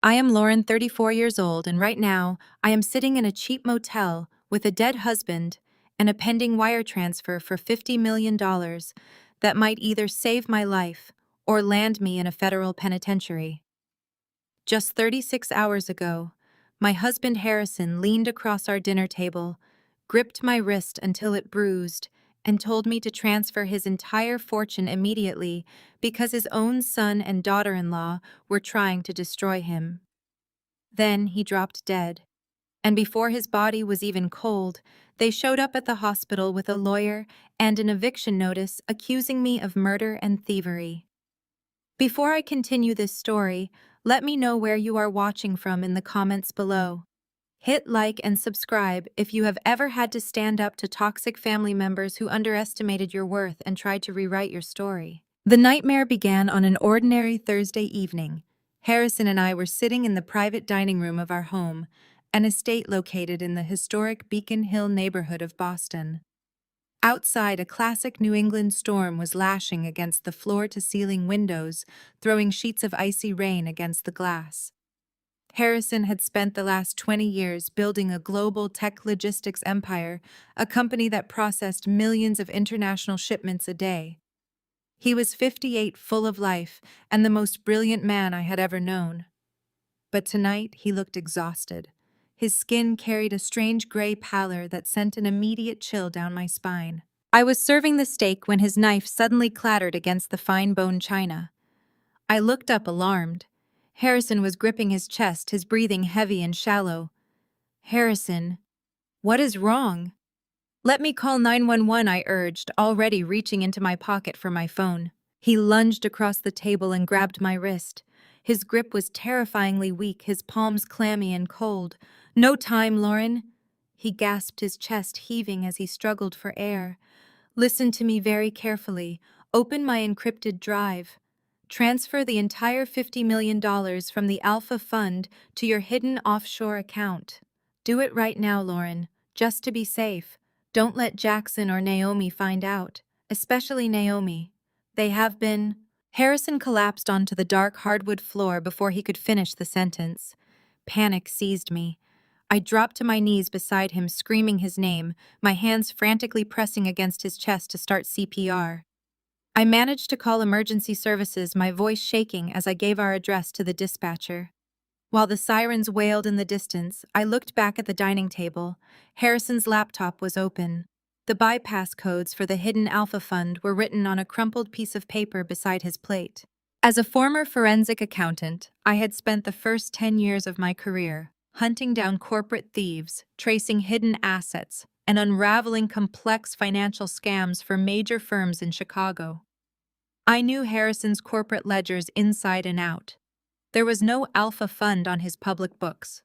I am Lauren, 34 years old, and right now I am sitting in a cheap motel with a dead husband and a pending wire transfer for $50 million that might either save my life or land me in a federal penitentiary. Just 36 hours ago, my husband Harrison leaned across our dinner table, gripped my wrist until it bruised, and told me to transfer his entire fortune immediately because his own son and daughter-in-law were trying to destroy him. Then he dropped dead, and before his body was even cold, they showed up at the hospital with a lawyer and an eviction notice accusing me of murder and thievery. Before I continue this story, let me know where you are watching from in the comments below. Hit like and subscribe if you have ever had to stand up to toxic family members who underestimated your worth and tried to rewrite your story. The nightmare began on an ordinary Thursday evening. Harrison and I were sitting in the private dining room of our home, an estate located in the historic Beacon Hill neighborhood of Boston. Outside, a classic New England storm was lashing against the floor-to-ceiling windows, throwing sheets of icy rain against the glass. Harrison had spent the last 20 years building a global tech logistics empire, a company that processed millions of international shipments a day. He was 58, full of life, and the most brilliant man I had ever known. But tonight he looked exhausted. His skin carried a strange gray pallor that sent an immediate chill down my spine. I was serving the steak when his knife suddenly clattered against the fine bone china. I looked up, alarmed. Harrison was gripping his chest, his breathing heavy and shallow. "Harrison, what is wrong?" "Let me call 911, I urged, already reaching into my pocket for my phone. He lunged across the table and grabbed my wrist. His grip was terrifyingly weak, his palms clammy and cold. "No time, Lauren." He gasped, his chest heaving as he struggled for air. "Listen to me very carefully. Open my encrypted drive. Transfer the entire $50 million from the Alpha Fund to your hidden offshore account. Do it right now, Lauren, just to be safe. Don't let Jackson or Naomi find out, especially Naomi. They have been—" Harrison collapsed onto the dark hardwood floor before he could finish the sentence. Panic seized me. I dropped to my knees beside him, screaming his name, my hands frantically pressing against his chest to start CPR. I managed to call emergency services, my voice shaking as I gave our address to the dispatcher. While the sirens wailed in the distance, I looked back at the dining table. Harrison's laptop was open. The bypass codes for the hidden Alpha Fund were written on a crumpled piece of paper beside his plate. As a former forensic accountant, I had spent the first 10 years of my career hunting down corporate thieves, tracing hidden assets, and unraveling complex financial scams for major firms in Chicago. I knew Harrison's corporate ledgers inside and out. There was no Alpha Fund on his public books.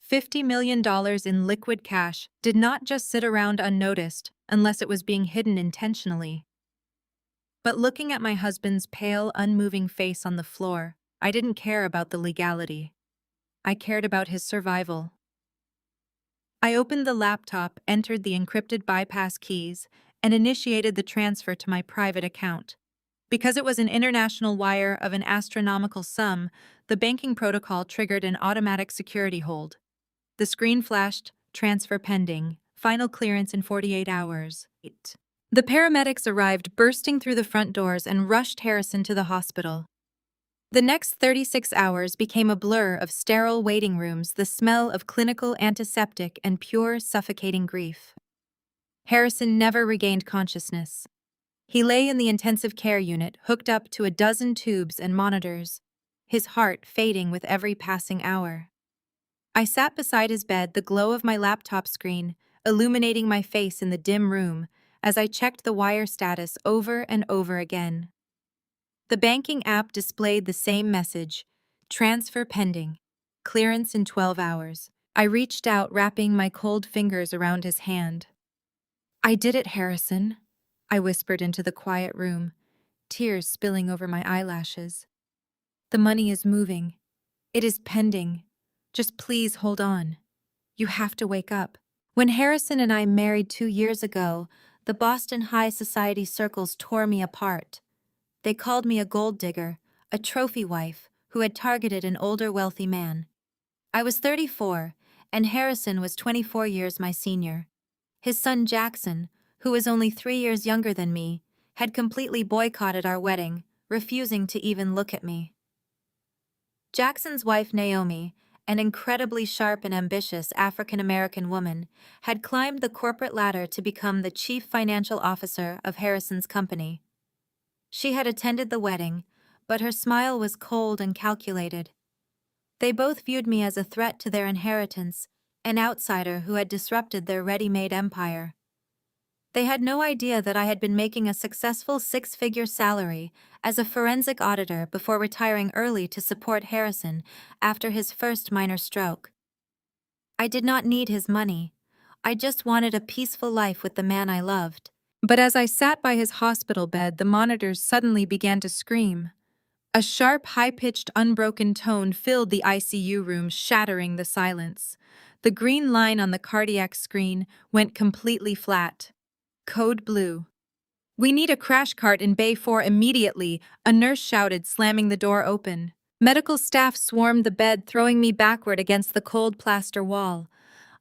$50 million in liquid cash did not just sit around unnoticed unless it was being hidden intentionally. But looking at my husband's pale, unmoving face on the floor, I didn't care about the legality. I cared about his survival. I opened the laptop, entered the encrypted bypass keys, and initiated the transfer to my private account. Because it was an international wire of an astronomical sum, the banking protocol triggered an automatic security hold. The screen flashed, "Transfer pending, final clearance in 48 hours. The paramedics arrived, bursting through the front doors, and rushed Harrison to the hospital. The next 36 hours became a blur of sterile waiting rooms, the smell of clinical antiseptic, and pure, suffocating grief. Harrison never regained consciousness. He lay in the intensive care unit, hooked up to a dozen tubes and monitors, his heart fading with every passing hour. I sat beside his bed, the glow of my laptop screen illuminating my face in the dim room as I checked the wire status over and over again. The banking app displayed the same message: transfer pending, clearance in 12 hours. I reached out, wrapping my cold fingers around his hand. "I did it, Harrison," I whispered into the quiet room, tears spilling over my eyelashes. "The money is moving. It is pending. Just please hold on. You have to wake up." When Harrison and I married 2 years ago, the Boston high society circles tore me apart. They called me a gold digger, a trophy wife, who had targeted an older wealthy man. I was 34, and Harrison was 24 years my senior. His son Jackson, who was only 3 years younger than me, had completely boycotted our wedding, refusing to even look at me. Jackson's wife Naomi, an incredibly sharp and ambitious African-American woman, had climbed the corporate ladder to become the chief financial officer of Harrison's company. She had attended the wedding, but her smile was cold and calculated. They both viewed me as a threat to their inheritance, an outsider who had disrupted their ready-made empire. They had no idea that I had been making a successful six-figure salary as a forensic auditor before retiring early to support Harrison after his first minor stroke. I did not need his money. I just wanted a peaceful life with the man I loved. But as I sat by his hospital bed, the monitors suddenly began to scream. A sharp, high-pitched, unbroken tone filled the ICU room, shattering the silence. The green line on the cardiac screen went completely flat. Code blue. "We need a crash cart in Bay 4 immediately," a nurse shouted, slamming the door open. Medical staff swarmed the bed, throwing me backward against the cold plaster wall.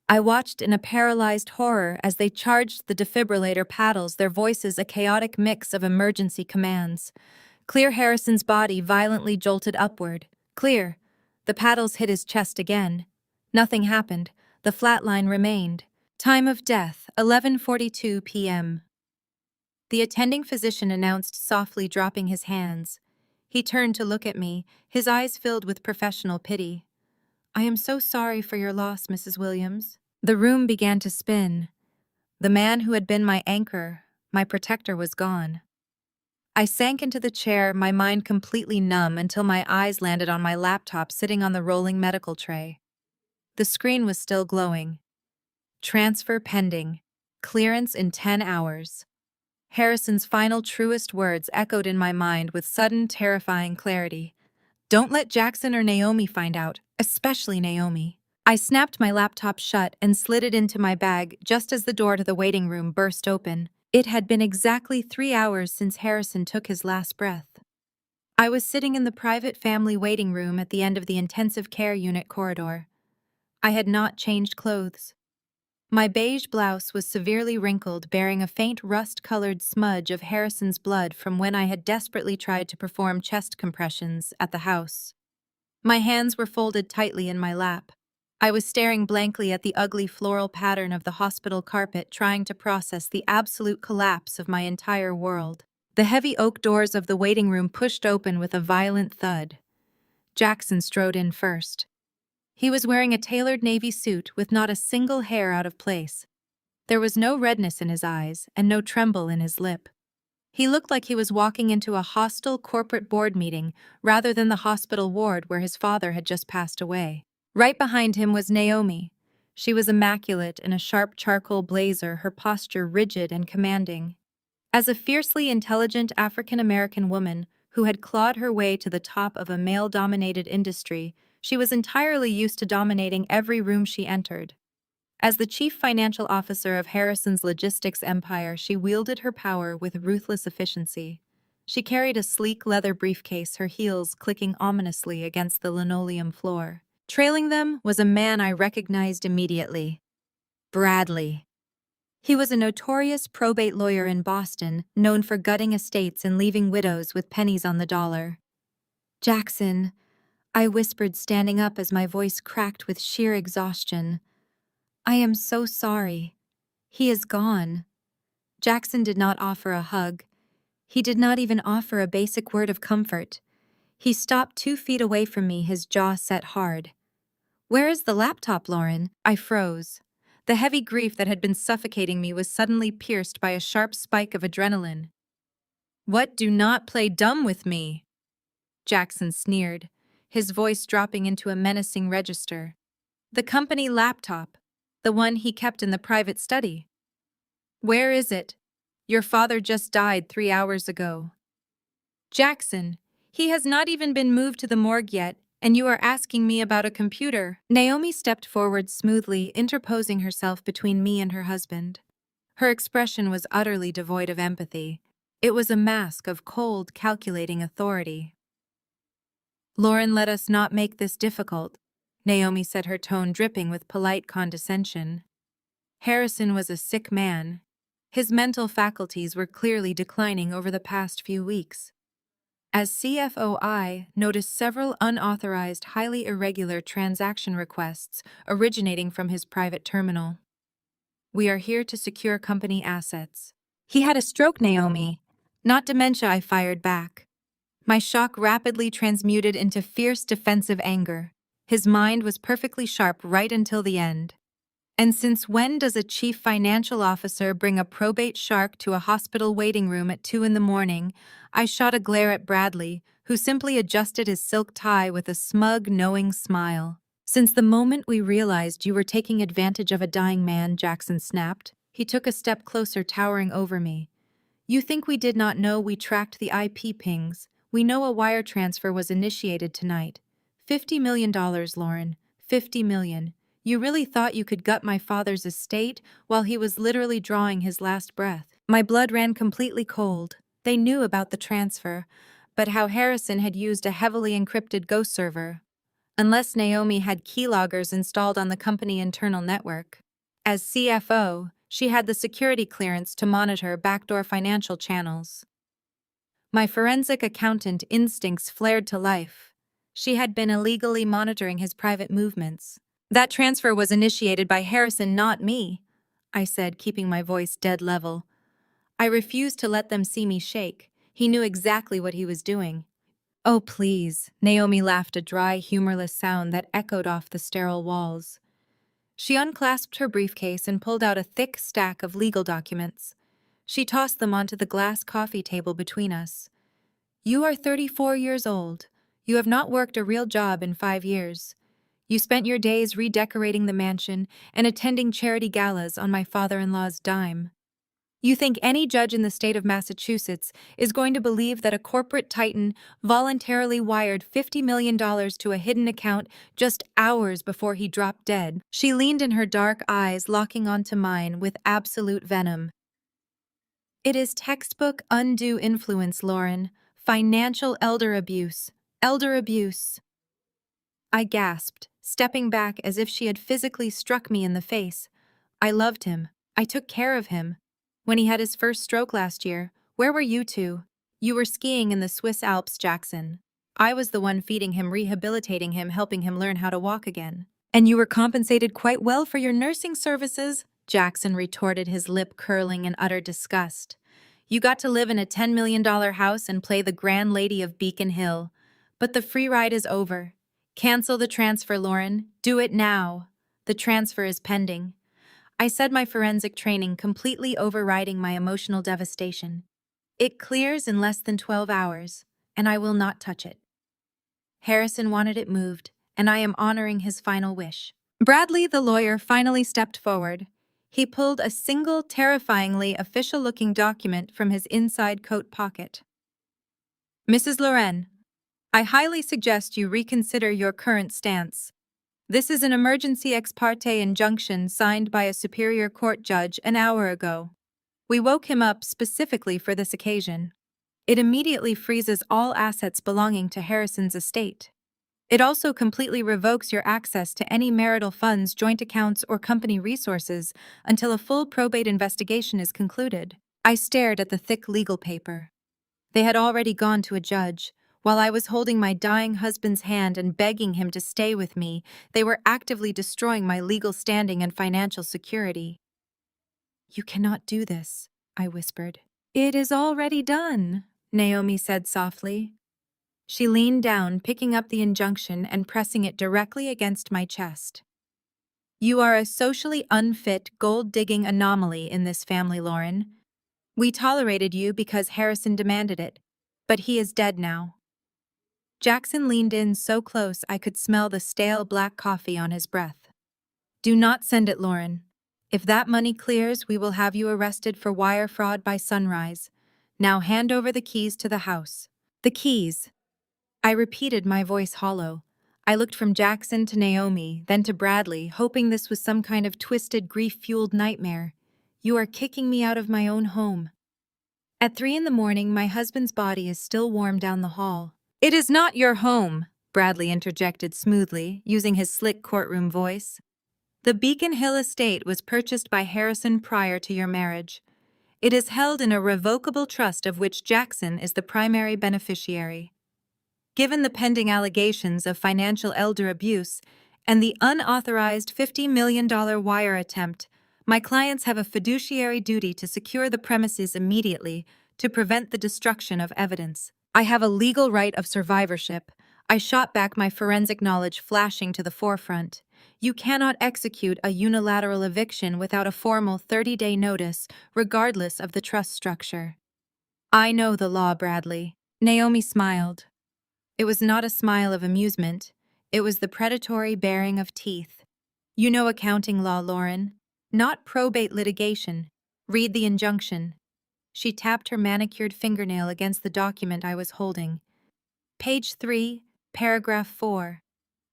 I watched in a paralyzed horror as they charged the defibrillator paddles, their voices a chaotic mix of emergency commands. Clear. Harrison's body violently jolted upward. Clear. The paddles hit his chest again. Nothing happened. The flat line remained. Time of death, 11:42 p.m. The attending physician announced softly, dropping his hands. He turned to look at me, his eyes filled with professional pity. "I am so sorry for your loss, Mrs. Williams." The room began to spin. The man who had been my anchor, my protector, was gone. I sank into the chair, my mind completely numb, until my eyes landed on my laptop sitting on the rolling medical tray. The screen was still glowing. Transfer pending. Clearance in 10 hours. Harrison's final, truest words echoed in my mind with sudden, terrifying clarity. "Don't let Jackson or Naomi find out, especially Naomi." I snapped my laptop shut and slid it into my bag just as the door to the waiting room burst open. It had been exactly 3 hours since Harrison took his last breath. I was sitting in the private family waiting room at the end of the intensive care unit corridor. I had not changed clothes. My beige blouse was severely wrinkled, bearing a faint rust-colored smudge of Harrison's blood from when I had desperately tried to perform chest compressions at the house. My hands were folded tightly in my lap. I was staring blankly at the ugly floral pattern of the hospital carpet, trying to process the absolute collapse of my entire world. The heavy oak doors of the waiting room pushed open with a violent thud. Jackson strode in first. He was wearing a tailored navy suit with not a single hair out of place. There was no redness in his eyes and no tremble in his lip. He looked like he was walking into a hostile corporate board meeting rather than the hospital ward where his father had just passed away. Right behind him was Naomi. She was immaculate in a sharp charcoal blazer, her posture rigid and commanding. As a fiercely intelligent African-American woman who had clawed her way to the top of a male-dominated industry, she was entirely used to dominating every room she entered. As the chief financial officer of Harrison's logistics empire, she wielded her power with ruthless efficiency. She carried a sleek leather briefcase, her heels clicking ominously against the linoleum floor. Trailing them was a man I recognized immediately. Bradley. He was a notorious probate lawyer in Boston, known for gutting estates and leaving widows with pennies on the dollar. "Jackson," I whispered, standing up as my voice cracked with sheer exhaustion. "I am so sorry. He is gone." Jackson did not offer a hug. He did not even offer a basic word of comfort. He stopped 2 feet away from me, his jaw set hard. "Where is the laptop, Lauren?" I froze. The heavy grief that had been suffocating me was suddenly pierced by a sharp spike of adrenaline. "What? Do not play dumb with me," Jackson sneered, his voice dropping into a menacing register. "The company laptop, the one he kept in the private study. Where is it? Your father just died 3 hours ago." "Jackson, he has not even been moved to the morgue yet, and you are asking me about a computer." Naomi stepped forward smoothly, interposing herself between me and her husband. Her expression was utterly devoid of empathy. It was a mask of cold, calculating authority. Lauren, let us not make this difficult, Naomi said, her tone dripping with polite condescension. Harrison was a sick man. His mental faculties were clearly declining over the past few weeks. As CFO, I noticed several unauthorized, highly irregular transaction requests originating from his private terminal. We are here to secure company assets. He had a stroke, Naomi. Not dementia, I fired back. My shock rapidly transmuted into fierce defensive anger. His mind was perfectly sharp right until the end. And since when does a chief financial officer bring a probate shark to a hospital waiting room at 2 in the morning? I shot a glare at Bradley, who simply adjusted his silk tie with a smug, knowing smile. Since the moment we realized you were taking advantage of a dying man, Jackson snapped. He took a step closer, towering over me. You think we did not know we tracked the IP pings? We know a wire transfer was initiated tonight. $50 million, Lauren. $50 million. You really thought you could gut my father's estate while he was literally drawing his last breath? My blood ran completely cold. They knew about the transfer, but how Harrison had used a heavily encrypted ghost server. Unless Naomi had keyloggers installed on the company internal network. As CFO, she had the security clearance to monitor backdoor financial channels. My forensic accountant instincts flared to life. She had been illegally monitoring his private movements. That transfer was initiated by Harrison, not me, I said, keeping my voice dead level. I refused to let them see me shake. He knew exactly what he was doing. Oh, please, Naomi laughed, a dry, humorless sound that echoed off the sterile walls. She unclasped her briefcase and pulled out a thick stack of legal documents. She tossed them onto the glass coffee table between us. You are 34 years old. You have not worked a real job in 5 years. You spent your days redecorating the mansion and attending charity galas on my father-in-law's dime. You think any judge in the state of Massachusetts is going to believe that a corporate titan voluntarily wired $50 million to a hidden account just hours before he dropped dead? She leaned in, her dark eyes locking onto mine with absolute venom. It is textbook undue influence, Lauren. Financial elder abuse. Elder abuse. I gasped, stepping back as if she had physically struck me in the face. I loved him. I took care of him. When he had his first stroke last year, where were you two? You were skiing in the Swiss Alps, Jackson. I was the one feeding him, rehabilitating him, helping him learn how to walk again. And you were compensated quite well for your nursing services, Jackson retorted, his lip curling in utter disgust. You got to live in a $10 million house and play the grand lady of Beacon Hill. But the free ride is over. Cancel the transfer, Lauren. Do it now. The transfer is pending. I said, my forensic training completely overriding my emotional devastation. It clears in less than 12 hours, and I will not touch it. Harrison wanted it moved, and I am honoring his final wish. Bradley, the lawyer, finally stepped forward. He pulled a single, terrifyingly official-looking document from his inside coat pocket. Mrs. Loren, I highly suggest you reconsider your current stance. This is an emergency ex parte injunction signed by a superior court judge an hour ago. We woke him up specifically for this occasion. It immediately freezes all assets belonging to Harrison's estate. It also completely revokes your access to any marital funds, joint accounts, or company resources until a full probate investigation is concluded. I stared at the thick legal paper. They had already gone to a judge. While I was holding my dying husband's hand and begging him to stay with me, they were actively destroying my legal standing and financial security. You cannot do this, I whispered. It is already done, Naomi said softly. She leaned down, picking up the injunction and pressing it directly against my chest. You are a socially unfit, gold-digging anomaly in this family, Lauren. We tolerated you because Harrison demanded it, but he is dead now. Jackson leaned in so close I could smell the stale black coffee on his breath. Do not send it, Lauren. If that money clears, we will have you arrested for wire fraud by sunrise. Now hand over the keys to the house. The keys. I repeated, my voice hollow. I looked from Jackson to Naomi, then to Bradley, hoping this was some kind of twisted, grief-fueled nightmare. You are kicking me out of my own home. At 3 in the morning, my husband's body is still warm down the hall. It is not your home, Bradley interjected smoothly, using his slick courtroom voice. The Beacon Hill estate was purchased by Harrison prior to your marriage. It is held in a revocable trust of which Jackson is the primary beneficiary. Given the pending allegations of financial elder abuse and the unauthorized $50 million wire attempt, my clients have a fiduciary duty to secure the premises immediately to prevent the destruction of evidence. I have a legal right of survivorship. I shot back, my forensic knowledge flashing to the forefront. You cannot execute a unilateral eviction without a formal 30-day notice, regardless of the trust structure. I know the law, Bradley. Naomi smiled. It was not a smile of amusement. It was the predatory baring of teeth. You know accounting law, Lauren. Not probate litigation. Read the injunction. She tapped her manicured fingernail against the document I was holding. Page 3, paragraph 4.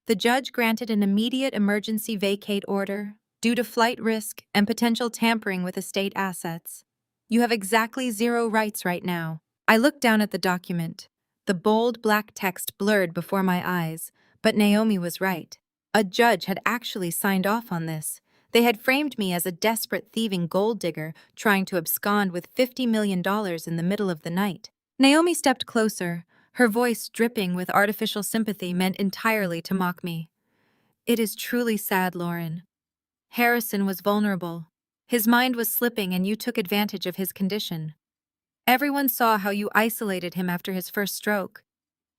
The judge granted an immediate emergency vacate order due to flight risk and potential tampering with estate assets. You have exactly 0 rights right now. I looked down at the document. The bold black text blurred before my eyes, but Naomi was right. A judge had actually signed off on this. They had framed me as a desperate thieving gold digger trying to abscond with $50 million in the middle of the night. Naomi stepped closer, her voice dripping with artificial sympathy meant entirely to mock me. It is truly sad, Lauren. Harrison was vulnerable. His mind was slipping and you took advantage of his condition. Everyone saw how you isolated him after his first stroke.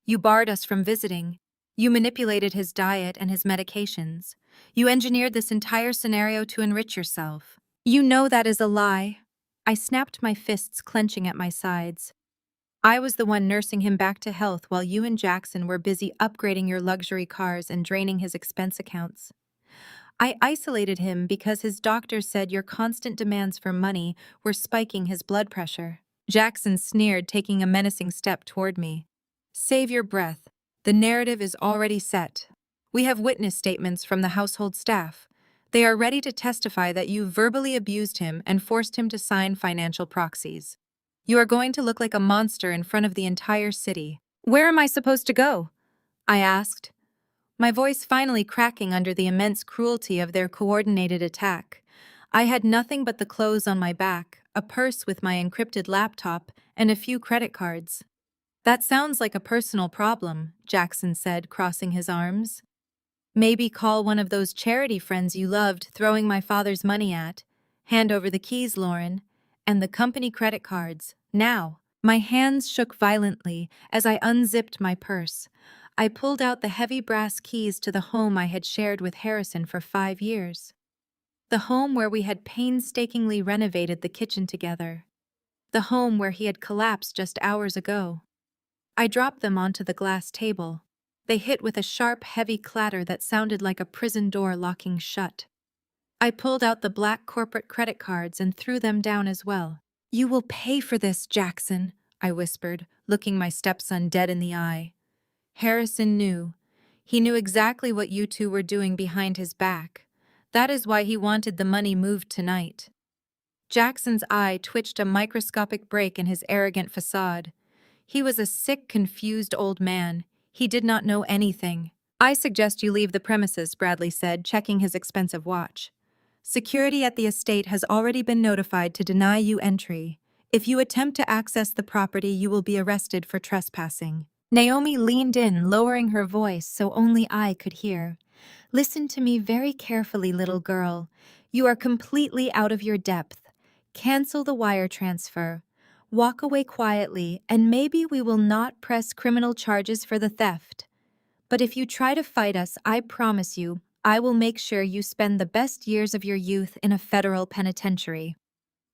You barred us from visiting. You manipulated his diet and his medications. You engineered this entire scenario to enrich yourself. You know that is a lie. I snapped my fists, clenching at my sides. I was the one nursing him back to health while you and Jackson were busy upgrading your luxury cars and draining his expense accounts. I isolated him because his doctors said your constant demands for money were spiking his blood pressure. Jackson sneered, taking a menacing step toward me. Save your breath. The narrative is already set. We have witness statements from the household staff. They are ready to testify that you verbally abused him and forced him to sign financial proxies. You are going to look like a monster in front of the entire city. Where am I supposed to go? I asked, my voice finally cracking under the immense cruelty of their coordinated attack. I had nothing but the clothes on my back, a purse with my encrypted laptop, and a few credit cards. That sounds like a personal problem, Jackson said, crossing his arms. Maybe call one of those charity friends you loved throwing my father's money at. Hand over the keys, Lauren, and the company credit cards, now. My hands shook violently as I unzipped my purse. I pulled out the heavy brass keys to the home I had shared with Harrison for 5 years. The home where we had painstakingly renovated the kitchen together. The home where he had collapsed just hours ago. I dropped them onto the glass table. They hit with a sharp, heavy clatter that sounded like a prison door locking shut. I pulled out the black corporate credit cards and threw them down as well. You will pay for this, Jackson, I whispered, looking my stepson dead in the eye. Harrison knew. He knew exactly what you two were doing behind his back. That is why he wanted the money moved tonight. Jackson's eye twitched a microscopic break in his arrogant facade. He was a sick, confused old man. He did not know anything. I suggest you leave the premises, Bradley said, checking his expensive watch. Security at the estate has already been notified to deny you entry. If you attempt to access the property, you will be arrested for trespassing. Naomi leaned in, lowering her voice so only I could hear. Listen to me very carefully, little girl. You are completely out of your depth. Cancel the wire transfer. Walk away quietly, and maybe we will not press criminal charges for the theft. But if you try to fight us, I promise you, I will make sure you spend the best years of your youth in a federal penitentiary.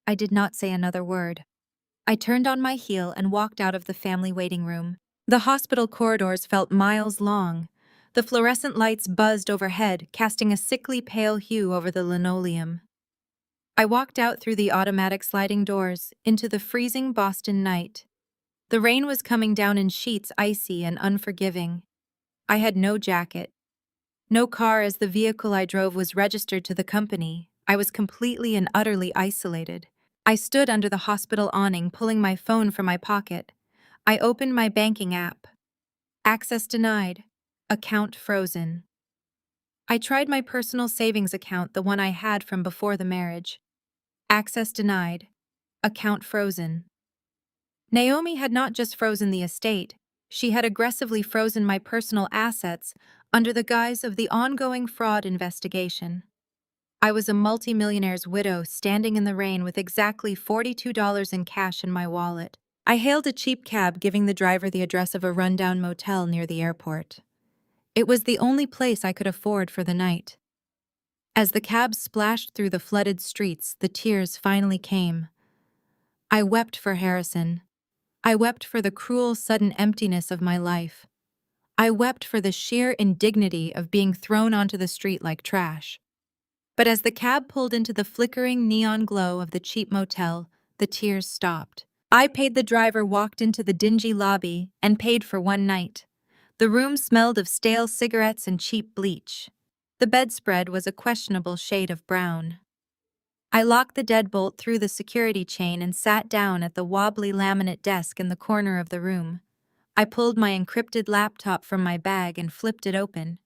I did not say another word. I turned on my heel and walked out of the family waiting room. The hospital corridors felt miles long. The fluorescent lights buzzed overhead, casting a sickly pale hue over the linoleum. I walked out through the automatic sliding doors into the freezing Boston night. The rain was coming down in sheets, icy and unforgiving. I had no jacket. No car, as the vehicle I drove was registered to the company. I was completely and utterly isolated. I stood under the hospital awning, pulling my phone from my pocket. I opened my banking app. Access denied. Account frozen. I tried my personal savings account, the one I had from before the marriage. Access denied. Account frozen. Naomi had not just frozen the estate, she had aggressively frozen my personal assets under the guise of the ongoing fraud investigation. I was a multimillionaire's widow standing in the rain with exactly $42 in cash in my wallet. I hailed a cheap cab, giving the driver the address of a rundown motel near the airport. It was the only place I could afford for the night. As the cab splashed through the flooded streets, the tears finally came. I wept for Harrison. I wept for the cruel, sudden emptiness of my life. I wept for the sheer indignity of being thrown onto the street like trash. But as the cab pulled into the flickering neon glow of the cheap motel, the tears stopped. I paid the driver, walked into the dingy lobby, and paid for one night. The room smelled of stale cigarettes and cheap bleach. The bedspread was a questionable shade of brown. I locked the deadbolt through the security chain and sat down at the wobbly laminate desk in the corner of the room. I pulled my encrypted laptop from my bag and flipped it open.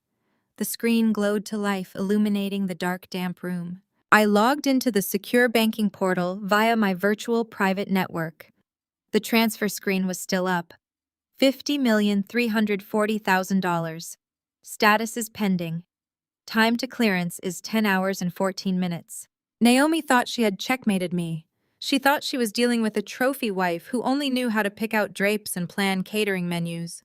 The screen glowed to life, illuminating the dark, damp room. I logged into the secure banking portal via my virtual private network. The transfer screen was still up. $50,340,000. Status is pending. Time to clearance is 10 hours and 14 minutes. Naomi thought she had checkmated me. She thought she was dealing with a trophy wife who only knew how to pick out drapes and plan catering menus.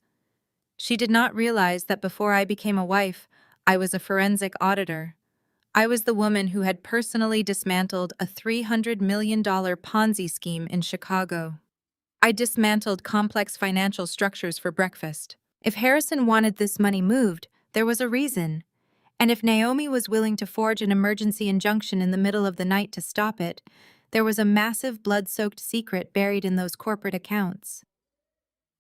She did not realize that before I became a wife, I was a forensic auditor. I was the woman who had personally dismantled a $300 million Ponzi scheme in Chicago. I dismantled complex financial structures for breakfast. If Harrison wanted this money moved, there was a reason. And if Naomi was willing to forge an emergency injunction in the middle of the night to stop it, there was a massive blood-soaked secret buried in those corporate accounts.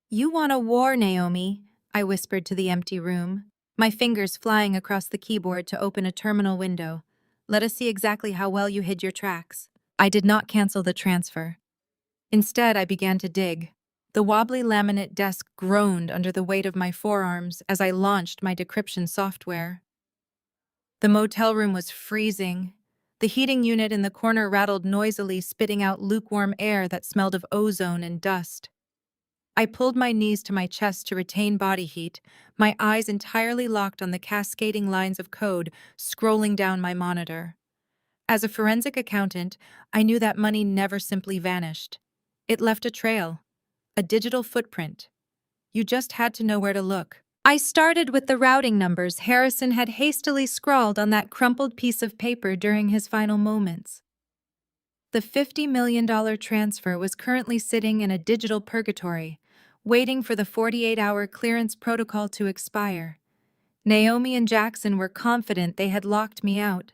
"You want a war, Naomi," I whispered to the empty room, my fingers flying across the keyboard to open a terminal window. "Let us see exactly how well you hid your tracks." I did not cancel the transfer. Instead, I began to dig. The wobbly laminate desk groaned under the weight of my forearms as I launched my decryption software. The motel room was freezing. The heating unit in the corner rattled noisily, spitting out lukewarm air that smelled of ozone and dust. I pulled my knees to my chest to retain body heat, my eyes entirely locked on the cascading lines of code scrolling down my monitor. As a forensic accountant, I knew that money never simply vanished. It left a trail, a digital footprint. You just had to know where to look. I started with the routing numbers Harrison had hastily scrawled on that crumpled piece of paper during his final moments. The $50 million transfer was currently sitting in a digital purgatory, waiting for the 48-hour clearance protocol to expire. Naomi and Jackson were confident they had locked me out.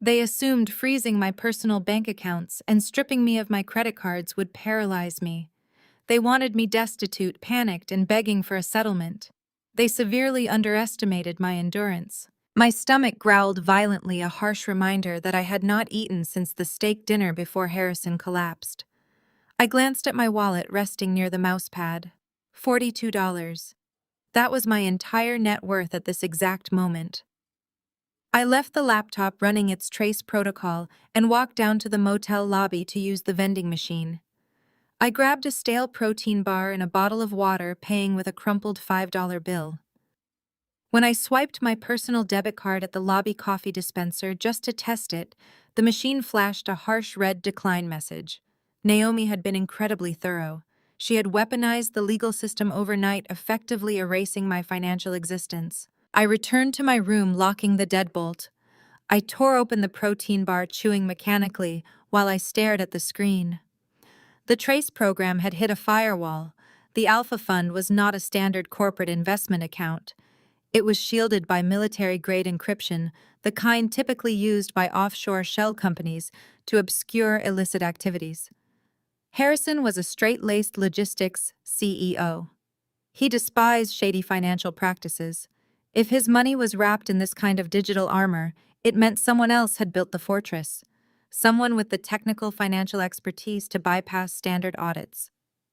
They assumed freezing my personal bank accounts and stripping me of my credit cards would paralyze me. They wanted me destitute, panicked, and begging for a settlement. They severely underestimated my endurance. My stomach growled violently, a harsh reminder that I had not eaten since the steak dinner before Harrison collapsed. I glanced at my wallet resting near the mousepad. $42. That was my entire net worth at this exact moment. I left the laptop running its trace protocol and walked down to the motel lobby to use the vending machine. I grabbed a stale protein bar and a bottle of water, paying with a crumpled $5 bill. When I swiped my personal debit card at the lobby coffee dispenser just to test it, the machine flashed a harsh red decline message. Naomi had been incredibly thorough. She had weaponized the legal system overnight, effectively erasing my financial existence. I returned to my room, locking the deadbolt. I tore open the protein bar, chewing mechanically, while I stared at the screen. The Trace program had hit a firewall. The Alpha Fund was not a standard corporate investment account. It was shielded by military-grade encryption, the kind typically used by offshore shell companies to obscure illicit activities. Harrison was a straight-laced logistics CEO. He despised shady financial practices. If his money was wrapped in this kind of digital armor, it meant someone else had built the fortress. Someone with the technical financial expertise to bypass standard audits.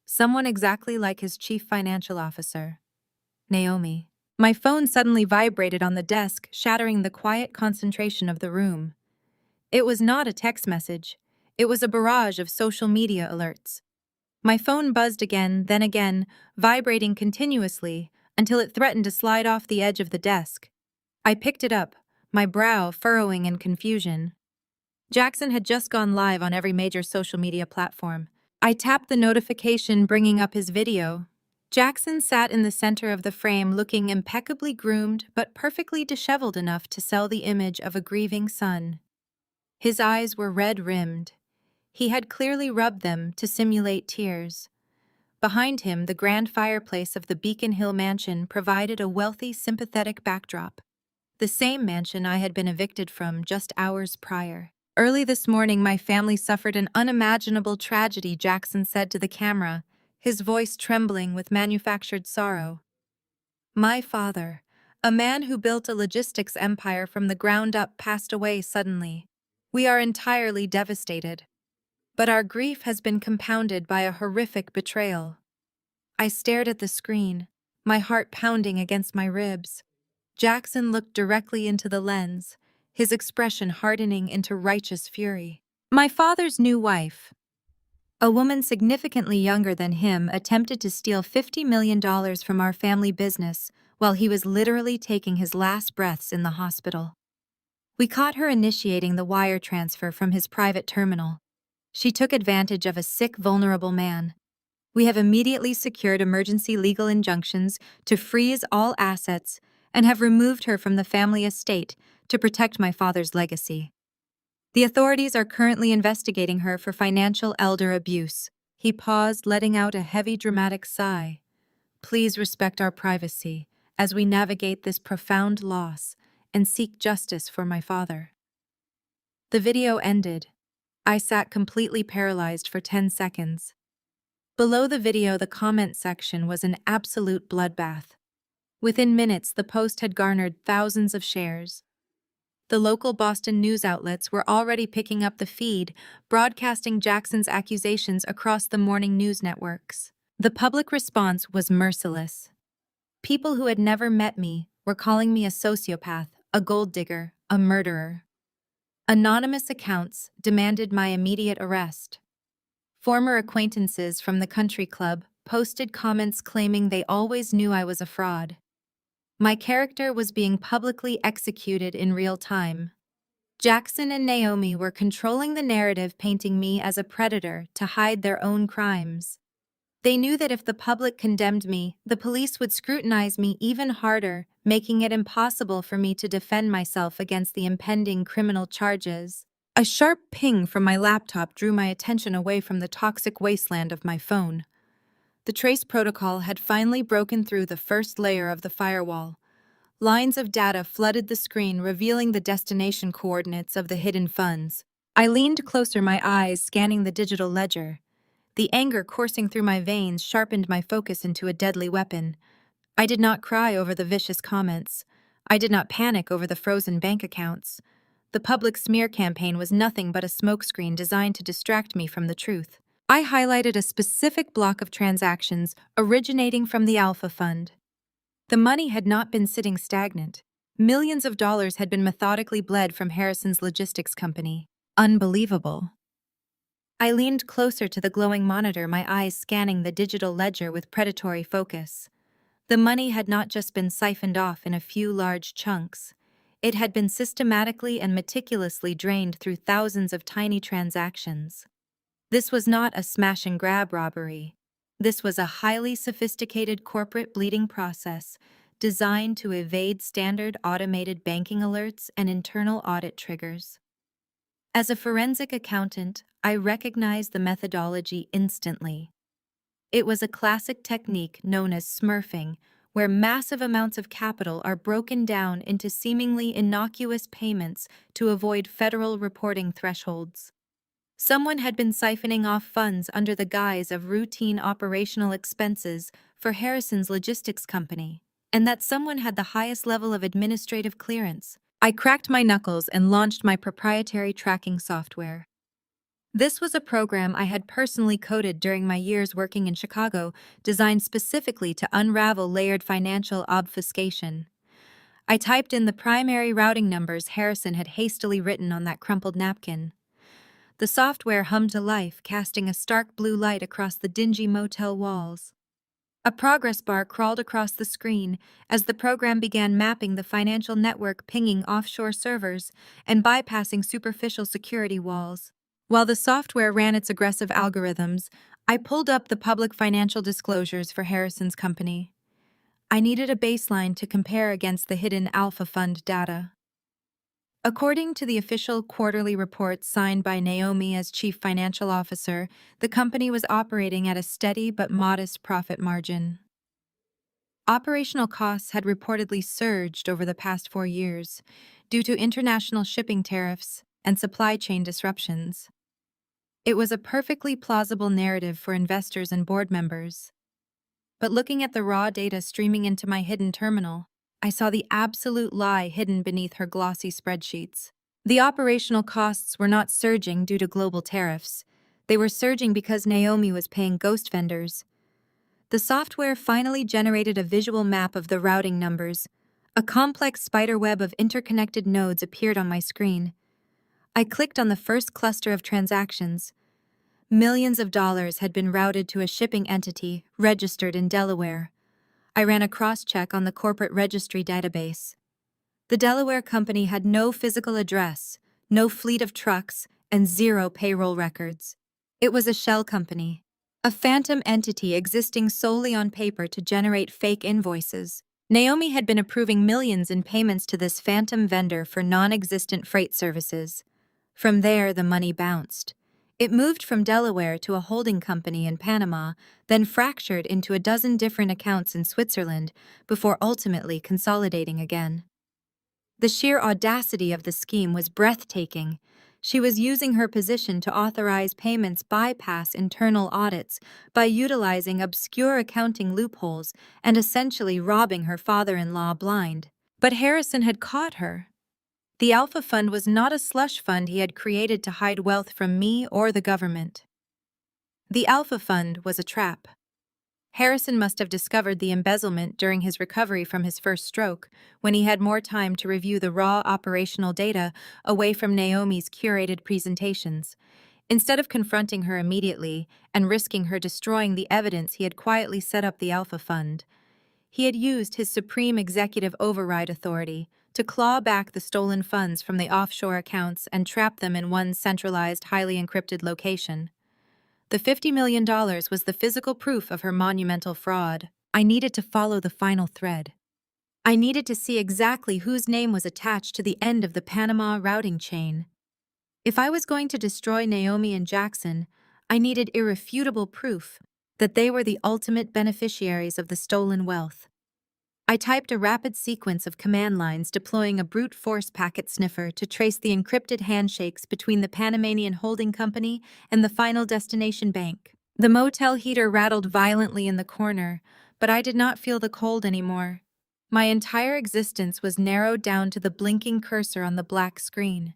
Someone exactly like his chief financial officer, Naomi. My phone suddenly vibrated on the desk, shattering the quiet concentration of the room. It was not a text message. It was a barrage of social media alerts. My phone buzzed again, then again, vibrating continuously until it threatened to slide off the edge of the desk. I picked it up, my brow furrowing in confusion. Jackson had just gone live on every major social media platform. I tapped the notification bringing up his video. Jackson sat in the center of the frame looking impeccably groomed but perfectly disheveled enough to sell the image of a grieving son. His eyes were red-rimmed. He had clearly rubbed them to simulate tears. Behind him, the grand fireplace of the Beacon Hill mansion provided a wealthy, sympathetic backdrop. The same mansion I had been evicted from just hours prior. Early this morning, my family suffered an unimaginable tragedy, Jackson said to the camera, his voice trembling with manufactured sorrow. My father, a man who built a logistics empire from the ground up, passed away suddenly. We are entirely devastated. But our grief has been compounded by a horrific betrayal. I stared at the screen, my heart pounding against my ribs. Jackson looked directly into the lens, his expression hardening into righteous fury. My father's new wife, a woman significantly younger than him, attempted to steal $50 million from our family business while he was literally taking his last breaths in the hospital. We caught her initiating the wire transfer from his private terminal. She took advantage of a sick, vulnerable man. We have immediately secured emergency legal injunctions to freeze all assets and have removed her from the family estate to protect my father's legacy. The authorities are currently investigating her for financial elder abuse. He paused, letting out a heavy, dramatic sigh. Please respect our privacy as we navigate this profound loss and seek justice for my father. The video ended. I sat completely paralyzed for 10 seconds. Below the video, the comment section was an absolute bloodbath. Within minutes, the post had garnered thousands of shares. The local Boston news outlets were already picking up the feed, broadcasting Jackson's accusations across the morning news networks. The public response was merciless. People who had never met me were calling me a sociopath, a gold digger, a murderer. Anonymous accounts demanded my immediate arrest. Former acquaintances from the country club posted comments claiming they always knew I was a fraud. My character was being publicly executed in real time. Jackson and Naomi were controlling the narrative, painting me as a predator to hide their own crimes. They knew that if the public condemned me, the police would scrutinize me even harder, making it impossible for me to defend myself against the impending criminal charges. A sharp ping from my laptop drew my attention away from the toxic wasteland of my phone. The trace protocol had finally broken through the first layer of the firewall. Lines of data flooded the screen, revealing the destination coordinates of the hidden funds. I leaned closer, my eyes scanning the digital ledger. The anger coursing through my veins sharpened my focus into a deadly weapon. I did not cry over the vicious comments. I did not panic over the frozen bank accounts. The public smear campaign was nothing but a smokescreen designed to distract me from the truth. I highlighted a specific block of transactions originating from the Alpha Fund. The money had not been sitting stagnant. Millions of dollars had been methodically bled from Harrison's logistics company. Unbelievable. I leaned closer to the glowing monitor, my eyes scanning the digital ledger with predatory focus. The money had not just been siphoned off in a few large chunks. It had been systematically and meticulously drained through thousands of tiny transactions. This was not a smash-and-grab robbery. This was a highly sophisticated corporate bleeding process designed to evade standard automated banking alerts and internal audit triggers. As a forensic accountant, I recognized the methodology instantly. It was a classic technique known as smurfing, where massive amounts of capital are broken down into seemingly innocuous payments to avoid federal reporting thresholds. Someone had been siphoning off funds under the guise of routine operational expenses for Harrison's logistics company, and that someone had the highest level of administrative clearance. I cracked my knuckles and launched my proprietary tracking software. This was a program I had personally coded during my years working in Chicago, designed specifically to unravel layered financial obfuscation. I typed in the primary routing numbers Harrison had hastily written on that crumpled napkin. The software hummed to life, casting a stark blue light across the dingy motel walls. A progress bar crawled across the screen as the program began mapping the financial network, pinging offshore servers and bypassing superficial security walls. While the software ran its aggressive algorithms, I pulled up the public financial disclosures for Harrison's company. I needed a baseline to compare against the hidden Alpha Fund data. According to the official quarterly report signed by Naomi as chief financial officer, the company was operating at a steady but modest profit margin. Operational costs had reportedly surged over the past 4 years due to international shipping tariffs and supply chain disruptions. It was a perfectly plausible narrative for investors and board members. But looking at the raw data streaming into my hidden terminal, I saw the absolute lie hidden beneath her glossy spreadsheets. The operational costs were not surging due to global tariffs. They were surging because Naomi was paying ghost vendors. The software finally generated a visual map of the routing numbers. A complex spiderweb of interconnected nodes appeared on my screen. I clicked on the first cluster of transactions. Millions of dollars had been routed to a shipping entity registered in Delaware. I ran a cross-check on the corporate registry database. The Delaware company had no physical address, no fleet of trucks, and zero payroll records. It was a shell company, a phantom entity existing solely on paper to generate fake invoices. Naomi had been approving millions in payments to this phantom vendor for non-existent freight services. From there, the money bounced. It moved from Delaware to a holding company in Panama, then fractured into a dozen different accounts in Switzerland before ultimately consolidating again. The sheer audacity of the scheme was breathtaking. She was using her position to authorize payments bypass internal audits by utilizing obscure accounting loopholes and essentially robbing her father-in-law blind. But Harrison had caught her. The Alpha Fund was not a slush fund he had created to hide wealth from me or the government. The Alpha Fund was a trap. Harrison must have discovered the embezzlement during his recovery from his first stroke, when he had more time to review the raw operational data away from Naomi's curated presentations. Instead of confronting her immediately and risking her destroying the evidence he had quietly set up the Alpha Fund, he had used his supreme executive override authority to claw back the stolen funds from the offshore accounts and trap them in one centralized, highly encrypted location. The $50 million was the physical proof of her monumental fraud. I needed to follow the final thread. I needed to see exactly whose name was attached to the end of the Panama routing chain. If I was going to destroy Naomi and Jackson, I needed irrefutable proof that they were the ultimate beneficiaries of the stolen wealth. I typed a rapid sequence of command lines deploying a brute force packet sniffer to trace the encrypted handshakes between the Panamanian holding company and the final destination bank. The motel heater rattled violently in the corner, but I did not feel the cold anymore. My entire existence was narrowed down to the blinking cursor on the black screen.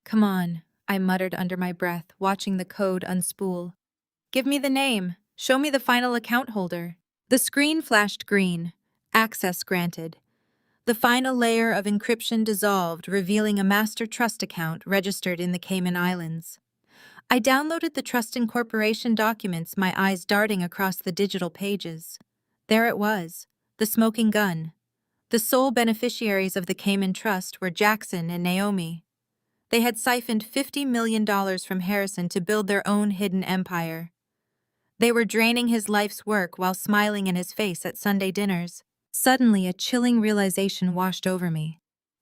"Come on," I muttered under my breath, watching the code unspool. "Give me the name. Show me the final account holder." The screen flashed green. Access granted. The final layer of encryption dissolved, revealing a master trust account registered in the Cayman Islands. I downloaded the trust incorporation documents, my eyes darting across the digital pages. There it was, the smoking gun. The sole beneficiaries of the Cayman Trust were Jackson and Naomi. They had siphoned $50 million from Harrison to build their own hidden empire. They were draining his life's work while smiling in his face at Sunday dinners. Suddenly, a chilling realization washed over me.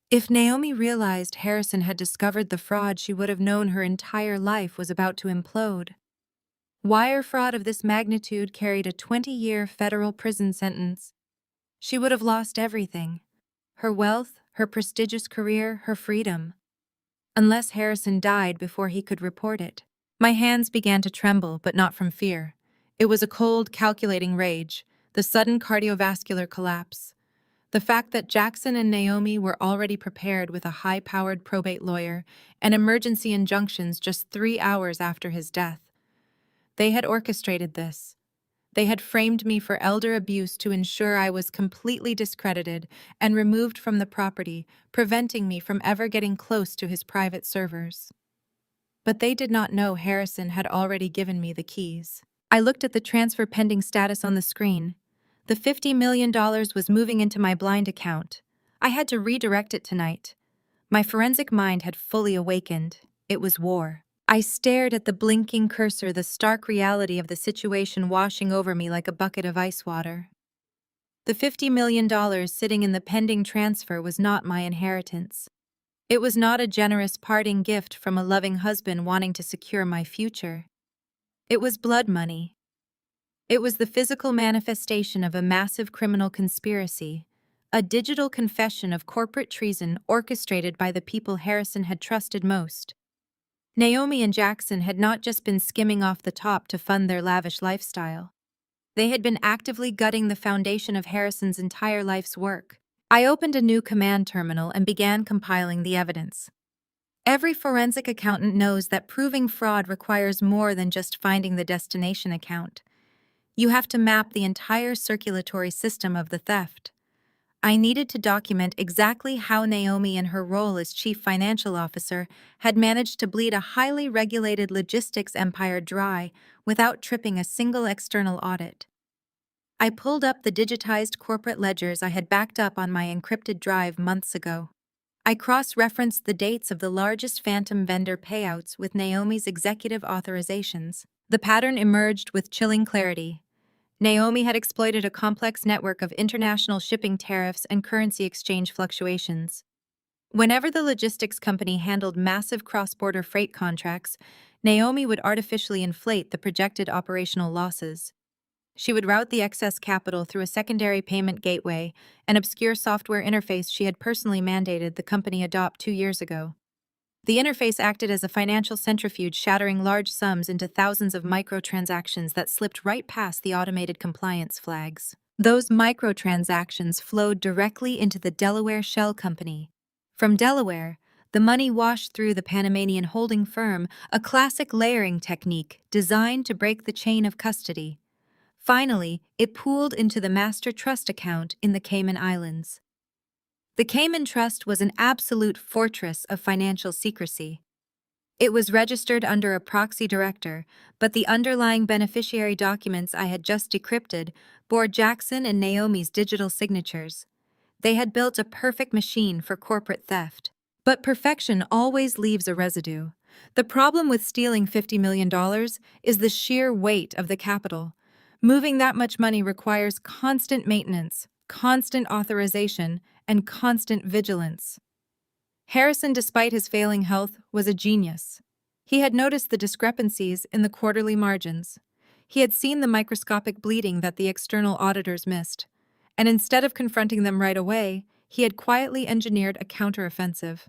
If Naomi realized Harrison had discovered the fraud, she would have known her entire life was about to implode. Wire fraud of this magnitude carried a 20-year federal prison sentence. She would have lost everything: her wealth, her prestigious career, her freedom. Unless Harrison died before he could report it. My hands began to tremble, but not from fear. It was a cold, calculating rage, the sudden cardiovascular collapse. The fact that Jackson and Naomi were already prepared with a high-powered probate lawyer and emergency injunctions just 3 hours after his death. They had orchestrated this. They had framed me for elder abuse to ensure I was completely discredited and removed from the property, preventing me from ever getting close to his private servers. But they did not know Harrison had already given me the keys. I looked at the transfer pending status on the screen. The $50 million was moving into my blind account. I had to redirect it tonight. My forensic mind had fully awakened. It was war. I stared at the blinking cursor, the stark reality of the situation washing over me like a bucket of ice water. The $50 million sitting in the pending transfer was not my inheritance. It was not a generous parting gift from a loving husband wanting to secure my future. It was blood money. It was the physical manifestation of a massive criminal conspiracy, a digital confession of corporate treason orchestrated by the people Harrison had trusted most. Naomi and Jackson had not just been skimming off the top to fund their lavish lifestyle. They had been actively gutting the foundation of Harrison's entire life's work. I opened a new command terminal and began compiling the evidence. Every forensic accountant knows that proving fraud requires more than just finding the destination account. You have to map the entire circulatory system of the theft. I needed to document exactly how Naomi, in her role as chief financial officer, had managed to bleed a highly regulated logistics empire dry without tripping a single external audit. I pulled up the digitized corporate ledgers I had backed up on my encrypted drive months ago. I cross-referenced the dates of the largest phantom vendor payouts with Naomi's executive authorizations. The pattern emerged with chilling clarity. Naomi had exploited a complex network of international shipping tariffs and currency exchange fluctuations. Whenever the logistics company handled massive cross-border freight contracts, Naomi would artificially inflate the projected operational losses. She would route the excess capital through a secondary payment gateway, an obscure software interface she had personally mandated the company adopt 2 years ago. The interface acted as a financial centrifuge, shattering large sums into thousands of microtransactions that slipped right past the automated compliance flags. Those microtransactions flowed directly into the Delaware shell company. From Delaware, the money washed through the Panamanian holding firm, a classic layering technique designed to break the chain of custody. Finally, it pooled into the master trust account in the Cayman Islands. The Cayman Trust was an absolute fortress of financial secrecy. It was registered under a proxy director, but the underlying beneficiary documents I had just decrypted bore Jackson and Naomi's digital signatures. They had built a perfect machine for corporate theft. But perfection always leaves a residue. The problem with stealing $50 million is the sheer weight of the capital. Moving that much money requires constant maintenance, constant authorization, and constant vigilance. Harrison, despite his failing health, was a genius. He had noticed the discrepancies in the quarterly margins. He had seen the microscopic bleeding that the external auditors missed, and instead of confronting them right away, he had quietly engineered a counteroffensive.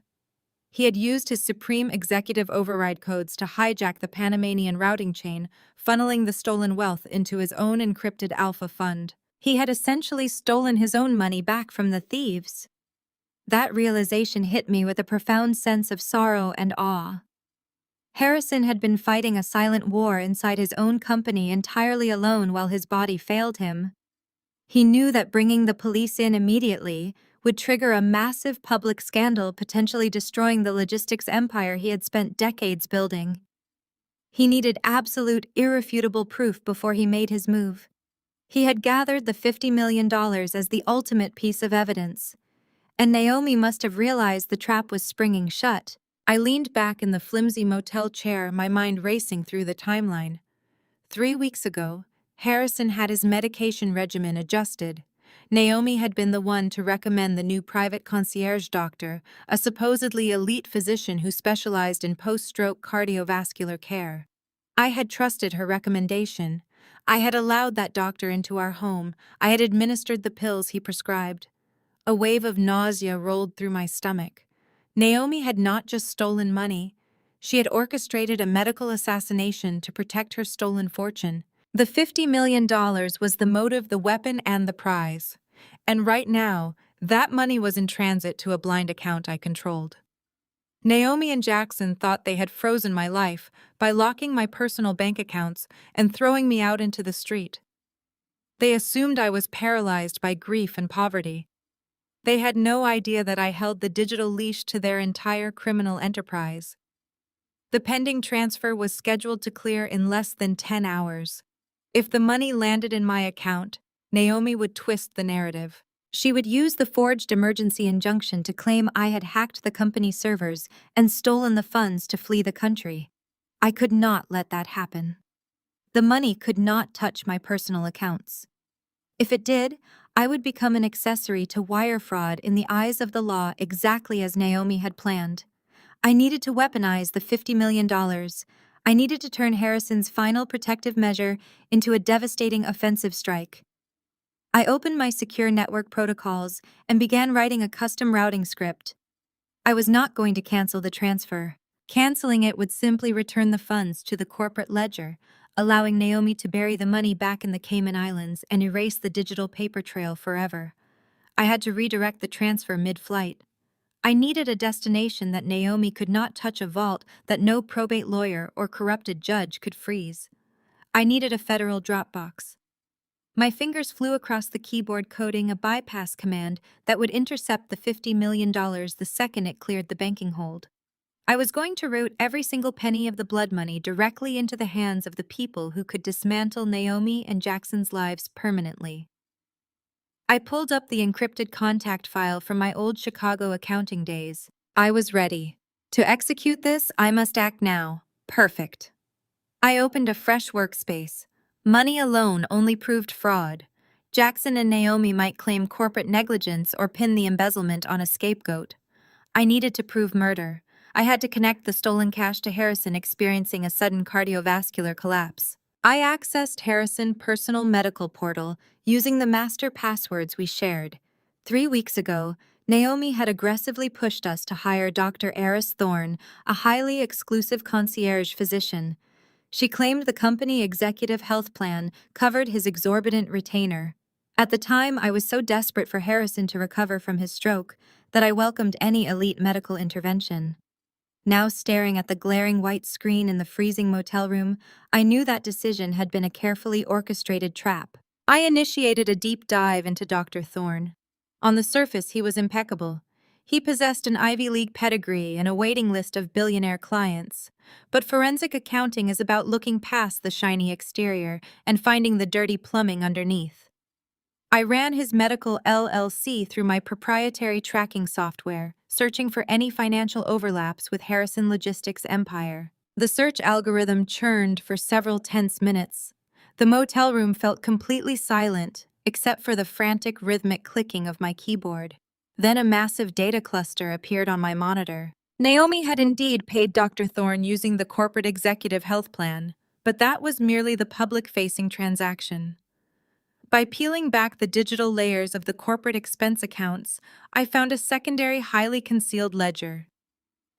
He had used his supreme executive override codes to hijack the Panamanian routing chain, funneling the stolen wealth into his own encrypted alpha fund. He had essentially stolen his own money back from the thieves. That realization hit me with a profound sense of sorrow and awe. Harrison had been fighting a silent war inside his own company entirely alone while his body failed him. He knew that bringing the police in immediately would trigger a massive public scandal, potentially destroying the logistics empire he had spent decades building. He needed absolute, irrefutable proof before he made his move. He had gathered the $50 million as the ultimate piece of evidence, and Naomi must have realized the trap was springing shut. I leaned back in the flimsy motel chair, my mind racing through the timeline. 3 weeks ago, Harrison had his medication regimen adjusted. Naomi had been the one to recommend the new private concierge doctor, a supposedly elite physician who specialized in post-stroke cardiovascular care. I had trusted her recommendation. I had allowed that doctor into our home. I had administered the pills he prescribed. A wave of nausea rolled through my stomach. Naomi had not just stolen money. She had orchestrated a medical assassination to protect her stolen fortune. The $50 million was the motive, the weapon, and the prize. And right now, That money was in transit to a blind account I controlled. Naomi and Jackson thought they had frozen my life by locking my personal bank accounts and throwing me out into the street. They assumed I was paralyzed by grief and poverty. They had no idea that I held the digital leash to their entire criminal enterprise. The pending transfer was scheduled to clear in less than 10 hours. If the money landed in my account, Naomi would twist the narrative. She would use the forged emergency injunction to claim I had hacked the company's servers and stolen the funds to flee the country. I could not let that happen. The money could not touch my personal accounts. If it did, I would become an accessory to wire fraud in the eyes of the law, exactly as Naomi had planned. I needed to weaponize the $50 million. I needed to turn Harrison's final protective measure into a devastating offensive strike. I opened my secure network protocols and began writing a custom routing script. I was not going to cancel the transfer. Canceling it would simply return the funds to the corporate ledger, allowing Naomi to bury the money back in the Cayman Islands and erase the digital paper trail forever. I had to redirect the transfer mid-flight. I needed a destination that Naomi could not touch, a vault that no probate lawyer or corrupted judge could freeze. I needed a federal Dropbox. My fingers flew across the keyboard, coding a bypass command that would intercept the $50 million the second it cleared the banking hold. I was going to route every single penny of the blood money directly into the hands of the people who could dismantle Naomi and Jackson's lives permanently. I pulled up the encrypted contact file from my old Chicago accounting days. I was ready. To execute this, I must act now. Perfect. I opened a fresh workspace. Money alone only proved fraud. Jackson and Naomi might claim corporate negligence or pin the embezzlement on a scapegoat. I needed to prove murder. I had to connect the stolen cash to Harrison experiencing a sudden cardiovascular collapse. I accessed Harrison's personal medical portal using the master passwords we shared. 3 weeks ago, Naomi had aggressively pushed us to hire Dr. Eris Thorne, a highly exclusive concierge physician. She claimed the company executive health plan covered his exorbitant retainer. At the time, I was so desperate for Harrison to recover from his stroke that I welcomed any elite medical intervention. Now staring at the glaring white screen in the freezing motel room, I knew that decision had been a carefully orchestrated trap. I initiated a deep dive into Dr. Thorne. On the surface, he was impeccable. He possessed an Ivy League pedigree and a waiting list of billionaire clients. But forensic accounting is about looking past the shiny exterior and finding the dirty plumbing underneath. I ran his medical LLC through my proprietary tracking software, searching for any financial overlaps with Harrison Logistics' empire. The search algorithm churned for several tense minutes. The motel room felt completely silent, except for the frantic rhythmic clicking of my keyboard. Then a massive data cluster appeared on my monitor. Naomi had indeed paid Dr. Thorne using the corporate executive health plan, but that was merely the public-facing transaction. By peeling back the digital layers of the corporate expense accounts, I found a secondary, highly concealed ledger.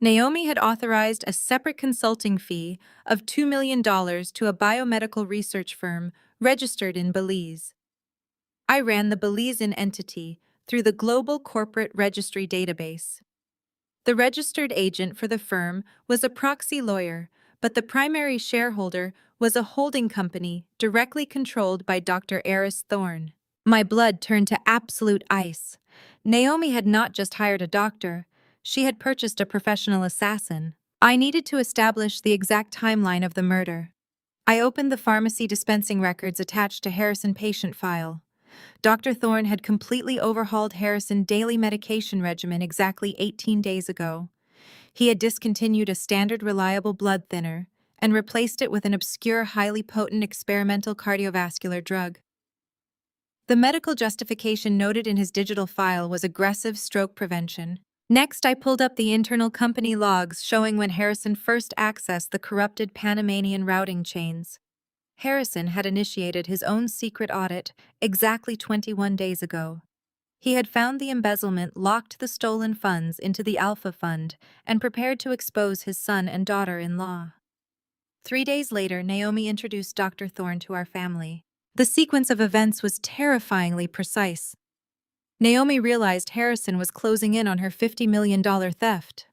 Naomi had authorized a separate consulting fee of $2 million to a biomedical research firm registered in Belize. I ran the Belizean entity through the Global Corporate Registry database. The registered agent for the firm was a proxy lawyer, but the primary shareholder was a holding company directly controlled by Dr. Eris Thorne. My blood turned to absolute ice. Naomi had not just hired a doctor, she had purchased a professional assassin. I needed to establish the exact timeline of the murder. I opened the pharmacy dispensing records attached to Harrison's patient file. Dr. Thorne had completely overhauled Harrison's daily medication regimen exactly 18 days ago. He had discontinued a standard reliable blood thinner and replaced it with an obscure, highly potent experimental cardiovascular drug. The medical justification noted in his digital file was aggressive stroke prevention. Next, I pulled up the internal company logs showing when Harrison first accessed the corrupted Panamanian routing chains. Harrison had initiated his own secret audit exactly 21 days ago. He had found the embezzlement, locked the stolen funds into the Alpha Fund, and prepared to expose his son and daughter-in-law. 3 days later, Naomi introduced Dr. Thorne to our family. The sequence of events was terrifyingly precise. Naomi realized Harrison was closing in on her $50 million theft.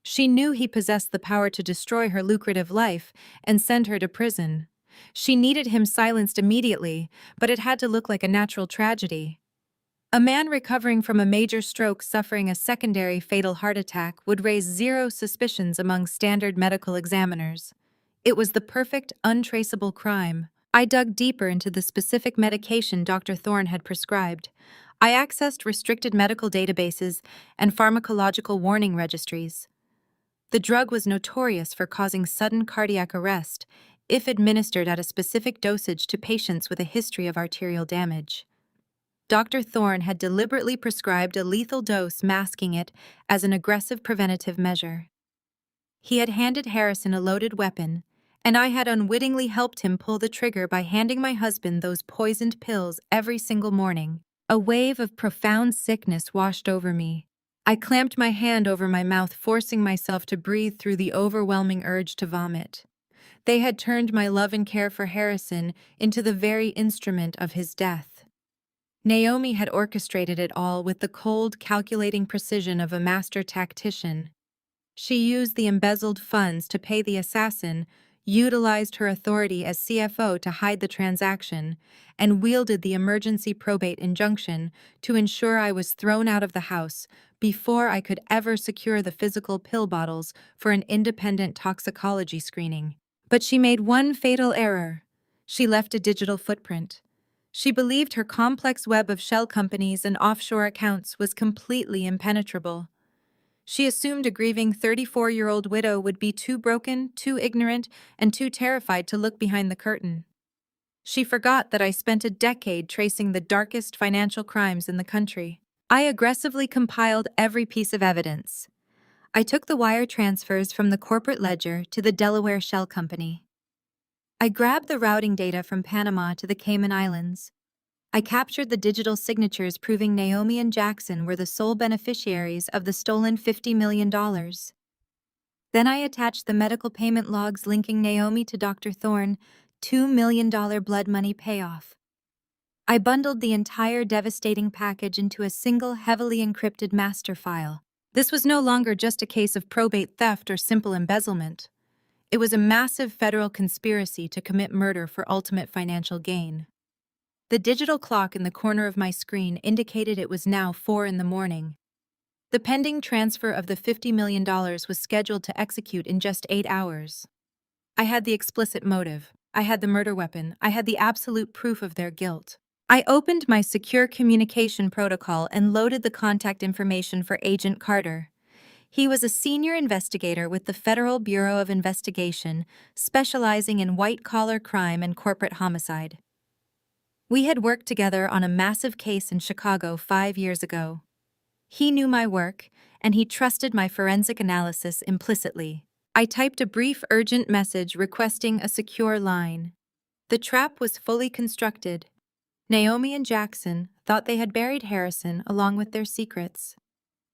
She knew he possessed the power to destroy her lucrative life and send her to prison. She needed him silenced immediately, but it had to look like a natural tragedy. A man recovering from a major stroke suffering a secondary fatal heart attack would raise zero suspicions among standard medical examiners. It was the perfect, untraceable crime. I dug deeper into the specific medication Dr. Thorne had prescribed. I accessed restricted medical databases and pharmacological warning registries. The drug was notorious for causing sudden cardiac arrest if administered at a specific dosage to patients with a history of arterial damage. Dr. Thorne had deliberately prescribed a lethal dose, masking it as an aggressive preventative measure. He had handed Harrison a loaded weapon, and I had unwittingly helped him pull the trigger by handing my husband those poisoned pills every single morning. A wave of profound sickness washed over me. I clamped my hand over my mouth, forcing myself to breathe through the overwhelming urge to vomit. They had turned my love and care for Harrison into the very instrument of his death. Naomi had orchestrated it all with the cold, calculating precision of a master tactician. She used the embezzled funds to pay the assassin, utilized her authority as CFO to hide the transaction, and wielded the emergency probate injunction to ensure I was thrown out of the house before I could ever secure the physical pill bottles for an independent toxicology screening. But she made one fatal error. She left a digital footprint. She believed her complex web of shell companies and offshore accounts was completely impenetrable. She assumed a grieving 34-year-old widow would be too broken, too ignorant, and too terrified to look behind the curtain. She forgot that I spent a decade tracing the darkest financial crimes in the country. I aggressively compiled every piece of evidence. I took the wire transfers from the corporate ledger to the Delaware Shell Company. I grabbed the routing data from Panama to the Cayman Islands. I captured the digital signatures proving Naomi and Jackson were the sole beneficiaries of the stolen $50 million. Then I attached the medical payment logs linking Naomi to Dr. Thorne, $2 million blood money payoff. I bundled the entire devastating package into a single heavily encrypted master file. This was no longer just a case of probate theft or simple embezzlement. It was a massive federal conspiracy to commit murder for ultimate financial gain. The digital clock in the corner of my screen indicated it was now 4 a.m. The pending transfer of the $50 million was scheduled to execute in just 8 hours. I had the explicit motive. I had the murder weapon. I had the absolute proof of their guilt. I opened my secure communication protocol and loaded the contact information for Agent Carter. He was a senior investigator with the Federal Bureau of Investigation, specializing in white-collar crime and corporate homicide. We had worked together on a massive case in Chicago 5 years ago. He knew my work, and he trusted my forensic analysis implicitly. I typed a brief, urgent message requesting a secure line. The trap was fully constructed. Naomi and Jackson thought they had buried Harrison along with their secrets.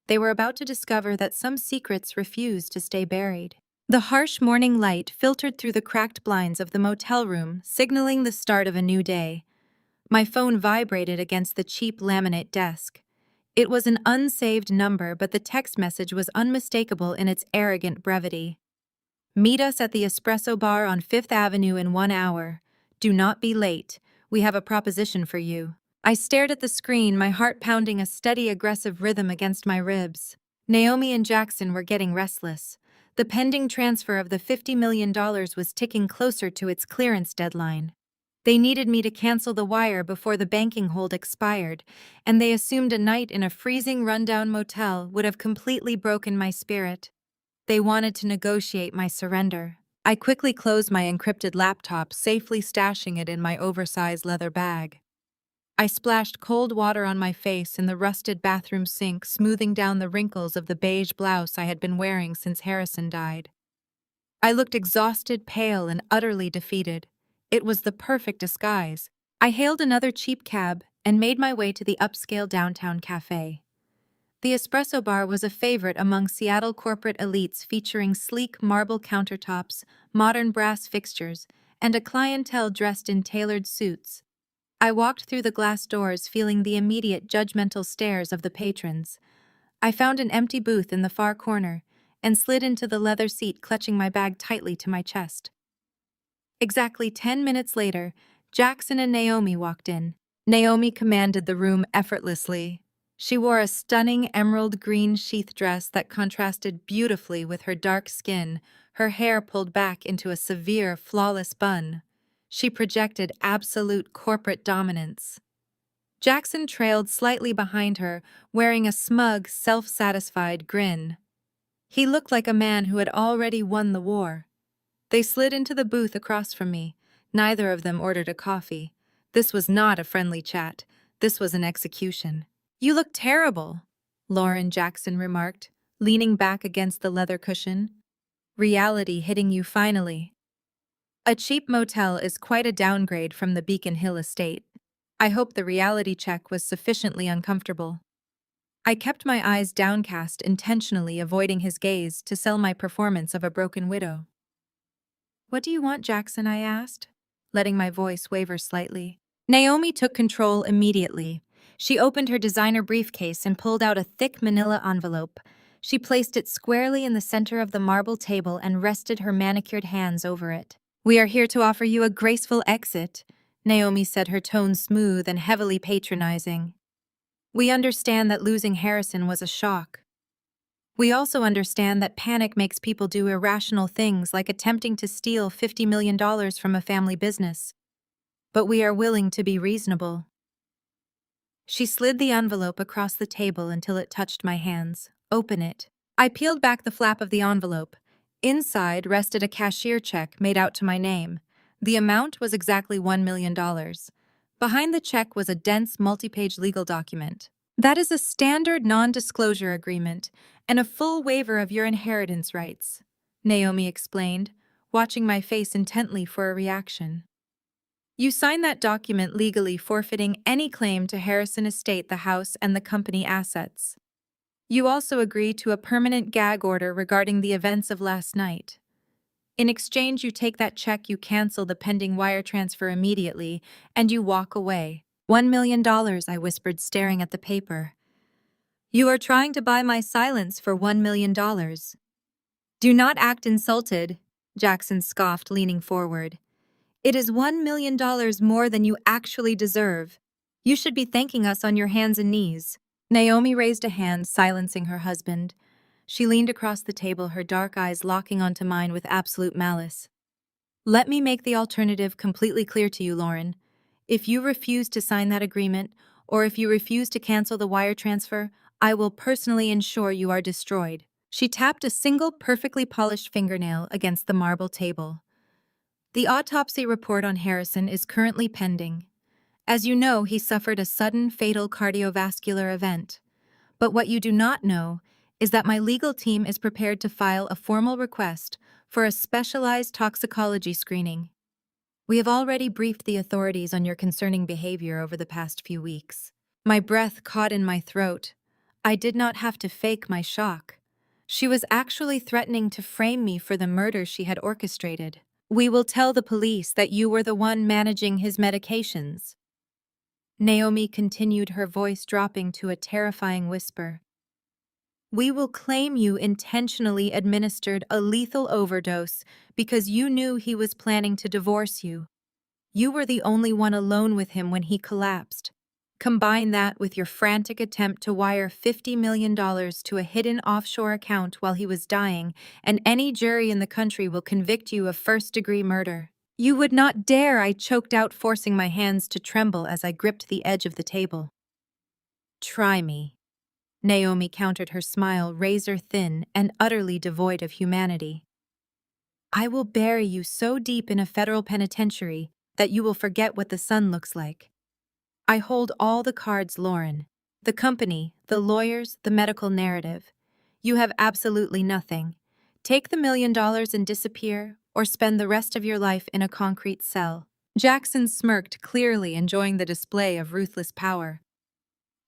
They were about to discover that some secrets refused to stay buried. The harsh morning light filtered through the cracked blinds of the motel room, signaling the start of a new day. My phone vibrated against the cheap laminate desk. It was an unsaved number, but the text message was unmistakable in its arrogant brevity. Meet us at the espresso bar on 5th Avenue in 1 hour. Do not be late. We have a proposition for you. I stared at the screen, my heart pounding a steady, aggressive rhythm against my ribs. Naomi and Jackson were getting restless. The pending transfer of the $50 million was ticking closer to its clearance deadline. They needed me to cancel the wire before the banking hold expired, and they assumed a night in a freezing, rundown motel would have completely broken my spirit. They wanted to negotiate my surrender. I quickly closed my encrypted laptop, safely stashing it in my oversized leather bag. I splashed cold water on my face in the rusted bathroom sink, smoothing down the wrinkles of the beige blouse I had been wearing since Harrison died. I looked exhausted, pale, and utterly defeated. It was the perfect disguise. I hailed another cheap cab and made my way to the upscale downtown cafe. The espresso bar was a favorite among Seattle corporate elites, featuring sleek marble countertops, modern brass fixtures, and a clientele dressed in tailored suits. I walked through the glass doors feeling the immediate judgmental stares of the patrons. I found an empty booth in the far corner and slid into the leather seat, clutching my bag tightly to my chest. Exactly 10 minutes later, Jackson and Naomi walked in. Naomi commanded the room effortlessly. She wore a stunning emerald green sheath dress that contrasted beautifully with her dark skin, her hair pulled back into a severe, flawless bun. She projected absolute corporate dominance. Jackson trailed slightly behind her, wearing a smug, self-satisfied grin. He looked like a man who had already won the war. They slid into the booth across from me. Neither of them ordered a coffee. This was not a friendly chat. This was an execution. "You look terrible," Lauren Jackson remarked, leaning back against the leather cushion. "Reality hitting you finally." A cheap motel is quite a downgrade from the Beacon Hill estate. I hope the reality check was sufficiently uncomfortable. I kept my eyes downcast, intentionally avoiding his gaze to sell my performance of a broken widow. "What do you want, Jackson?" I asked, letting my voice waver slightly. Naomi took control immediately. She opened her designer briefcase and pulled out a thick manila envelope. She placed it squarely in the center of the marble table and rested her manicured hands over it. "We are here to offer you a graceful exit," Naomi said, her tone smooth and heavily patronizing. "We understand that losing Harrison was a shock. We also understand that panic makes people do irrational things like attempting to steal $50 million from a family business. But we are willing to be reasonable." She slid the envelope across the table until it touched my hands. "Open it." I peeled back the flap of the envelope. Inside rested a cashier check made out to my name. The amount was exactly $1 million. Behind the check was a dense, multi-page legal document. "That is a standard non-disclosure agreement and a full waiver of your inheritance rights," Naomi explained, watching my face intently for a reaction. "You sign that document legally forfeiting any claim to Harrison Estate, the house, and the company assets. You also agree to a permanent gag order regarding the events of last night. In exchange, you take that check, you cancel the pending wire transfer immediately, and you walk away." $1 million, I whispered, staring at the paper. "You are trying to buy my silence for $1 million. Do not act insulted," Jackson scoffed, leaning forward. "It is $1 million more than you actually deserve. You should be thanking us on your hands and knees." Naomi raised a hand, silencing her husband. She leaned across the table, her dark eyes locking onto mine with absolute malice. "Let me make the alternative completely clear to you, Lauren. If you refuse to sign that agreement, or if you refuse to cancel the wire transfer, I will personally ensure you are destroyed." She tapped a single perfectly polished fingernail against the marble table. "The autopsy report on Harrison is currently pending. As you know, he suffered a sudden, fatal cardiovascular event. But what you do not know is that my legal team is prepared to file a formal request for a specialized toxicology screening. We have already briefed the authorities on your concerning behavior over the past few weeks." My breath caught in my throat. I did not have to fake my shock. She was actually threatening to frame me for the murder she had orchestrated. "We will tell the police that you were the one managing his medications," Naomi continued, her voice dropping to a terrifying whisper. "We will claim you intentionally administered a lethal overdose because you knew he was planning to divorce you. You were the only one alone with him when he collapsed. Combine that with your frantic attempt to wire $50 million to a hidden offshore account while he was dying, and any jury in the country will convict you of first-degree murder." "You would not dare," I choked out, forcing my hands to tremble as I gripped the edge of the table. "Try me," Naomi countered, her smile razor-thin and utterly devoid of humanity. "I will bury you so deep in a federal penitentiary that you will forget what the sun looks like. I hold all the cards, Lauren. The company, the lawyers, the medical narrative. You have absolutely nothing. Take the $1 million and disappear, or spend the rest of your life in a concrete cell." Jackson smirked, clearly enjoying the display of ruthless power.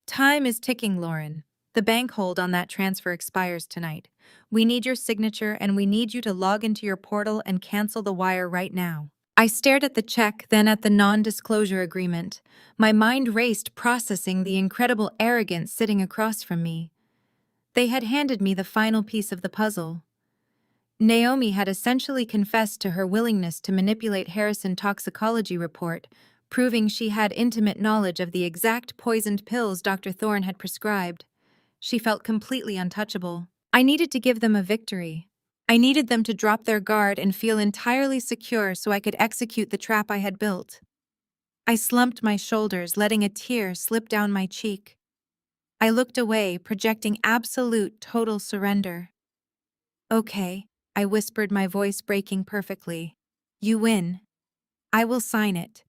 "Time is ticking, Lauren. The bank hold on that transfer expires tonight. We need your signature, and we need you to log into your portal and cancel the wire right now." I stared at the check, then at the non-disclosure agreement. My mind raced, processing the incredible arrogance sitting across from me. They had handed me the final piece of the puzzle. Naomi had essentially confessed to her willingness to manipulate Harrison's toxicology report, proving she had intimate knowledge of the exact poisoned pills Dr. Thorne had prescribed. She felt completely untouchable. I needed to give them a victory. I needed them to drop their guard and feel entirely secure so I could execute the trap I had built. I slumped my shoulders, letting a tear slip down my cheek. I looked away, projecting absolute, total surrender. "Okay," I whispered, my voice breaking perfectly. "You win. I will sign it."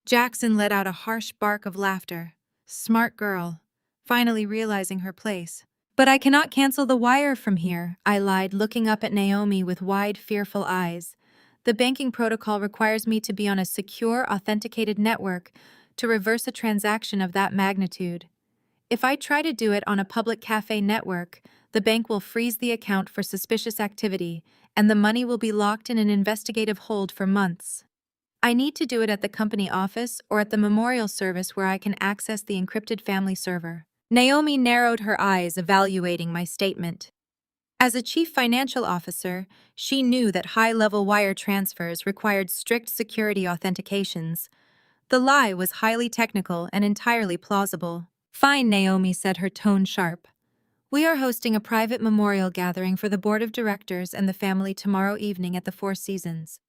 Jackson let out a harsh bark of laughter. Smart girl, finally realizing her place. "But I cannot cancel the wire from here," I lied, looking up at Naomi with wide, fearful eyes. "The banking protocol requires me to be on a secure, authenticated network to reverse a transaction of that magnitude. If I try to do it on a public cafe network, the bank will freeze the account for suspicious activity, and the money will be locked in an investigative hold for months. I need to do it at the company office or at the memorial service where I can access the encrypted family server." Naomi narrowed her eyes, evaluating my statement. As a chief financial officer, she knew that high-level wire transfers required strict security authentications. The lie was highly technical and entirely plausible. "Fine," Naomi said, her tone sharp. "We are hosting a private memorial gathering for the board of directors and the family tomorrow evening at the Four Seasons.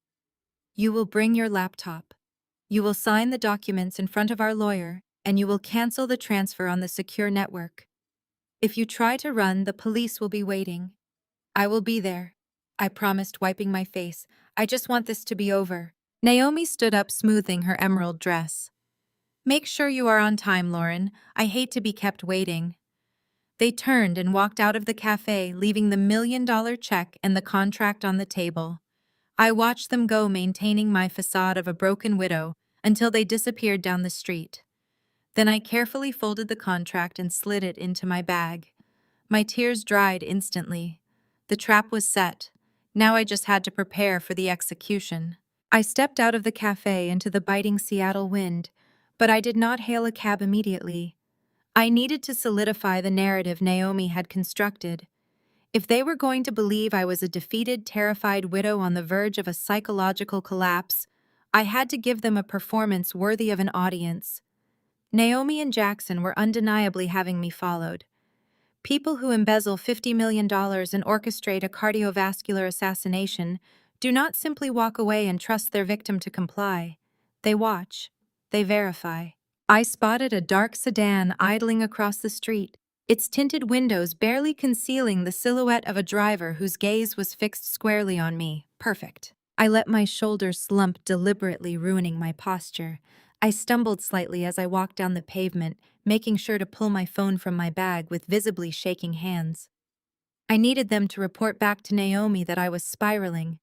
You will bring your laptop. You will sign the documents in front of our lawyer, and you will cancel the transfer on the secure network. If you try to run, the police will be waiting. I will be there," I promised, wiping my face. "I just want this to be over." Naomi stood up, smoothing her emerald dress. "Make sure you are on time, Lauren. I hate to be kept waiting." They turned and walked out of the cafe, leaving the $1 million check and the contract on the table. I watched them go, maintaining my facade of a broken widow, until they disappeared down the street. Then I carefully folded the contract and slid it into my bag. My tears dried instantly. The trap was set. Now I just had to prepare for the execution. I stepped out of the cafe into the biting Seattle wind, but I did not hail a cab immediately. I needed to solidify the narrative Naomi had constructed. If they were going to believe I was a defeated, terrified widow on the verge of a psychological collapse, I had to give them a performance worthy of an audience. Naomi and Jackson were undeniably having me followed. People who embezzle $50 million and orchestrate a cardiovascular assassination do not simply walk away and trust their victim to comply. They watch. They verify. I spotted a dark sedan idling across the street, its tinted windows barely concealing the silhouette of a driver whose gaze was fixed squarely on me. Perfect. I let my shoulders slump, deliberately ruining my posture. I stumbled slightly as I walked down the pavement, making sure to pull my phone from my bag with visibly shaking hands. I needed them to report back to Naomi that I was spiraling.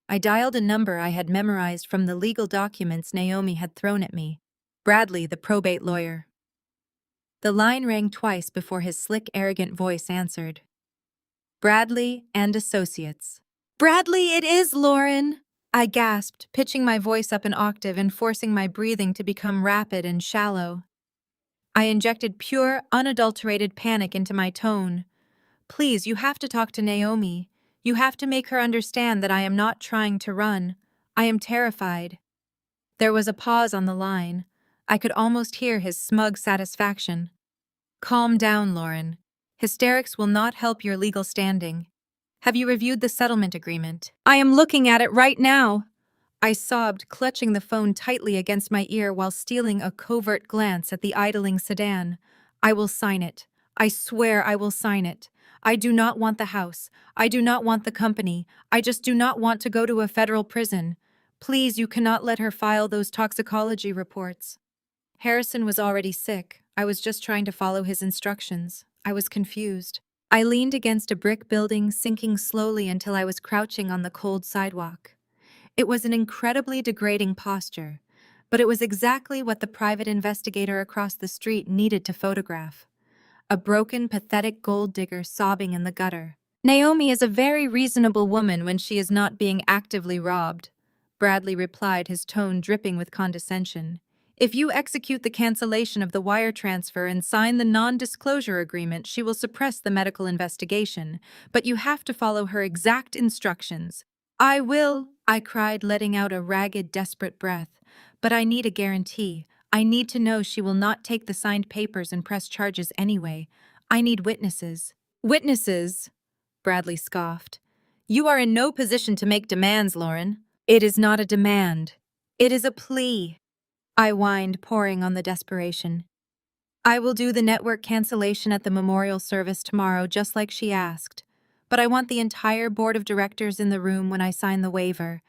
I dialed a number I had memorized from the legal documents Naomi had thrown at me. Bradley, the probate lawyer. The line rang twice before his slick, arrogant voice answered. "Bradley and Associates." "Bradley, it is, Lauren!" I gasped, pitching my voice up an octave and forcing my breathing to become rapid and shallow. I injected pure, unadulterated panic into my tone. "Please, you have to talk to Naomi. You have to make her understand that I am not trying to run. I am terrified." There was a pause on the line. I could almost hear his smug satisfaction. "Calm down, Lauren. Hysterics will not help your legal standing. Have you reviewed the settlement agreement?" "I am looking at it right now," I sobbed, clutching the phone tightly against my ear while stealing a covert glance at the idling sedan. "I will sign it. I swear I will sign it. I do not want the house. I do not want the company. I just do not want to go to a federal prison. Please, you cannot let her file those toxicology reports." Harrison was already sick. I was just trying to follow his instructions. I was confused. I leaned against a brick building, sinking slowly until I was crouching on the cold sidewalk. It was an incredibly degrading posture, but it was exactly what the private investigator across the street needed to photograph. A broken, pathetic gold digger sobbing in the gutter. Naomi is a very reasonable woman when she is not being actively robbed. Bradley replied, his tone dripping with condescension. If you execute the cancellation of the wire transfer and sign the non-disclosure agreement, she will suppress the medical investigation, but you have to follow her exact instructions. I will, I cried, letting out a ragged, desperate breath. But I need a guarantee. I need to know she will not take the signed papers and press charges anyway. I need witnesses. Witnesses? Bradley scoffed. You are in no position to make demands, Lauren. It is not a demand. It is a plea. I whined, pouring on the desperation. I will do the network cancellation at the memorial service tomorrow, just like she asked. But I want the entire board of directors in the room when I sign the waiver.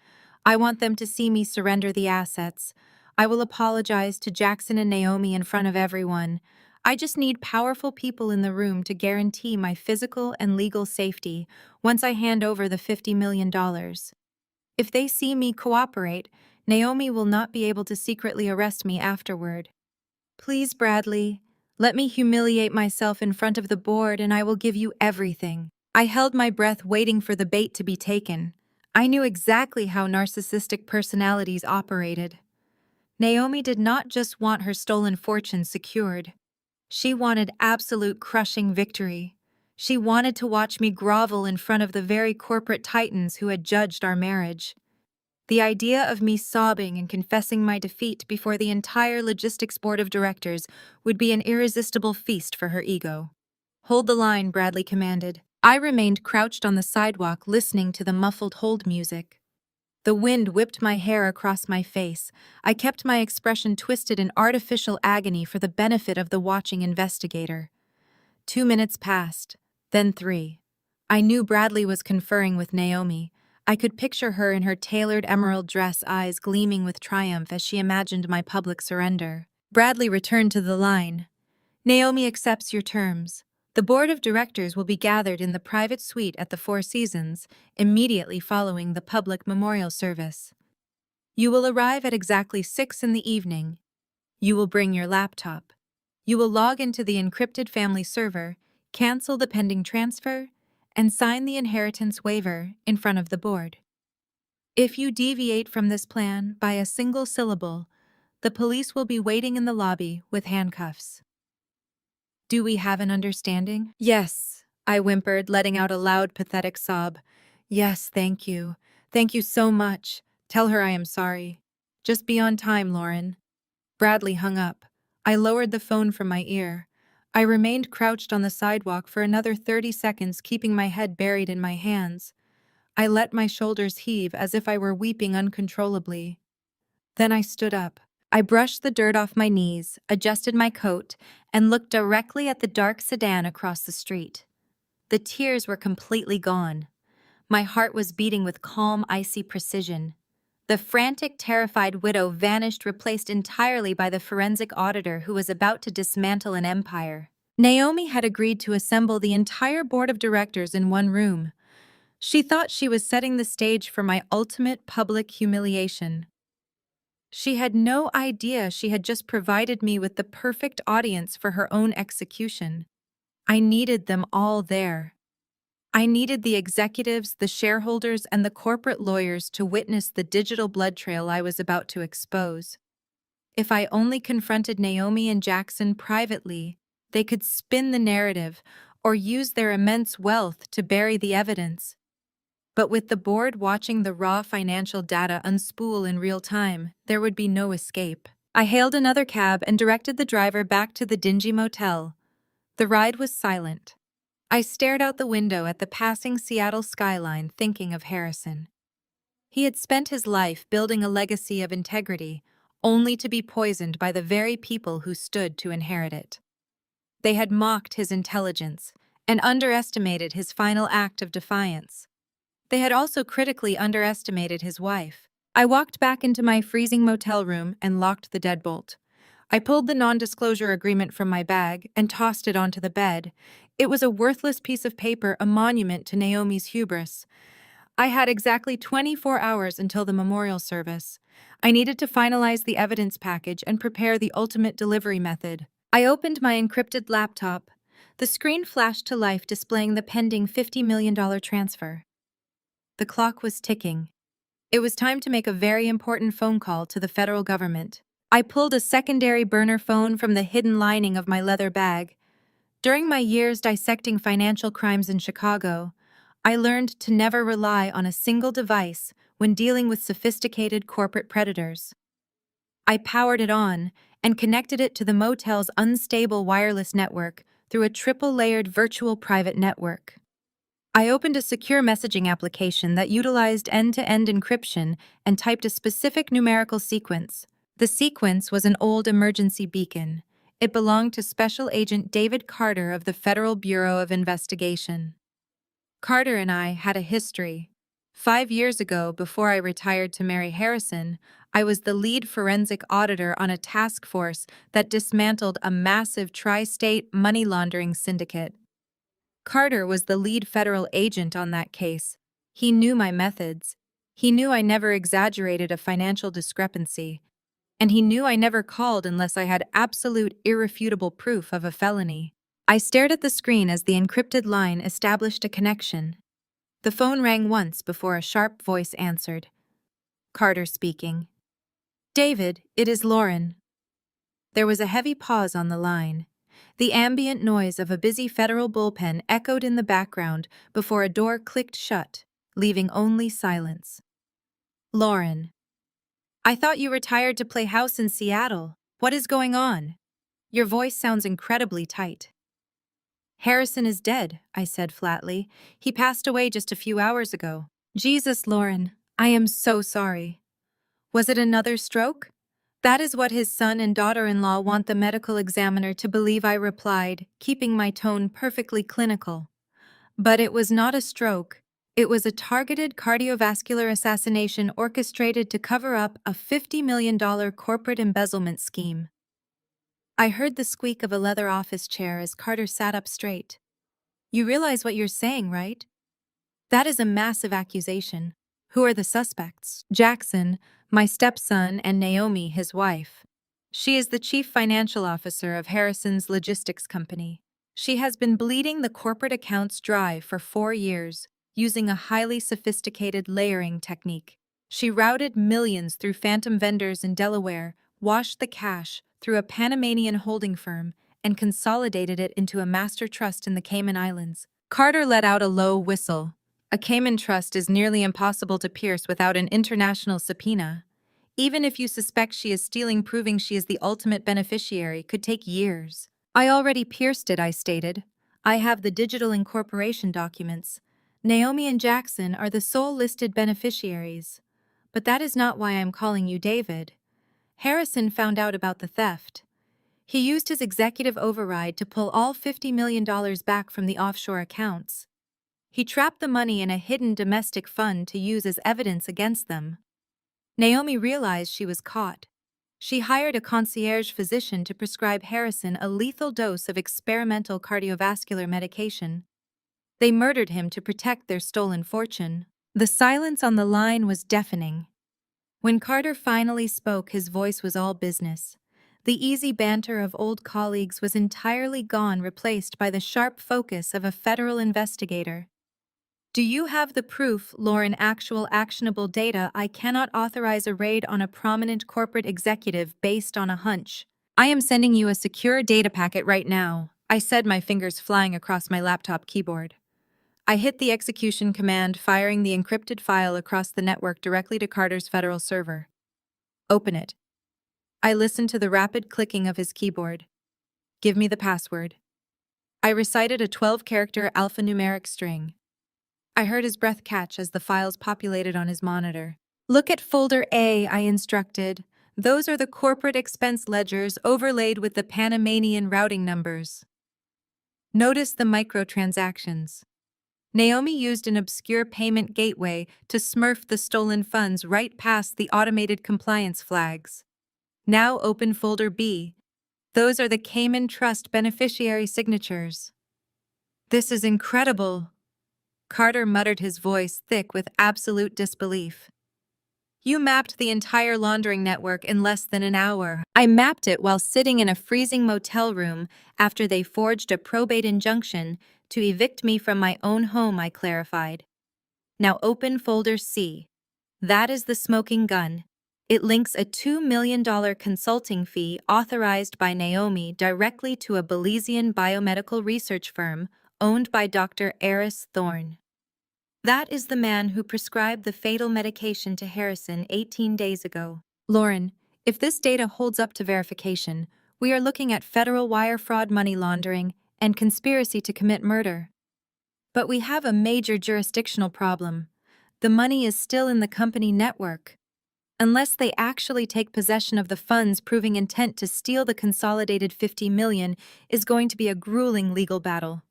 I want them to see me surrender the assets. I will apologize to Jackson and Naomi in front of everyone. I just need powerful people in the room to guarantee my physical and legal safety once I hand over the $50 million. If they see me cooperate, Naomi will not be able to secretly arrest me afterward. Please, Bradley, let me humiliate myself in front of the board and I will give you everything. I held my breath, waiting for the bait to be taken. I knew exactly how narcissistic personalities operated. Naomi did not just want her stolen fortune secured. She wanted absolute crushing victory. She wanted to watch me grovel in front of the very corporate titans who had judged our marriage. The idea of me sobbing and confessing my defeat before the entire logistics board of directors would be an irresistible feast for her ego. Hold the line, Bradley commanded. I remained crouched on the sidewalk, listening to the muffled hold music. The wind whipped my hair across my face. I kept my expression twisted in artificial agony for the benefit of the watching investigator. 2 minutes passed, then 3. I knew Bradley was conferring with Naomi. I could picture her in her tailored emerald dress, eyes gleaming with triumph as she imagined my public surrender. Bradley returned to the line. Naomi accepts your terms. The board of directors will be gathered in the private suite at the Four Seasons immediately following the public memorial service. You will arrive at exactly 6 in the evening. You will bring your laptop. You will log into the encrypted family server, cancel the pending transfer, and sign the inheritance waiver in front of the board. If you deviate from this plan by a single syllable, the police will be waiting in the lobby with handcuffs. Do we have an understanding? Yes, I whimpered, letting out a loud, pathetic sob. Yes, thank you. Thank you so much. Tell her I am sorry. Just be on time, Lauren. Bradley hung up. I lowered the phone from my ear. I remained crouched on the sidewalk for another 30 seconds, keeping my head buried in my hands. I let my shoulders heave as if I were weeping uncontrollably. Then I stood up. I brushed the dirt off my knees, adjusted my coat, and looked directly at the dark sedan across the street. The tears were completely gone. My heart was beating with calm, icy precision. The frantic, terrified widow vanished, replaced entirely by the forensic auditor who was about to dismantle an empire. Naomi had agreed to assemble the entire board of directors in one room. She thought she was setting the stage for my ultimate public humiliation. She had no idea she had just provided me with the perfect audience for her own execution. I needed them all there. I needed the executives, the shareholders, and the corporate lawyers to witness the digital blood trail I was about to expose. If I only confronted Naomi and Jackson privately, they could spin the narrative or use their immense wealth to bury the evidence. But with the board watching the raw financial data unspool in real time, there would be no escape. I hailed another cab and directed the driver back to the dingy motel. The ride was silent. I stared out the window at the passing Seattle skyline, thinking of Harrison. He had spent his life building a legacy of integrity, only to be poisoned by the very people who stood to inherit it. They had mocked his intelligence and underestimated his final act of defiance. They had also critically underestimated his wife. I walked back into my freezing motel room and locked the deadbolt. I pulled the non-disclosure agreement from my bag and tossed it onto the bed. It was a worthless piece of paper, a monument to Naomi's hubris. I had exactly 24 hours until the memorial service. I needed to finalize the evidence package and prepare the ultimate delivery method. I opened my encrypted laptop. The screen flashed to life, displaying the pending $50 million transfer. The clock was ticking. It was time to make a very important phone call to the federal government. I pulled a secondary burner phone from the hidden lining of my leather bag. During my years dissecting financial crimes in Chicago, I learned to never rely on a single device when dealing with sophisticated corporate predators. I powered it on and connected it to the motel's unstable wireless network through a triple-layered virtual private network. I opened a secure messaging application that utilized end-to-end encryption and typed a specific numerical sequence. The sequence was an old emergency beacon. It belonged to Special Agent David Carter of the Federal Bureau of Investigation. Carter and I had a history. 5 years ago, before I retired to marry Harrison, I was the lead forensic auditor on a task force that dismantled a massive tri-state money laundering syndicate. Carter was the lead federal agent on that case. He knew my methods. He knew I never exaggerated a financial discrepancy. And he knew I never called unless I had absolute, irrefutable proof of a felony. I stared at the screen as the encrypted line established a connection. The phone rang once before a sharp voice answered. Carter speaking. David, it is Lauren. There was a heavy pause on the line. The ambient noise of a busy federal bullpen echoed in the background before a door clicked shut, leaving only silence. Lauren. I thought you retired to play house in Seattle. What is going on? Your voice sounds incredibly tight. Harrison is dead, I said flatly. He passed away just a few hours ago. Jesus, Lauren, I am so sorry. Was it another stroke? That is what his son and daughter-in-law want the medical examiner to believe, I replied, keeping my tone perfectly clinical. But it was not a stroke. It was a targeted cardiovascular assassination orchestrated to cover up a $50 million corporate embezzlement scheme. I heard the squeak of a leather office chair as Carter sat up straight. You realize what you're saying, right? That is a massive accusation. Who are the suspects? Jackson, my stepson, and Naomi, his wife. She is the chief financial officer of Harrison's logistics company. She has been bleeding the corporate accounts dry for 4 years, using a highly sophisticated layering technique. She routed millions through phantom vendors in Delaware, washed the cash through a Panamanian holding firm, and consolidated it into a master trust in the Cayman Islands. Carter let out a low whistle. A Cayman trust is nearly impossible to pierce without an international subpoena. Even if you suspect she is stealing, proving she is the ultimate beneficiary could take years. I already pierced it, I stated. I have the digital incorporation documents. Naomi and Jackson are the sole listed beneficiaries. But that is not why I'm calling you David. Harrison found out about the theft. He used his executive override to pull all $50 million back from the offshore accounts. He trapped the money in a hidden domestic fund to use as evidence against them. Naomi realized she was caught. She hired a concierge physician to prescribe Harrison a lethal dose of experimental cardiovascular medication. They murdered him to protect their stolen fortune. The silence on the line was deafening. When Carter finally spoke, his voice was all business. The easy banter of old colleagues was entirely gone, replaced by the sharp focus of a federal investigator. Do you have the proof, Lauren? Actual actionable data? I cannot authorize a raid on a prominent corporate executive based on a hunch. I am sending you a secure data packet right now, I said, my fingers flying across my laptop keyboard. I hit the execution command, firing the encrypted file across the network directly to Carter's federal server. Open it. I listened to the rapid clicking of his keyboard. Give me the password. I recited a 12-character alphanumeric string. I heard his breath catch as the files populated on his monitor. Look at folder A, I instructed. Those are the corporate expense ledgers overlaid with the Panamanian routing numbers. Notice the microtransactions. Naomi used an obscure payment gateway to smurf the stolen funds right past the automated compliance flags. Now open folder B. Those are the Cayman Trust beneficiary signatures. This is incredible. Carter muttered, his voice thick with absolute disbelief. You mapped the entire laundering network in less than an hour. I mapped it while sitting in a freezing motel room after they forged a probate injunction to evict me from my own home, I clarified. Now open folder C. That is the smoking gun. It links a $2 million consulting fee authorized by Naomi directly to a Belizean biomedical research firm owned by Dr. Eris Thorne. That is the man who prescribed the fatal medication to Harrison 18 days ago. Lauren, if this data holds up to verification, we are looking at federal wire fraud, money laundering, and conspiracy to commit murder. But we have a major jurisdictional problem. The money is still in the company network. Unless they actually take possession of the funds, proving intent to steal the consolidated $50 million is going to be a grueling legal battle.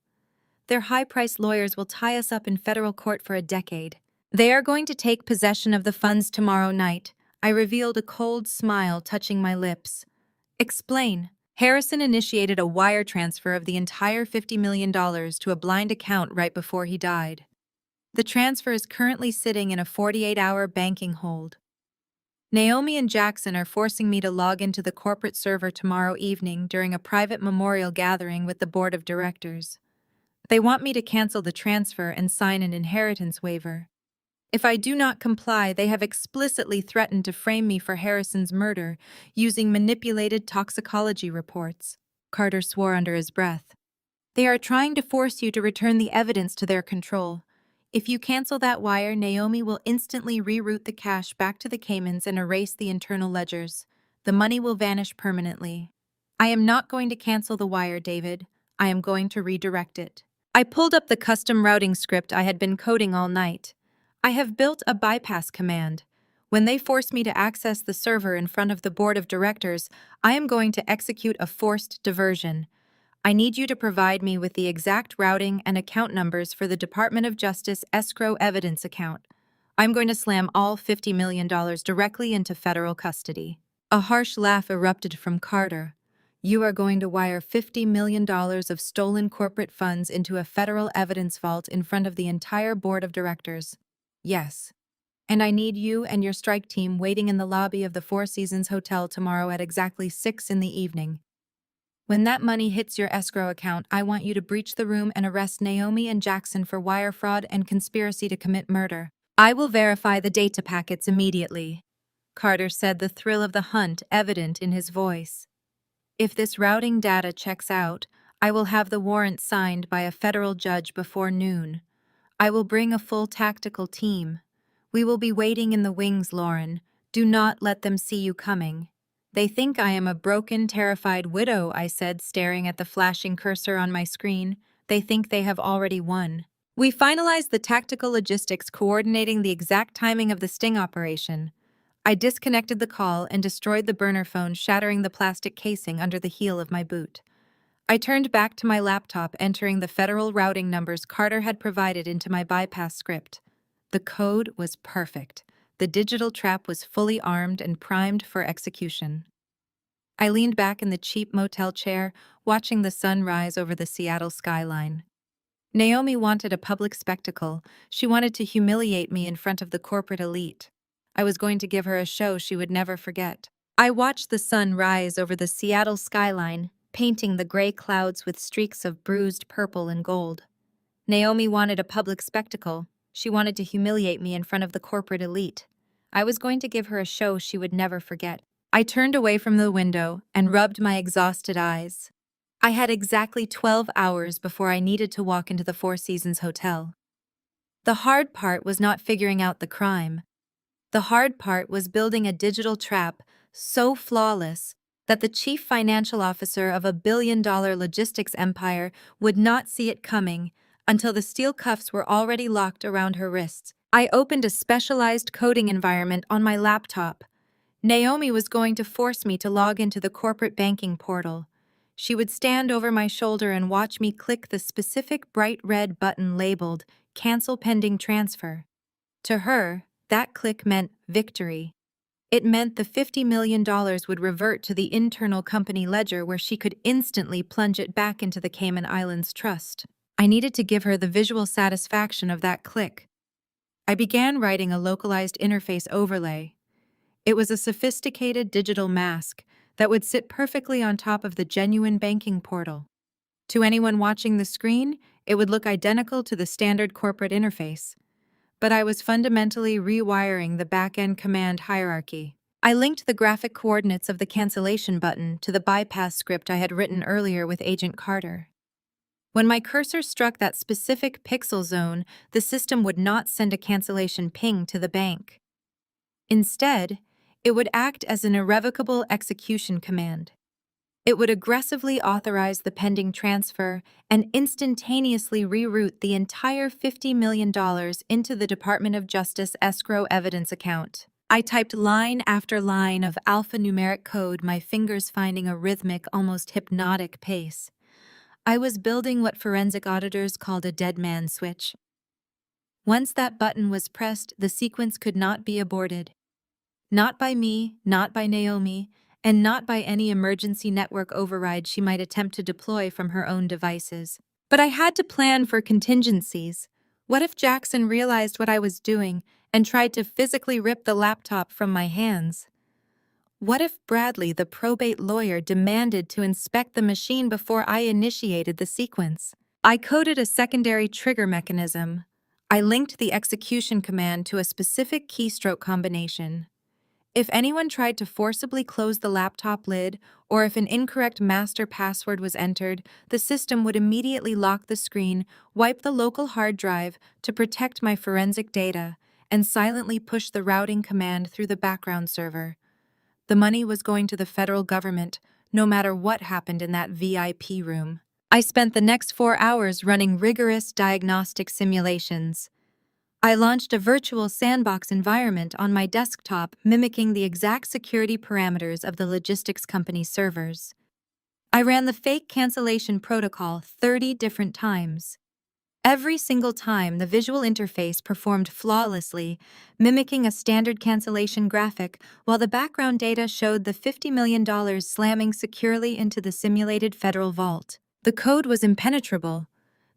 Their high-priced lawyers will tie us up in federal court for a decade. They are going to take possession of the funds tomorrow night. I revealed a cold smile touching my lips. Explain. Harrison initiated a wire transfer of the entire $50 million to a blind account right before he died. The transfer is currently sitting in a 48-hour banking hold. Naomi and Jackson are forcing me to log into the corporate server tomorrow evening during a private memorial gathering with the board of directors. They want me to cancel the transfer and sign an inheritance waiver. If I do not comply, they have explicitly threatened to frame me for Harrison's murder using manipulated toxicology reports. Carter swore under his breath. They are trying to force you to return the evidence to their control. If you cancel that wire, Naomi will instantly reroute the cash back to the Caymans and erase the internal ledgers. The money will vanish permanently. I am not going to cancel the wire, David. I am going to redirect it. I pulled up the custom routing script I had been coding all night. I have built a bypass command. When they force me to access the server in front of the board of directors, I am going to execute a forced diversion. I need you to provide me with the exact routing and account numbers for the Department of Justice escrow evidence account. I'm going to slam all $50 million directly into federal custody. A harsh laugh erupted from Carter. You are going to wire $50 million of stolen corporate funds into a federal evidence vault in front of the entire board of directors. Yes. And I need you and your strike team waiting in the lobby of the Four Seasons Hotel tomorrow at exactly 6 in the evening. When that money hits your escrow account, I want you to breach the room and arrest Naomi and Jackson for wire fraud and conspiracy to commit murder. I will verify the data packets immediately, Carter said, the thrill of the hunt evident in his voice. If this routing data checks out, I will have the warrant signed by a federal judge before noon. I will bring a full tactical team. We will be waiting in the wings, Lauren. Do not let them see you coming. They think I am a broken, terrified widow, I said, staring at the flashing cursor on my screen. They think they have already won. We finalized the tactical logistics, coordinating the exact timing of the sting operation. I disconnected the call and destroyed the burner phone, shattering the plastic casing under the heel of my boot. I turned back to my laptop, entering the federal routing numbers Carter had provided into my bypass script. The code was perfect. The digital trap was fully armed and primed for execution. I leaned back in the cheap motel chair, watching the sun rise over the Seattle skyline. Naomi wanted a public spectacle. She wanted to humiliate me in front of the corporate elite. I was going to give her a show she would never forget. I watched the sun rise over the Seattle skyline, painting the gray clouds with streaks of bruised purple and gold. Naomi wanted a public spectacle. She wanted to humiliate me in front of the corporate elite. I was going to give her a show she would never forget. I turned away from the window and rubbed my exhausted eyes. I had exactly 12 hours before I needed to walk into the Four Seasons Hotel. The hard part was not figuring out the crime. The hard part was building a digital trap so flawless that the chief financial officer of a billion-dollar logistics empire would not see it coming until the steel cuffs were already locked around her wrists. I opened a specialized coding environment on my laptop. Naomi was going to force me to log into the corporate banking portal. She would stand over my shoulder and watch me click the specific bright red button labeled Cancel Pending Transfer. To her, that click meant victory. It meant the $50 million would revert to the internal company ledger where she could instantly plunge it back into the Cayman Islands Trust. I needed to give her the visual satisfaction of that click. I began writing a localized interface overlay. It was a sophisticated digital mask that would sit perfectly on top of the genuine banking portal. To anyone watching the screen, it would look identical to the standard corporate interface. but I was fundamentally rewiring the back-end command hierarchy. I linked the graphic coordinates of the cancellation button to the bypass script I had written earlier with Agent Carter. When my cursor struck that specific pixel zone, the system would not send a cancellation ping to the bank. Instead, it would act as an irrevocable execution command. It would aggressively authorize the pending transfer and instantaneously reroute the entire $50 million into the Department of Justice escrow evidence account. I typed line after line of alphanumeric code, my fingers finding a rhythmic, almost hypnotic pace. I was building what forensic auditors called a dead man switch. Once that button was pressed, the sequence could not be aborted. Not by me, not by Naomi, and not by any emergency network override she might attempt to deploy from her own devices. But I had to plan for contingencies. What if Jackson realized what I was doing and tried to physically rip the laptop from my hands? What if Bradley, the probate lawyer, demanded to inspect the machine before I initiated the sequence? I coded a secondary trigger mechanism. I linked the execution command to a specific keystroke combination. If anyone tried to forcibly close the laptop lid, or if an incorrect master password was entered, the system would immediately lock the screen, wipe the local hard drive to protect my forensic data, and silently push the routing command through the background server. The money was going to the federal government, no matter what happened in that VIP room. I spent the next 4 hours running rigorous diagnostic simulations. I launched a virtual sandbox environment on my desktop mimicking the exact security parameters of the logistics company's servers. I ran the fake cancellation protocol 30 different times. Every single time, the visual interface performed flawlessly, mimicking a standard cancellation graphic, while the background data showed the $50 million slamming securely into the simulated federal vault. The code was impenetrable.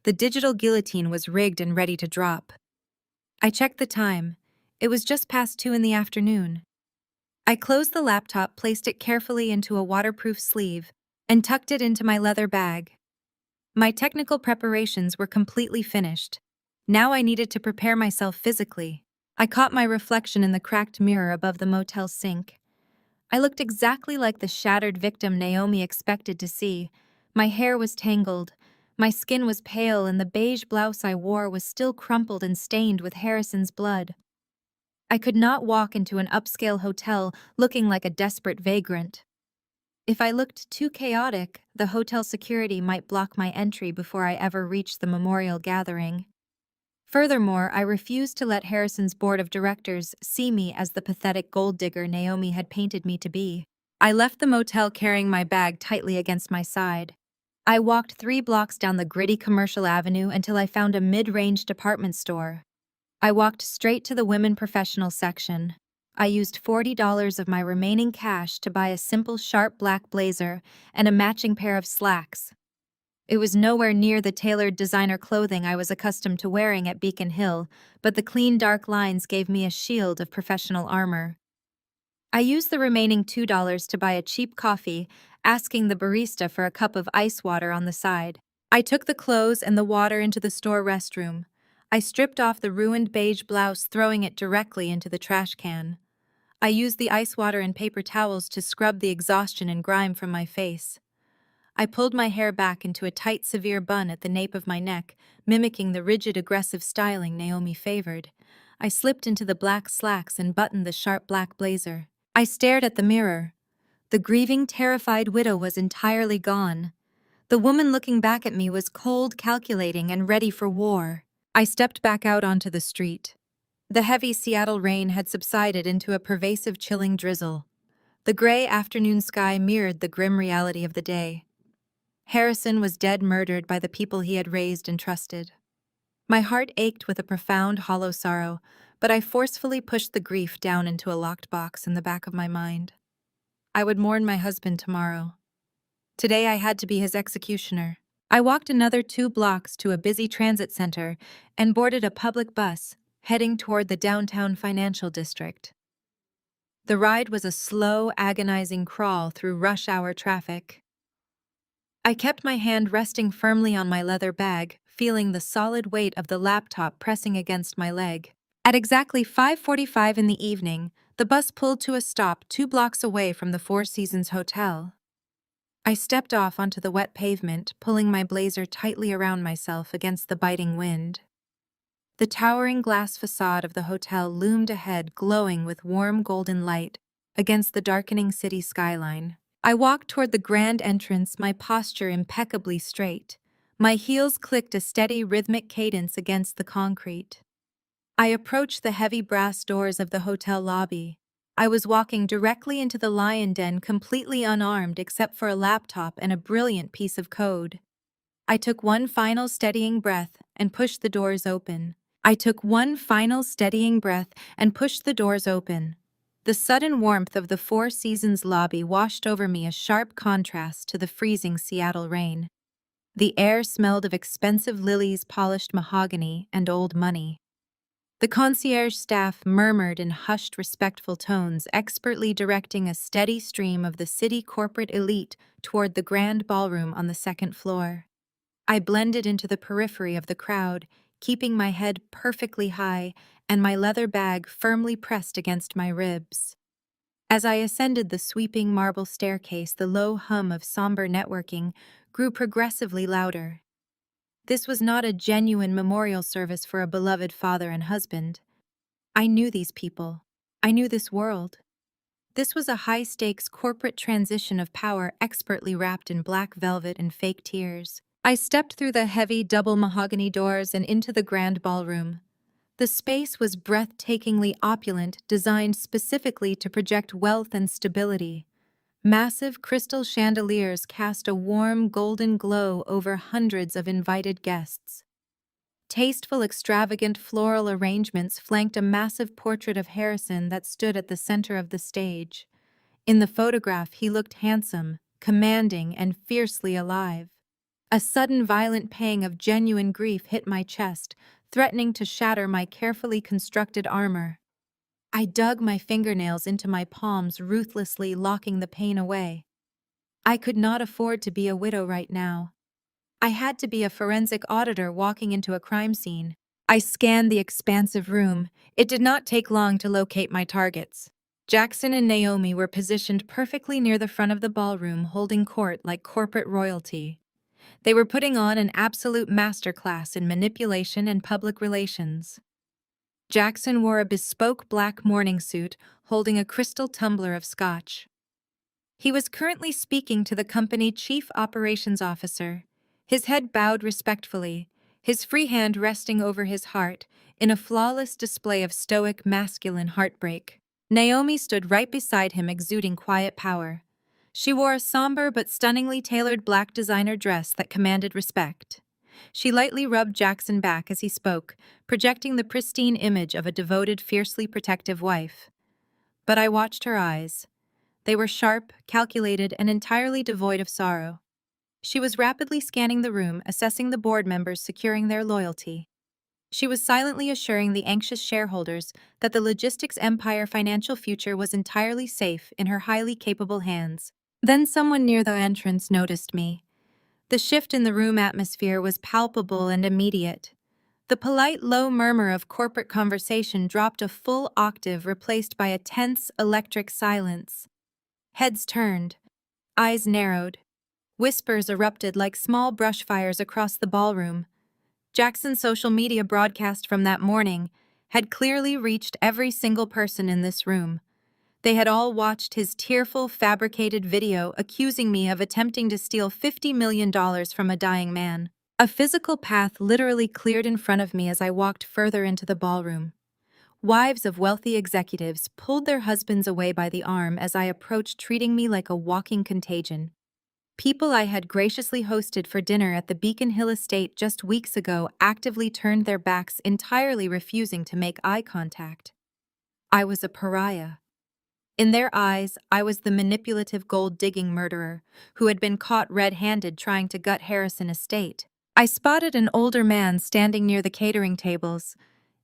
The digital guillotine was rigged and ready to drop. I checked the time. It was just past 2 in the afternoon. I closed the laptop, placed it carefully into a waterproof sleeve, and tucked it into my leather bag. My technical preparations were completely finished. Now I needed to prepare myself physically. I caught my reflection in the cracked mirror above the motel sink. I looked exactly like the shattered victim Naomi expected to see. My hair was tangled. My skin was pale, and the beige blouse I wore was still crumpled and stained with Harrison's blood. I could not walk into an upscale hotel looking like a desperate vagrant. If I looked too chaotic, the hotel security might block my entry before I ever reached the memorial gathering. Furthermore, I refused to let Harrison's board of directors see me as the pathetic gold digger Naomi had painted me to be. I left the motel carrying my bag tightly against my side. I walked 3 blocks down the gritty commercial avenue until I found a mid-range department store. I walked straight to the women professional section. I used $40 of my remaining cash to buy a simple sharp black blazer and a matching pair of slacks. It was nowhere near the tailored designer clothing I was accustomed to wearing at Beacon Hill, but the clean dark lines gave me a shield of professional armor. I used the remaining $2 to buy a cheap coffee, asking the barista for a cup of ice water on the side. I took the clothes and the water into the store restroom. I stripped off the ruined beige blouse, throwing it directly into the trash can. I used the ice water and paper towels to scrub the exhaustion and grime from my face. I pulled my hair back into a tight, severe bun at the nape of my neck, mimicking the rigid, aggressive styling Naomi favored. I slipped into the black slacks and buttoned the sharp black blazer. I stared at the mirror. The grieving, terrified widow was entirely gone. The woman looking back at me was cold, calculating, and ready for war. I stepped back out onto the street. The heavy Seattle rain had subsided into a pervasive, chilling drizzle. The gray afternoon sky mirrored the grim reality of the day. Harrison was dead, murdered by the people he had raised and trusted. My heart ached with a profound, hollow sorrow, but I forcefully pushed the grief down into a locked box in the back of my mind. I would mourn my husband tomorrow. Today I had to be his executioner. I walked another 2 blocks to a busy transit center and boarded a public bus, heading toward the downtown financial district. The ride was a slow, agonizing crawl through rush-hour traffic. I kept my hand resting firmly on my leather bag, feeling the solid weight of the laptop pressing against my leg. At exactly 5:45 in the evening, the bus pulled to a stop 2 blocks away from the Four Seasons Hotel. I stepped off onto the wet pavement, pulling my blazer tightly around myself against the biting wind. The towering glass facade of the hotel loomed ahead, glowing with warm golden light against the darkening city skyline. I walked toward the grand entrance, my posture impeccably straight. My heels clicked a steady rhythmic cadence against the concrete. I approached the heavy brass doors of the hotel lobby. I was walking directly into the lion den, completely unarmed except for a laptop and a brilliant piece of code. I took one final steadying breath and pushed the doors open. The sudden warmth of the Four Seasons lobby washed over me, a sharp contrast to the freezing Seattle rain. The air smelled of expensive lilies, polished mahogany, and old money. The concierge staff murmured in hushed, respectful tones, expertly directing a steady stream of the city corporate elite toward the grand ballroom on the second floor. I blended into the periphery of the crowd, keeping my head perfectly high and my leather bag firmly pressed against my ribs. As I ascended the sweeping marble staircase, the low hum of somber networking grew progressively louder. This was not a genuine memorial service for a beloved father and husband. I knew these people. I knew this world. This was a high-stakes corporate transition of power, expertly wrapped in black velvet and fake tears. I stepped through the heavy double mahogany doors and into the grand ballroom. The space was breathtakingly opulent, designed specifically to project wealth and stability. Massive crystal chandeliers cast a warm golden glow over hundreds of invited guests. Tasteful, extravagant floral arrangements flanked a massive portrait of Harrison that stood at the center of the stage. In the photograph, he looked handsome, commanding, and fiercely alive. A sudden violent pang of genuine grief hit my chest, threatening to shatter my carefully constructed armor. I dug my fingernails into my palms, ruthlessly locking the pain away. I could not afford to be a widow right now. I had to be a forensic auditor walking into a crime scene. I scanned the expansive room. It did not take long to locate my targets. Jackson and Naomi were positioned perfectly near the front of the ballroom, holding court like corporate royalty. They were putting on an absolute masterclass in manipulation and public relations. Jackson wore a bespoke black morning suit, holding a crystal tumbler of scotch. He was currently speaking to the company chief operations officer, his head bowed respectfully, his free hand resting over his heart in a flawless display of stoic masculine heartbreak. Naomi stood right beside him, exuding quiet power. She wore a somber but stunningly tailored black designer dress that commanded respect. She lightly rubbed Jackson back as he spoke, projecting the pristine image of a devoted, fiercely protective wife. But I watched her eyes. They were sharp, calculated, and entirely devoid of sorrow. She was rapidly scanning the room, assessing the board members, securing their loyalty. She was silently assuring the anxious shareholders that the logistics empire financial future was entirely safe in her highly capable hands. Then someone near the entrance noticed me. The shift in the room atmosphere was palpable and immediate. The polite, low murmur of corporate conversation dropped a full octave, replaced by a tense, electric silence. Heads turned, eyes narrowed. Whispers erupted like small brush fires across the ballroom. Jackson's social media broadcast from that morning had clearly reached every single person in this room. They had all watched his tearful, fabricated video accusing me of attempting to steal $50 million from a dying man. A physical path literally cleared in front of me as I walked further into the ballroom. Wives of wealthy executives pulled their husbands away by the arm as I approached, treating me like a walking contagion. People I had graciously hosted for dinner at the Beacon Hill estate just weeks ago actively turned their backs, entirely refusing to make eye contact. I was a pariah. In their eyes, I was the manipulative gold-digging murderer who had been caught red-handed trying to gut Harrison estate. I spotted an older man standing near the catering tables.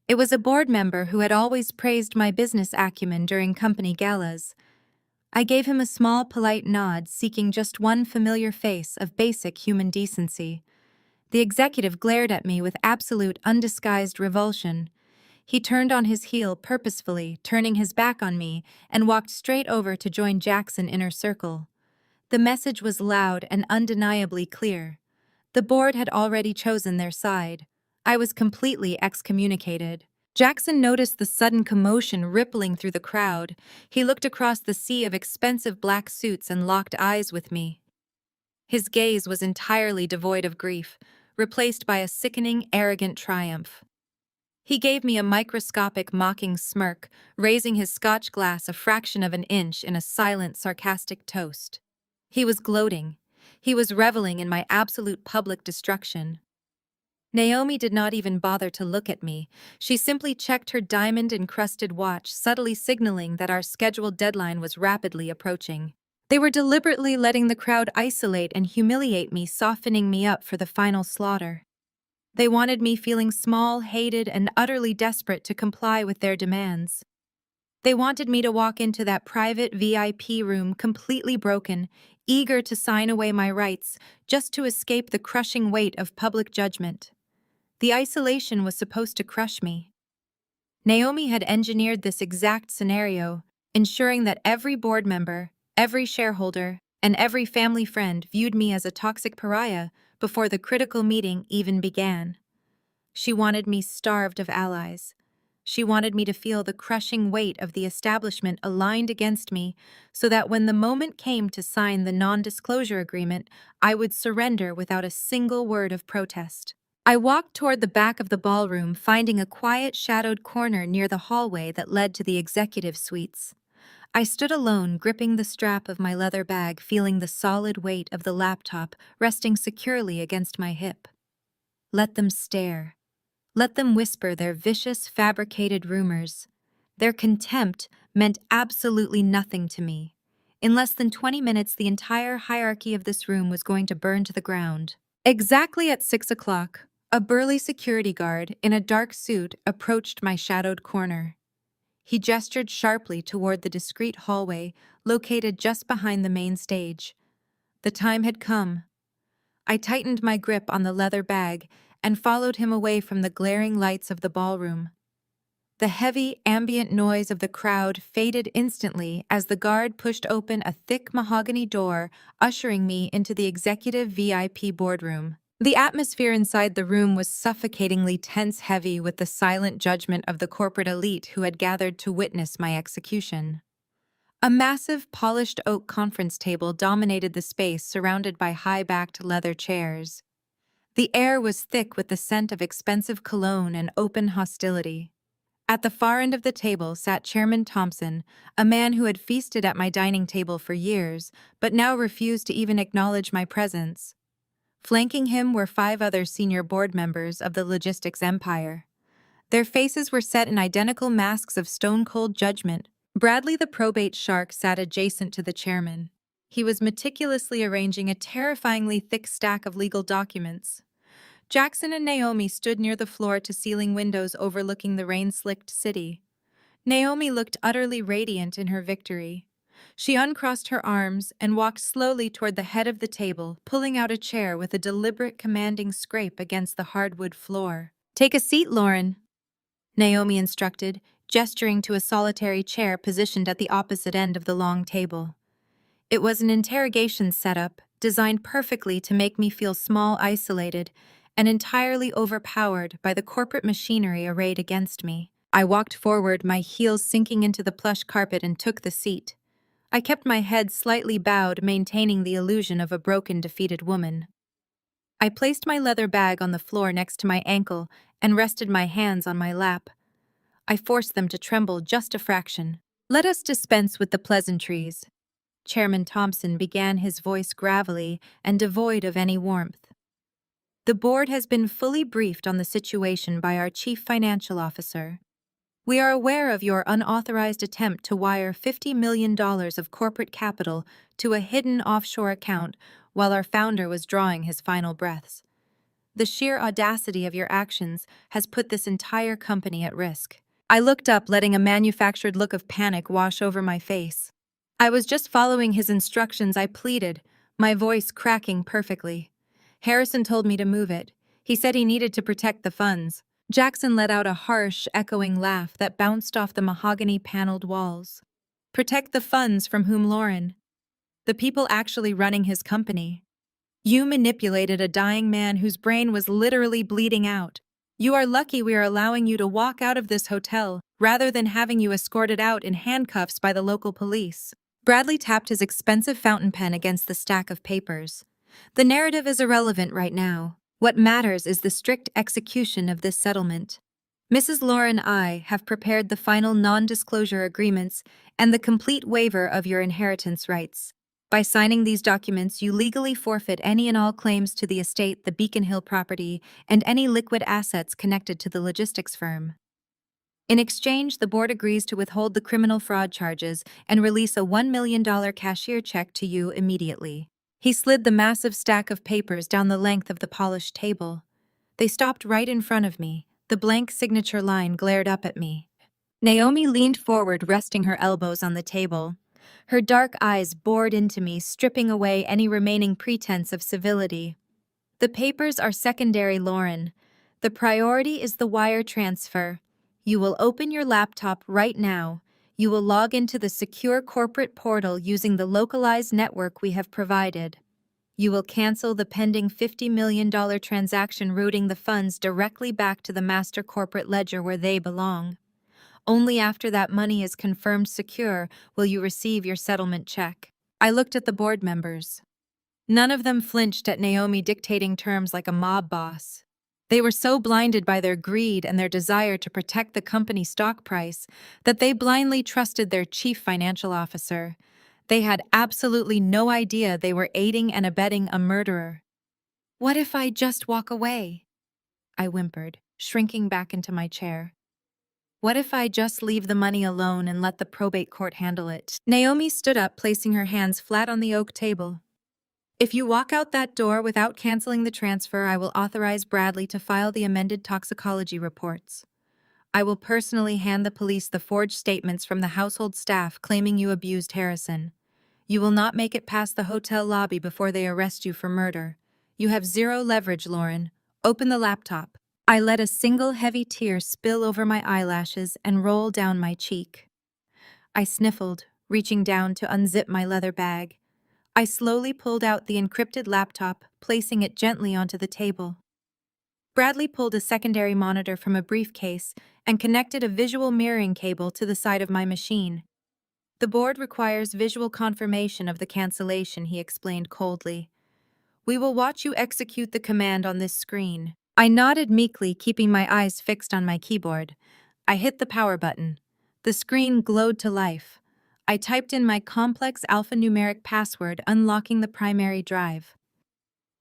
It was a board member who had always praised my business acumen during company galas. I gave him a small, polite nod, seeking just one familiar face of basic human decency. The executive glared at me with absolute, undisguised revulsion. He turned on his heel purposefully, turning his back on me, and walked straight over to join Jackson inner circle. The message was loud and undeniably clear. The board had already chosen their side. I was completely excommunicated. Jackson noticed the sudden commotion rippling through the crowd. He looked across the sea of expensive black suits and locked eyes with me. His gaze was entirely devoid of grief, replaced by a sickening, arrogant triumph. He gave me a microscopic, mocking smirk, raising his scotch glass a fraction of an inch in a silent, sarcastic toast. He was gloating. He was reveling in my absolute public destruction. Naomi did not even bother to look at me. She simply checked her diamond-encrusted watch, subtly signaling that our scheduled deadline was rapidly approaching. They were deliberately letting the crowd isolate and humiliate me, softening me up for the final slaughter. They wanted me feeling small, hated, and utterly desperate to comply with their demands. They wanted me to walk into that private VIP room completely broken, eager to sign away my rights, just to escape the crushing weight of public judgment. The isolation was supposed to crush me. Naomi had engineered this exact scenario, ensuring that every board member, every shareholder, and every family friend viewed me as a toxic pariah before the critical meeting even began. She wanted me starved of allies. She wanted me to feel the crushing weight of the establishment aligned against me so that when the moment came to sign the non-disclosure agreement, I would surrender without a single word of protest. I walked toward the back of the ballroom, finding a quiet, shadowed corner near the hallway that led to the executive suites. I stood alone, gripping the strap of my leather bag, feeling the solid weight of the laptop resting securely against my hip. Let them stare. Let them whisper their vicious, fabricated rumors. Their contempt meant absolutely nothing to me. In less than 20 minutes, the entire hierarchy of this room was going to burn to the ground. Exactly at 6 o'clock, a burly security guard in a dark suit approached my shadowed corner. He gestured sharply toward the discreet hallway located just behind the main stage. The time had come. I tightened my grip on the leather bag and followed him away from the glaring lights of the ballroom. The heavy, ambient noise of the crowd faded instantly as the guard pushed open a thick mahogany door, ushering me into the executive VIP boardroom. The atmosphere inside the room was suffocatingly tense, heavy with the silent judgment of the corporate elite who had gathered to witness my execution. A massive, polished oak conference table dominated the space, surrounded by high-backed leather chairs. The air was thick with the scent of expensive cologne and open hostility. At the far end of the table sat Chairman Thompson, a man who had feasted at my dining table for years, but now refused to even acknowledge my presence. Flanking him were 5 other senior board members of the logistics empire. Their faces were set in identical masks of stone-cold judgment. Bradley the probate shark sat adjacent to the chairman. He was meticulously arranging a terrifyingly thick stack of legal documents. Jackson and Naomi stood near the floor-to-ceiling windows overlooking the rain-slicked city. Naomi looked utterly radiant in her victory. She uncrossed her arms and walked slowly toward the head of the table, pulling out a chair with a deliberate, commanding scrape against the hardwood floor. "Take a seat, Lauren," Naomi instructed, gesturing to a solitary chair positioned at the opposite end of the long table. It was an interrogation setup designed perfectly to make me feel small, isolated, and entirely overpowered by the corporate machinery arrayed against me. I walked forward, my heels sinking into the plush carpet, and took the seat. I kept my head slightly bowed, maintaining the illusion of a broken, defeated woman. I placed my leather bag on the floor next to my ankle and rested my hands on my lap. I forced them to tremble just a fraction. "Let us dispense with the pleasantries." Chairman Thompson began, his voice gravelly and devoid of any warmth. "The board has been fully briefed on the situation by our chief financial officer. We are aware of your unauthorized attempt to wire $50 million of corporate capital to a hidden offshore account while our founder was drawing his final breaths. The sheer audacity of your actions has put this entire company at risk." I looked up, letting a manufactured look of panic wash over my face. "I was just following his instructions," I pleaded, my voice cracking perfectly. "Harrison told me to move it. He said he needed to protect the funds." Jackson let out a harsh, echoing laugh that bounced off the mahogany-paneled walls. Protect the funds from whom, Lauren? The people actually running his company. You manipulated a dying man whose brain was literally bleeding out. You are lucky we are allowing you to walk out of this hotel rather than having you escorted out in handcuffs by the local police. Bradley tapped his expensive fountain pen against the stack of papers. The narrative is irrelevant right now. What matters is the strict execution of this settlement. Mrs. Lauren and I have prepared the final non-disclosure agreements and the complete waiver of your inheritance rights. By signing these documents, you legally forfeit any and all claims to the estate, the Beacon Hill property, and any liquid assets connected to the logistics firm. In exchange, the board agrees to withhold the criminal fraud charges and release a $1 million cashier check to you immediately. He slid the massive stack of papers down the length of the polished table. They stopped right in front of me. The blank signature line glared up at me. Naomi leaned forward, resting her elbows on the table. Her dark eyes bored into me, stripping away any remaining pretense of civility. The papers are secondary, Lauren. The priority is the wire transfer. You will open your laptop right now. You will log into the secure corporate portal using the localized network we have provided. You will cancel the pending $50 million transaction, routing the funds directly back to the master corporate ledger where they belong. Only after that money is confirmed secure will you receive your settlement check. I looked at the board members. None of them flinched at Naomi dictating terms like a mob boss. They were so blinded by their greed and their desire to protect the company stock price that they blindly trusted their chief financial officer. They had absolutely no idea they were aiding and abetting a murderer. "What if I just walk away?" I whimpered, shrinking back into my chair. "What if I just leave the money alone and let the probate court handle it?" Naomi stood up, placing her hands flat on the oak table. "If you walk out that door without canceling the transfer, I will authorize Bradley to file the amended toxicology reports. I will personally hand the police the forged statements from the household staff claiming you abused Harrison. You will not make it past the hotel lobby before they arrest you for murder. You have zero leverage, Lauren. Open the laptop." I let a single heavy tear spill over my eyelashes and roll down my cheek. I sniffled, reaching down to unzip my leather bag. I slowly pulled out the encrypted laptop, placing it gently onto the table. Bradley pulled a secondary monitor from a briefcase and connected a visual mirroring cable to the side of my machine. "The board requires visual confirmation of the cancellation," he explained coldly. "We will watch you execute the command on this screen." I nodded meekly, keeping my eyes fixed on my keyboard. I hit the power button. The screen glowed to life. I typed in my complex alphanumeric password, unlocking the primary drive.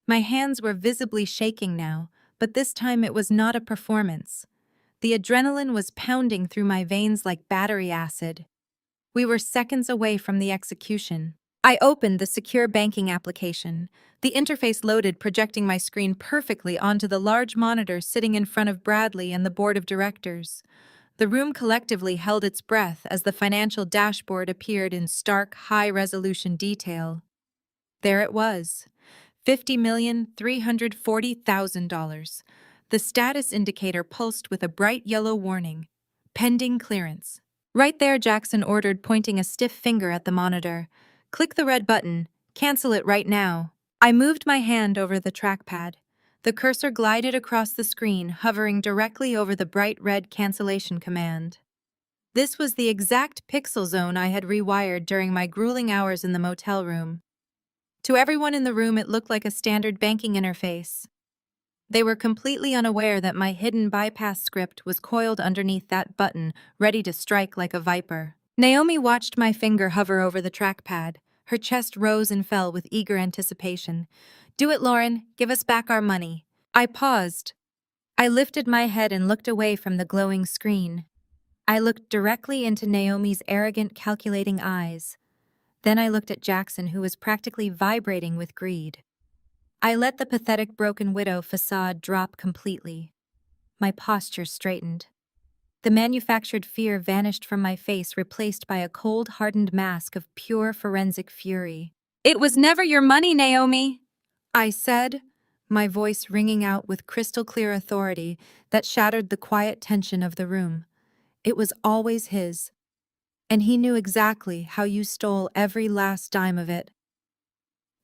My hands were visibly shaking now, but this time it was not a performance. The adrenaline was pounding through my veins like battery acid. We were seconds away from the execution. I opened the secure banking application. The interface loaded, projecting my screen perfectly onto the large monitor sitting in front of Bradley and the board of directors. The room collectively held its breath as the financial dashboard appeared in stark, high-resolution detail. There it was, $50,340,000. The status indicator pulsed with a bright yellow warning, "Pending clearance." "Right there," Jackson ordered, pointing a stiff finger at the monitor. "Click the red button. Cancel it right now." I moved my hand over the trackpad. The cursor glided across the screen, hovering directly over the bright red cancellation command. This was the exact pixel zone I had rewired during my grueling hours in the motel room. To everyone in the room, it looked like a standard banking interface. They were completely unaware that my hidden bypass script was coiled underneath that button, ready to strike like a viper. Naomi watched my finger hover over the trackpad. Her chest rose and fell with eager anticipation. "Do it, Lauren. Give us back our money." I paused. I lifted my head and looked away from the glowing screen. I looked directly into Naomi's arrogant, calculating eyes. Then I looked at Jackson, who was practically vibrating with greed. I let the pathetic broken widow facade drop completely. My posture straightened. The manufactured fear vanished from my face, replaced by a cold, hardened mask of pure forensic fury. "It was never your money, Naomi," I said, my voice ringing out with crystal-clear authority that shattered the quiet tension of the room. It was always his, and he knew exactly how you stole every last dime of it.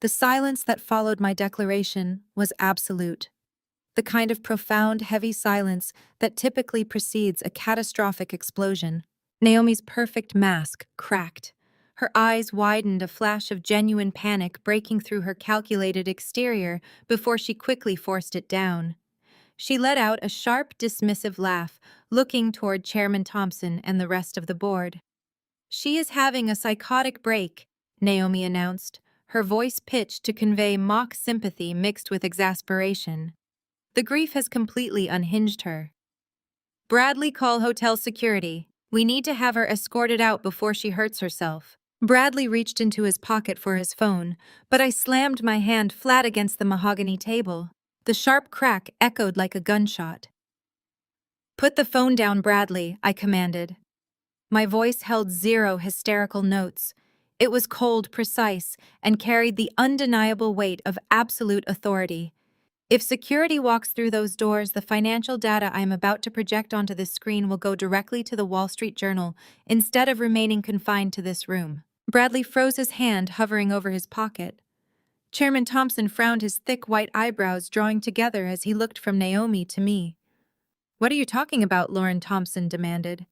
The silence that followed my declaration was absolute, the kind of profound, heavy silence that typically precedes a catastrophic explosion. Naomi's perfect mask cracked. Her eyes widened, a flash of genuine panic breaking through her calculated exterior before she quickly forced it down. She let out a sharp, dismissive laugh, looking toward Chairman Thompson and the rest of the board. "She is having a psychotic break," Naomi announced, her voice pitched to convey mock sympathy mixed with exasperation. "The grief has completely unhinged her. Bradley, call hotel security. We need to have her escorted out before she hurts herself." Bradley reached into his pocket for his phone, but I slammed my hand flat against the mahogany table. The sharp crack echoed like a gunshot. "Put the phone down, Bradley," I commanded. My voice held zero hysterical notes. It was cold, precise, and carried the undeniable weight of absolute authority. "If security walks through those doors, the financial data I am about to project onto this screen will go directly to the Wall Street Journal instead of remaining confined to this room." Bradley froze, his hand hovering over his pocket. Chairman Thompson frowned, his thick white eyebrows drawing together as he looked from Naomi to me. "What are you talking about?" Lauren Thompson demanded.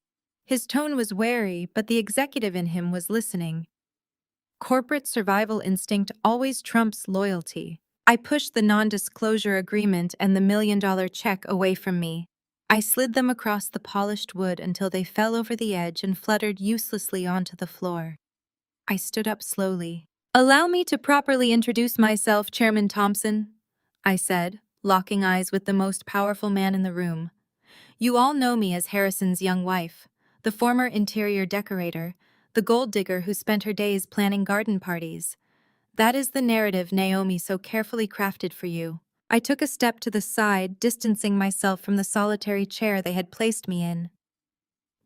His tone was wary, but the executive in him was listening. Corporate survival instinct always trumps loyalty. I pushed the non-disclosure agreement and the $1 million check away from me. I slid them across the polished wood until they fell over the edge and fluttered uselessly onto the floor. I stood up slowly. "Allow me to properly introduce myself, Chairman Thompson," I said, locking eyes with the most powerful man in the room. "You all know me as Harrison's young wife, the former interior decorator, the gold digger who spent her days planning garden parties. That is the narrative Naomi so carefully crafted for you." I took a step to the side, distancing myself from the solitary chair they had placed me in.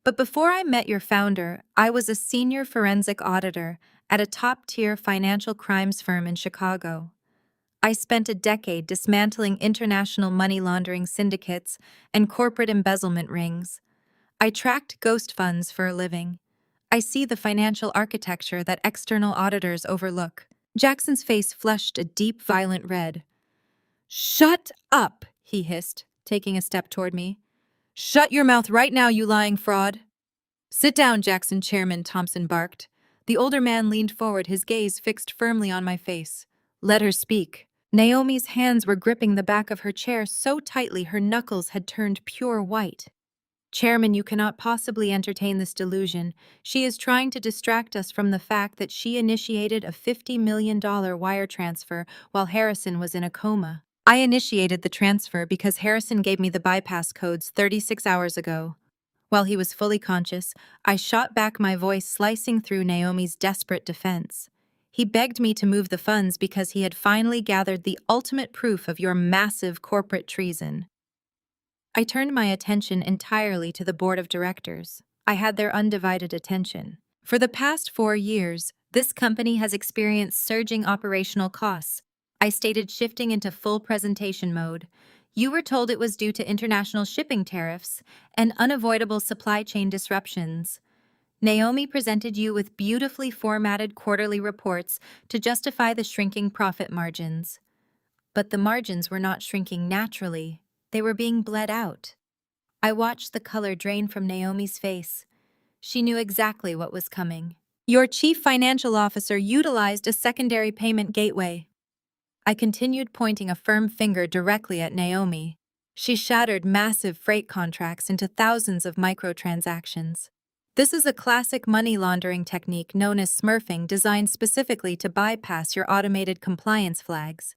"But before I met your founder, I was a senior forensic auditor at a top-tier financial crimes firm in Chicago. I spent a decade dismantling international money laundering syndicates and corporate embezzlement rings. I tracked ghost funds for a living. I see the financial architecture that external auditors overlook." Jackson's face flushed a deep, violent red. "Shut up," he hissed, taking a step toward me. "Shut your mouth right now, you lying fraud." "Sit down, Jackson," Chairman Thompson barked. The older man leaned forward, his gaze fixed firmly on my face. "Let her speak." Naomi's hands were gripping the back of her chair so tightly her knuckles had turned pure white. "Chairman, you cannot possibly entertain this delusion. She is trying to distract us from the fact that she initiated a $50 million wire transfer while Harrison was in a coma. I initiated the transfer because Harrison gave me the bypass codes 36 hours ago. While he was fully conscious, I shot back, my voice slicing through Naomi's desperate defense. He begged me to move the funds because he had finally gathered the ultimate proof of your massive corporate treason." I turned my attention entirely to the board of directors. I had their undivided attention. "For the past 4 years, this company has experienced surging operational costs," I stated, shifting into full presentation mode. "You were told it was due to international shipping tariffs and unavoidable supply chain disruptions. Naomi presented you with beautifully formatted quarterly reports to justify the shrinking profit margins. But the margins were not shrinking naturally. They were being bled out." I watched the color drain from Naomi's face. She knew exactly what was coming. "Your chief financial officer utilized a secondary payment gateway." I continued, pointing a firm finger directly at Naomi. "She shattered massive freight contracts into thousands of microtransactions. This is a classic money laundering technique known as smurfing, designed specifically to bypass your automated compliance flags.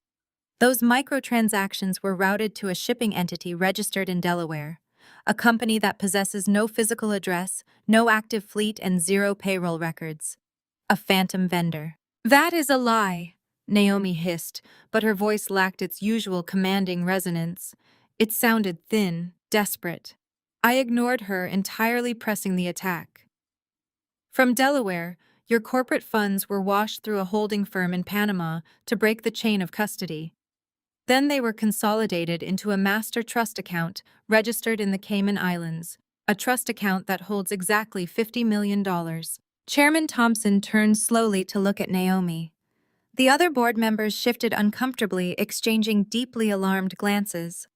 Those microtransactions were routed to a shipping entity registered in Delaware, a company that possesses no physical address, no active fleet, and zero payroll records. A phantom vendor." "That is a lie," Naomi hissed, but her voice lacked its usual commanding resonance. It sounded thin, desperate. I ignored her, entirely pressing the attack. "From Delaware, your corporate funds were washed through a holding firm in Panama to break the chain of custody. Then they were consolidated into a master trust account registered in the Cayman Islands, a trust account that holds exactly $50 million. Chairman Thompson turned slowly to look at Naomi. The other board members shifted uncomfortably, exchanging deeply alarmed glances.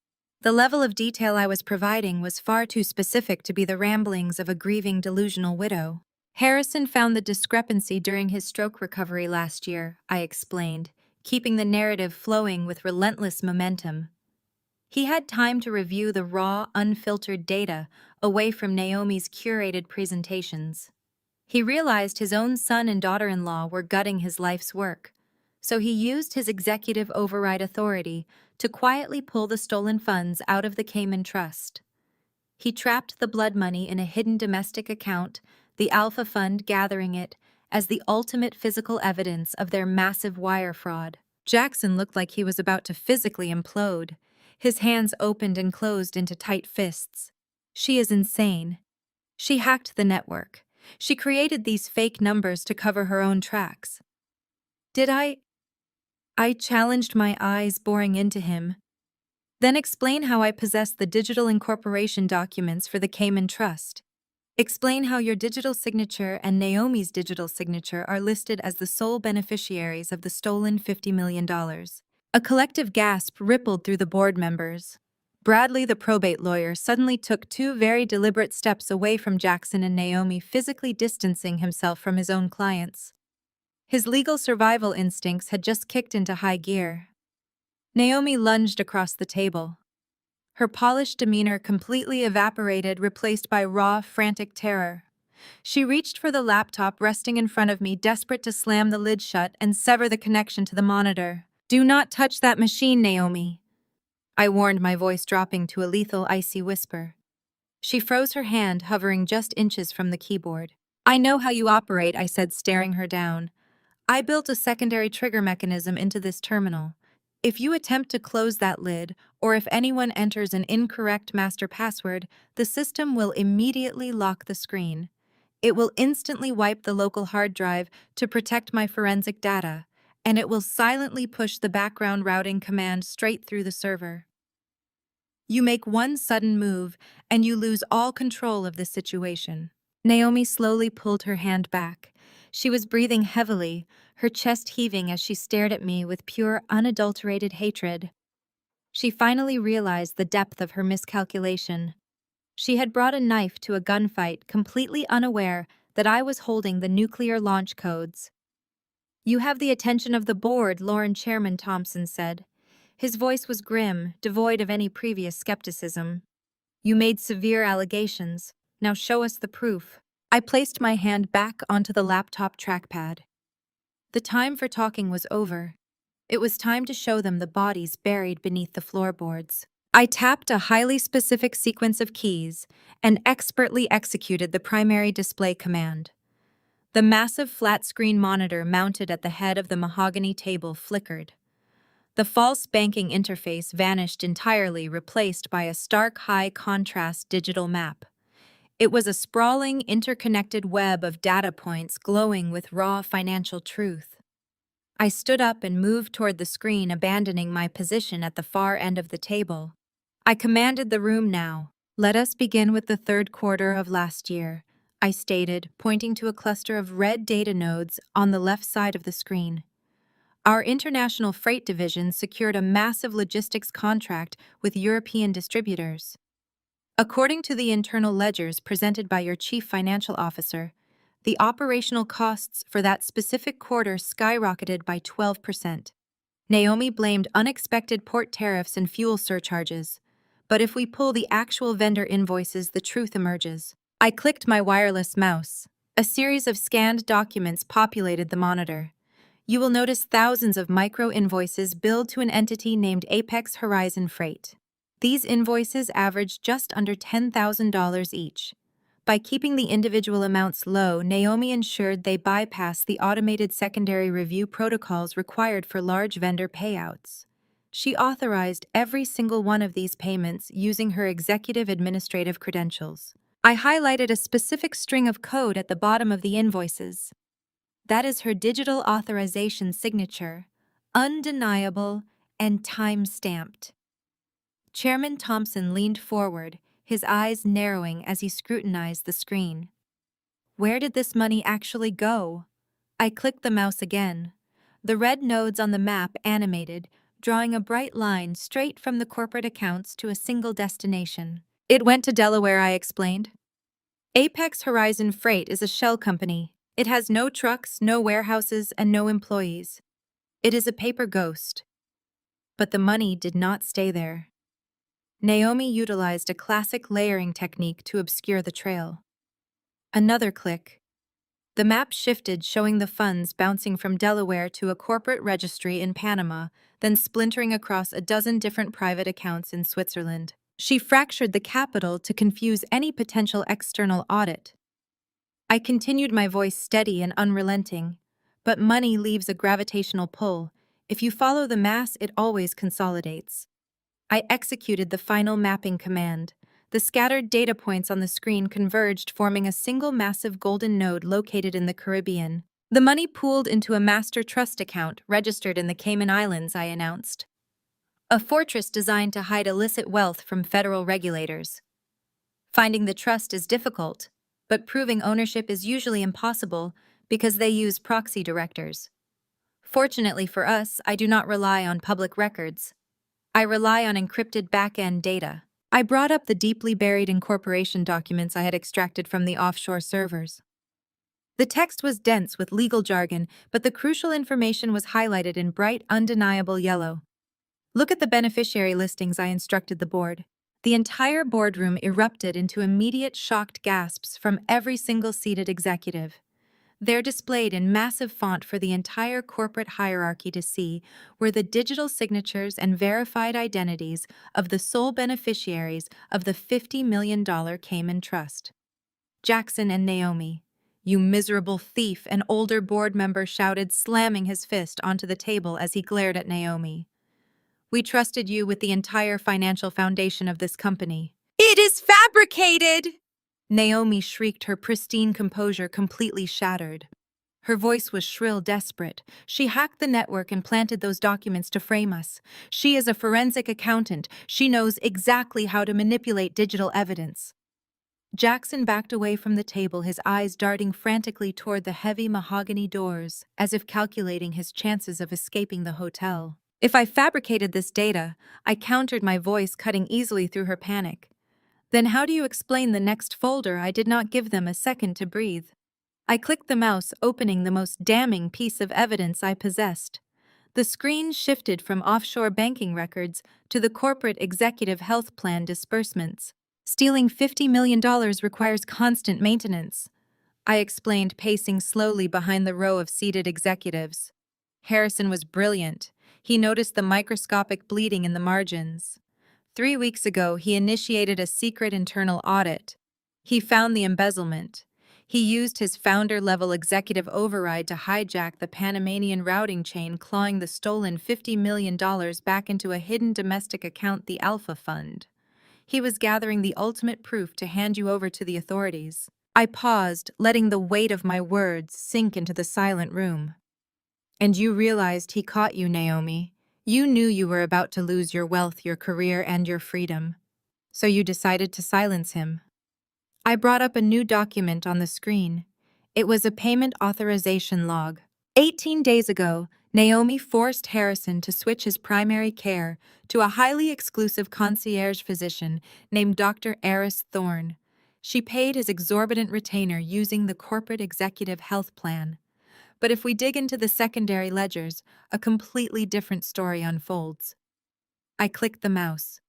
The level of detail I was providing was far too specific to be the ramblings of a grieving delusional widow. Harrison found the discrepancy during his stroke recovery last year, I explained, keeping the narrative flowing with relentless momentum. He had time to review the raw, unfiltered data away from Naomi's curated presentations. He realized his own son and daughter-in-law were gutting his life's work, so he used his executive override authority to quietly pull the stolen funds out of the Cayman Trust. He trapped the blood money in a hidden domestic account, the Alpha Fund gathering it as the ultimate physical evidence of their massive wire fraud. Jackson looked like he was about to physically implode. His hands opened and closed into tight fists. She is insane. She hacked the network. She created these fake numbers to cover her own tracks. Did I challenged, my eyes boring into him. Then explain how I possessed the digital incorporation documents for the Cayman Trust. Explain how your digital signature and Naomi's digital signature are listed as the sole beneficiaries of the stolen $50 million. A collective gasp rippled through the board members. Bradley, the probate lawyer, suddenly took two very deliberate steps away from Jackson and Naomi, physically distancing himself from his own clients. His legal survival instincts had just kicked into high gear. Naomi lunged across the table. Her polished demeanor completely evaporated, replaced by raw, frantic terror. She reached for the laptop resting in front of me, desperate to slam the lid shut and sever the connection to the monitor. "Do not touch that machine, Naomi," I warned, my voice dropping to a lethal, icy whisper. She froze her hand, hovering just inches from the keyboard. "I know how you operate," I said, staring her down. "I built a secondary trigger mechanism into this terminal. If you attempt to close that lid, or if anyone enters an incorrect master password, the system will immediately lock the screen. It will instantly wipe the local hard drive to protect my forensic data, and it will silently push the background routing command straight through the server. You make one sudden move, and you lose all control of the situation." Naomi slowly pulled her hand back. She was breathing heavily, her chest heaving as she stared at me with pure, unadulterated hatred. She finally realized the depth of her miscalculation. She had brought a knife to a gunfight, completely unaware that I was holding the nuclear launch codes. "You have the attention of the board," Chairman Thompson said. His voice was grim, devoid of any previous skepticism. "You made severe allegations. Now show us the proof." I placed my hand back onto the laptop trackpad. The time for talking was over. It was time to show them the bodies buried beneath the floorboards. I tapped a highly specific sequence of keys and expertly executed the primary display command. The massive flat-screen monitor mounted at the head of the mahogany table flickered. The false banking interface vanished entirely, replaced by a stark high-contrast digital map. It was a sprawling, interconnected web of data points glowing with raw financial truth. I stood up and moved toward the screen, abandoning my position at the far end of the table. I commanded the room now. "Let us begin with the third quarter of last year," I stated, pointing to a cluster of red data nodes on the left side of the screen. Our international freight division secured a massive logistics contract with European distributors. According to the internal ledgers presented by your chief financial officer, the operational costs for that specific quarter skyrocketed by 12%. Naomi blamed unexpected port tariffs and fuel surcharges. But if we pull the actual vendor invoices, the truth emerges. I clicked my wireless mouse. A series of scanned documents populated the monitor. You will notice thousands of micro-invoices billed to an entity named Apex Horizon Freight. These invoices averaged just under $10,000 each. By keeping the individual amounts low, Naomi ensured they bypassed the automated secondary review protocols required for large vendor payouts. She authorized every single one of these payments using her executive administrative credentials. I highlighted a specific string of code at the bottom of the invoices. That is her digital authorization signature, undeniable and time-stamped. Chairman Thompson leaned forward, his eyes narrowing as he scrutinized the screen. Where did this money actually go? I clicked the mouse again. The red nodes on the map animated, drawing a bright line straight from the corporate accounts to a single destination. It went to Delaware, I explained. Apex Horizon Freight is a shell company. It has no trucks, no warehouses, and no employees. It is a paper ghost. But the money did not stay there. Naomi utilized a classic layering technique to obscure the trail. Another click. The map shifted, showing the funds bouncing from Delaware to a corporate registry in Panama, then splintering across a dozen different private accounts in Switzerland. She fractured the capital to confuse any potential external audit. I continued, my voice steady and unrelenting. But money leaves a gravitational pull. If you follow the mass, it always consolidates. I executed the final mapping command. The scattered data points on the screen converged, forming a single massive golden node located in the Caribbean. The money pooled into a master trust account registered in the Cayman Islands, I announced. A fortress designed to hide illicit wealth from federal regulators. Finding the trust is difficult, but proving ownership is usually impossible because they use proxy directors. Fortunately for us, I do not rely on public records. I rely on encrypted back-end data. I brought up the deeply buried incorporation documents I had extracted from the offshore servers. The text was dense with legal jargon, but the crucial information was highlighted in bright, undeniable yellow. Look at the beneficiary listings, I instructed the board. The entire boardroom erupted into immediate shocked gasps from every single seated executive. There, displayed in massive font for the entire corporate hierarchy to see, were the digital signatures and verified identities of the sole beneficiaries of the $50 million Cayman Trust. Jackson and Naomi. You miserable thief, an older board member shouted, slamming his fist onto the table as he glared at Naomi. We trusted you with the entire financial foundation of this company. It is fabricated! Naomi shrieked, her pristine composure completely shattered. Her voice was shrill, desperate. She hacked the network and planted those documents to frame us. She is a forensic accountant. She knows exactly how to manipulate digital evidence. Jackson backed away from the table, his eyes darting frantically toward the heavy mahogany doors, as if calculating his chances of escaping the hotel. If I fabricated this data, I countered, my voice cutting easily through her panic. Then how do you explain the next folder? I did not give them a second to breathe. I clicked the mouse, opening the most damning piece of evidence I possessed. The screen shifted from offshore banking records to the corporate executive health plan disbursements. Stealing $50 million requires constant maintenance, I explained, pacing slowly behind the row of seated executives. Harrison was brilliant. He noticed the microscopic bleeding in the margins. 3 weeks ago, he initiated a secret internal audit. He found the embezzlement. He used his founder-level executive override to hijack the Panamanian routing chain, clawing the stolen $50 million back into a hidden domestic account, the Alpha Fund. He was gathering the ultimate proof to hand you over to the authorities. I paused, letting the weight of my words sink into the silent room. And you realized he caught you, Naomi. You knew you were about to lose your wealth, your career, and your freedom. So you decided to silence him. I brought up a new document on the screen. It was a payment authorization log. 18 days ago, Naomi forced Harrison to switch his primary care to a highly exclusive concierge physician named Dr. Eris Thorne. She paid his exorbitant retainer using the corporate executive health plan. But if we dig into the secondary ledgers, a completely different story unfolds. I clicked the mouse.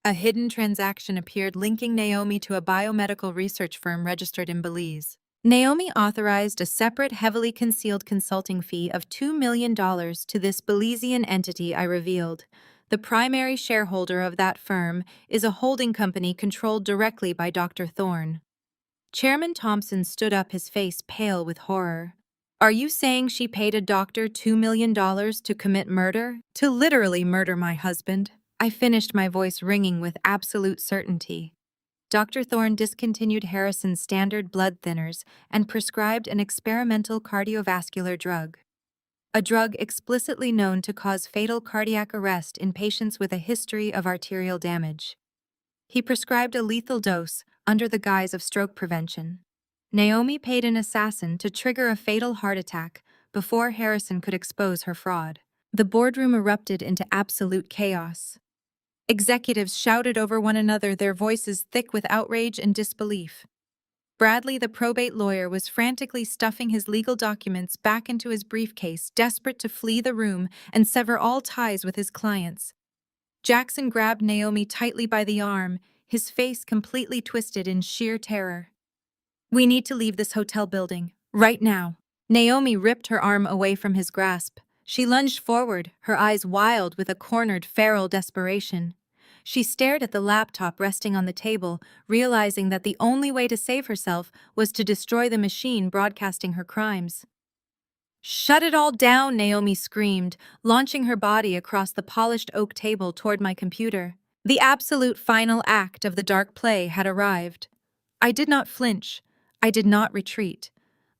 A hidden transaction appeared, linking Naomi to a biomedical research firm registered in Belize. Naomi authorized a separate, heavily concealed consulting fee of $2 million to this Belizean entity, I revealed. The primary shareholder of that firm is a holding company controlled directly by Dr. Thorne. Chairman Thompson stood up, his face pale with horror. Are you saying she paid a doctor $2 million to commit murder? To literally murder my husband? I finished, my voice ringing with absolute certainty. Dr. Thorne discontinued Harrison's standard blood thinners and prescribed an experimental cardiovascular drug. a drug explicitly known to cause fatal cardiac arrest in patients with a history of arterial damage. He prescribed a lethal dose under the guise of stroke prevention. Naomi paid an assassin to trigger a fatal heart attack before Harrison could expose her fraud. The boardroom erupted into absolute chaos. Executives shouted over one another, their voices thick with outrage and disbelief. Bradley, the probate lawyer, was frantically stuffing his legal documents back into his briefcase, desperate to flee the room and sever all ties with his clients. Jackson grabbed Naomi tightly by the arm, his face completely twisted in sheer terror. "We need to leave this hotel building, right now." Naomi ripped her arm away from his grasp. She lunged forward, her eyes wild with a cornered, feral desperation. She stared at the laptop resting on the table, realizing that the only way to save herself was to destroy the machine broadcasting her crimes. "Shut it all down," Naomi screamed, launching her body across the polished oak table toward my computer. The absolute final act of the dark play had arrived. I did not flinch. I did not retreat.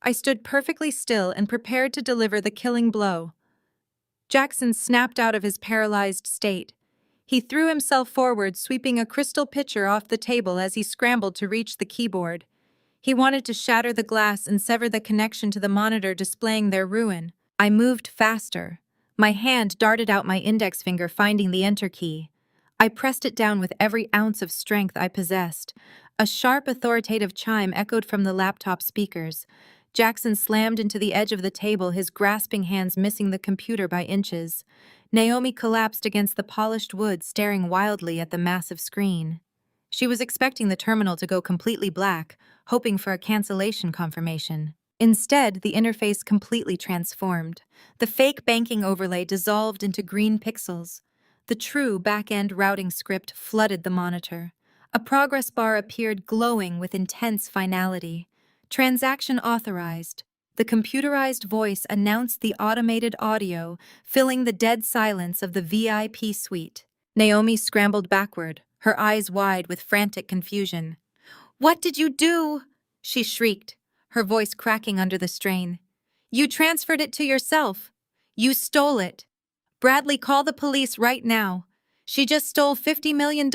I stood perfectly still and prepared to deliver the killing blow. Jackson snapped out of his paralyzed state. He threw himself forward, sweeping a crystal pitcher off the table as he scrambled to reach the keyboard. He wanted to shatter the glass and sever the connection to the monitor displaying their ruin. I moved faster. My hand darted out, my index finger finding the enter key. I pressed it down with every ounce of strength I possessed. A sharp, authoritative chime echoed from the laptop speakers. Jackson slammed into the edge of the table, his grasping hands missing the computer by inches. Naomi collapsed against the polished wood, staring wildly at the massive screen. She was expecting the terminal to go completely black, hoping for a cancellation confirmation. Instead, the interface completely transformed. The fake banking overlay dissolved into green pixels. The true back-end routing script flooded the monitor. A progress bar appeared, glowing with intense finality. Transaction authorized. The computerized voice announced the automated audio, filling the dead silence of the VIP suite. Naomi scrambled backward, her eyes wide with frantic confusion. "What did you do?" she shrieked, her voice cracking under the strain. "You transferred it to yourself. You stole it. Bradley, call the police right now. She just stole $50 million.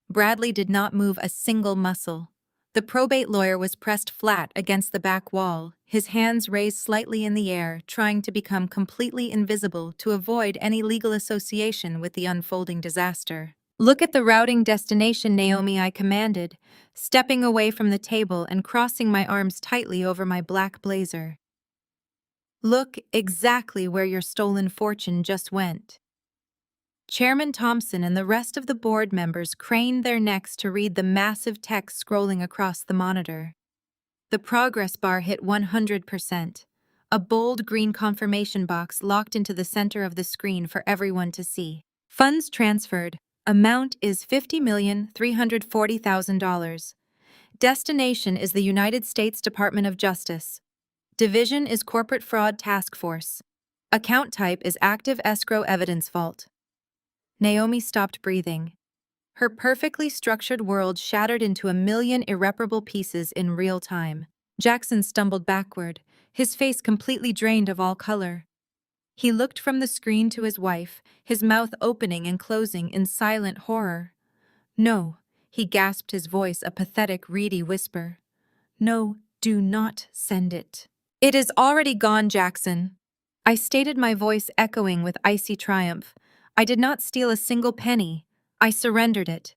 Bradley did not move a single muscle. The probate lawyer was pressed flat against the back wall, his hands raised slightly in the air, trying to become completely invisible to avoid any legal association with the unfolding disaster. "Look at the routing destination, Naomi," I commanded, stepping away from the table and crossing my arms tightly over my black blazer. "Look exactly where your stolen fortune just went." Chairman Thompson and the rest of the board members craned their necks to read the massive text scrolling across the monitor. The progress bar hit 100%. A bold green confirmation box locked into the center of the screen for everyone to see. "Funds transferred. Amount is $50,340,000. Destination is the United States Department of Justice. Division is Corporate Fraud Task Force. Account type is Active Escrow Evidence Vault." Naomi stopped breathing. Her perfectly structured world shattered into a million irreparable pieces in real time. Jackson stumbled backward, his face completely drained of all color. He looked from the screen to his wife, his mouth opening and closing in silent horror. "No," he gasped, his voice a pathetic, reedy whisper. "No, do not send it." "It is already gone, Jackson." I stated, my voice echoing with icy triumph. "I did not steal a single penny. I surrendered it.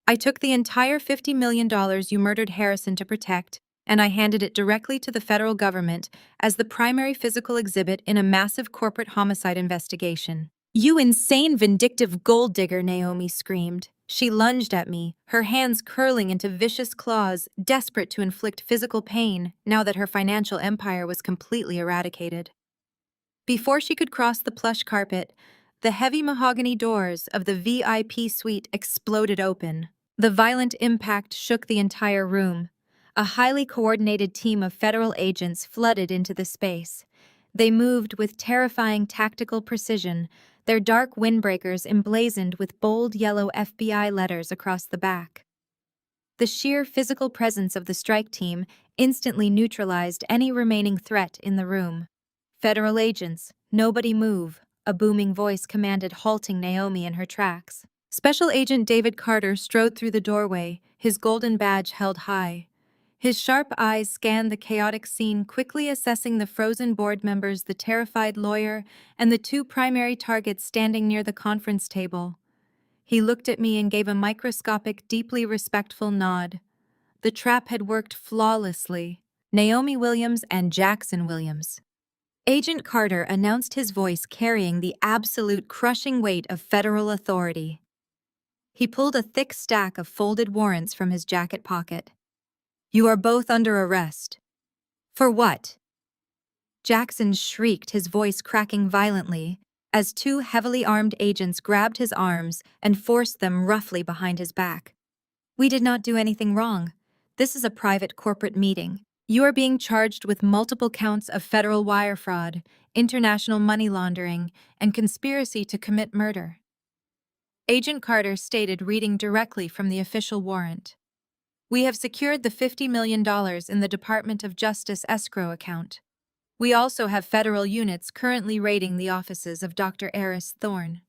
I took the entire $50 million you murdered Harrison to protect, and I handed it directly to the federal government as the primary physical exhibit in a massive corporate homicide investigation." "You insane, vindictive gold digger," Naomi screamed. She lunged at me, her hands curling into vicious claws, desperate to inflict physical pain now that her financial empire was completely eradicated. Before she could cross the plush carpet, the heavy mahogany doors of the VIP suite exploded open. The violent impact shook the entire room. A highly coordinated team of federal agents flooded into the space. They moved with terrifying tactical precision, their dark windbreakers emblazoned with bold yellow FBI letters across the back. The sheer physical presence of the strike team instantly neutralized any remaining threat in the room. Federal agents, nobody move, a booming voice commanded, halting Naomi in her tracks. Special Agent David Carter strode through the doorway, his golden badge held high. His sharp eyes scanned the chaotic scene, quickly assessing the frozen board members, the terrified lawyer, and the two primary targets standing near the conference table. He looked at me and gave a microscopic, deeply respectful nod. The trap had worked flawlessly. Naomi Williams and Jackson Williams. Agent Carter announced, his voice carrying the absolute crushing weight of federal authority. He pulled a thick stack of folded warrants from his jacket pocket. "You are both under arrest." "For what?" Jackson shrieked, his voice cracking violently, as two heavily armed agents grabbed his arms and forced them roughly behind his back. "We did not do anything wrong. This is a private corporate meeting. You are being charged with multiple counts of federal wire fraud, international money laundering, and conspiracy to commit murder." Agent Carter stated, reading directly from the official warrant. "We have secured the $50 million in the Department of Justice escrow account. We also have federal units currently raiding the offices of Dr. Eris Thorne.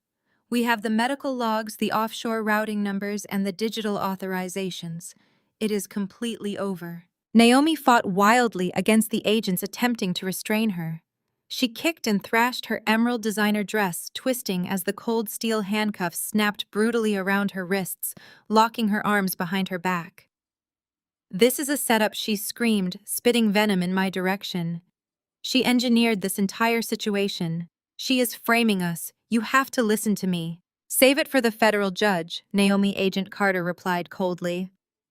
We have the medical logs, the offshore routing numbers, and the digital authorizations. It is completely over." Naomi fought wildly against the agents attempting to restrain her. She kicked and thrashed her emerald designer dress, twisting as the cold steel handcuffs snapped brutally around her wrists, locking her arms behind her back. "This is a setup," she screamed, spitting venom in my direction. "She engineered this entire situation. She is framing us. You have to listen to me." "Save it for the federal judge," Naomi. Agent Carter replied coldly.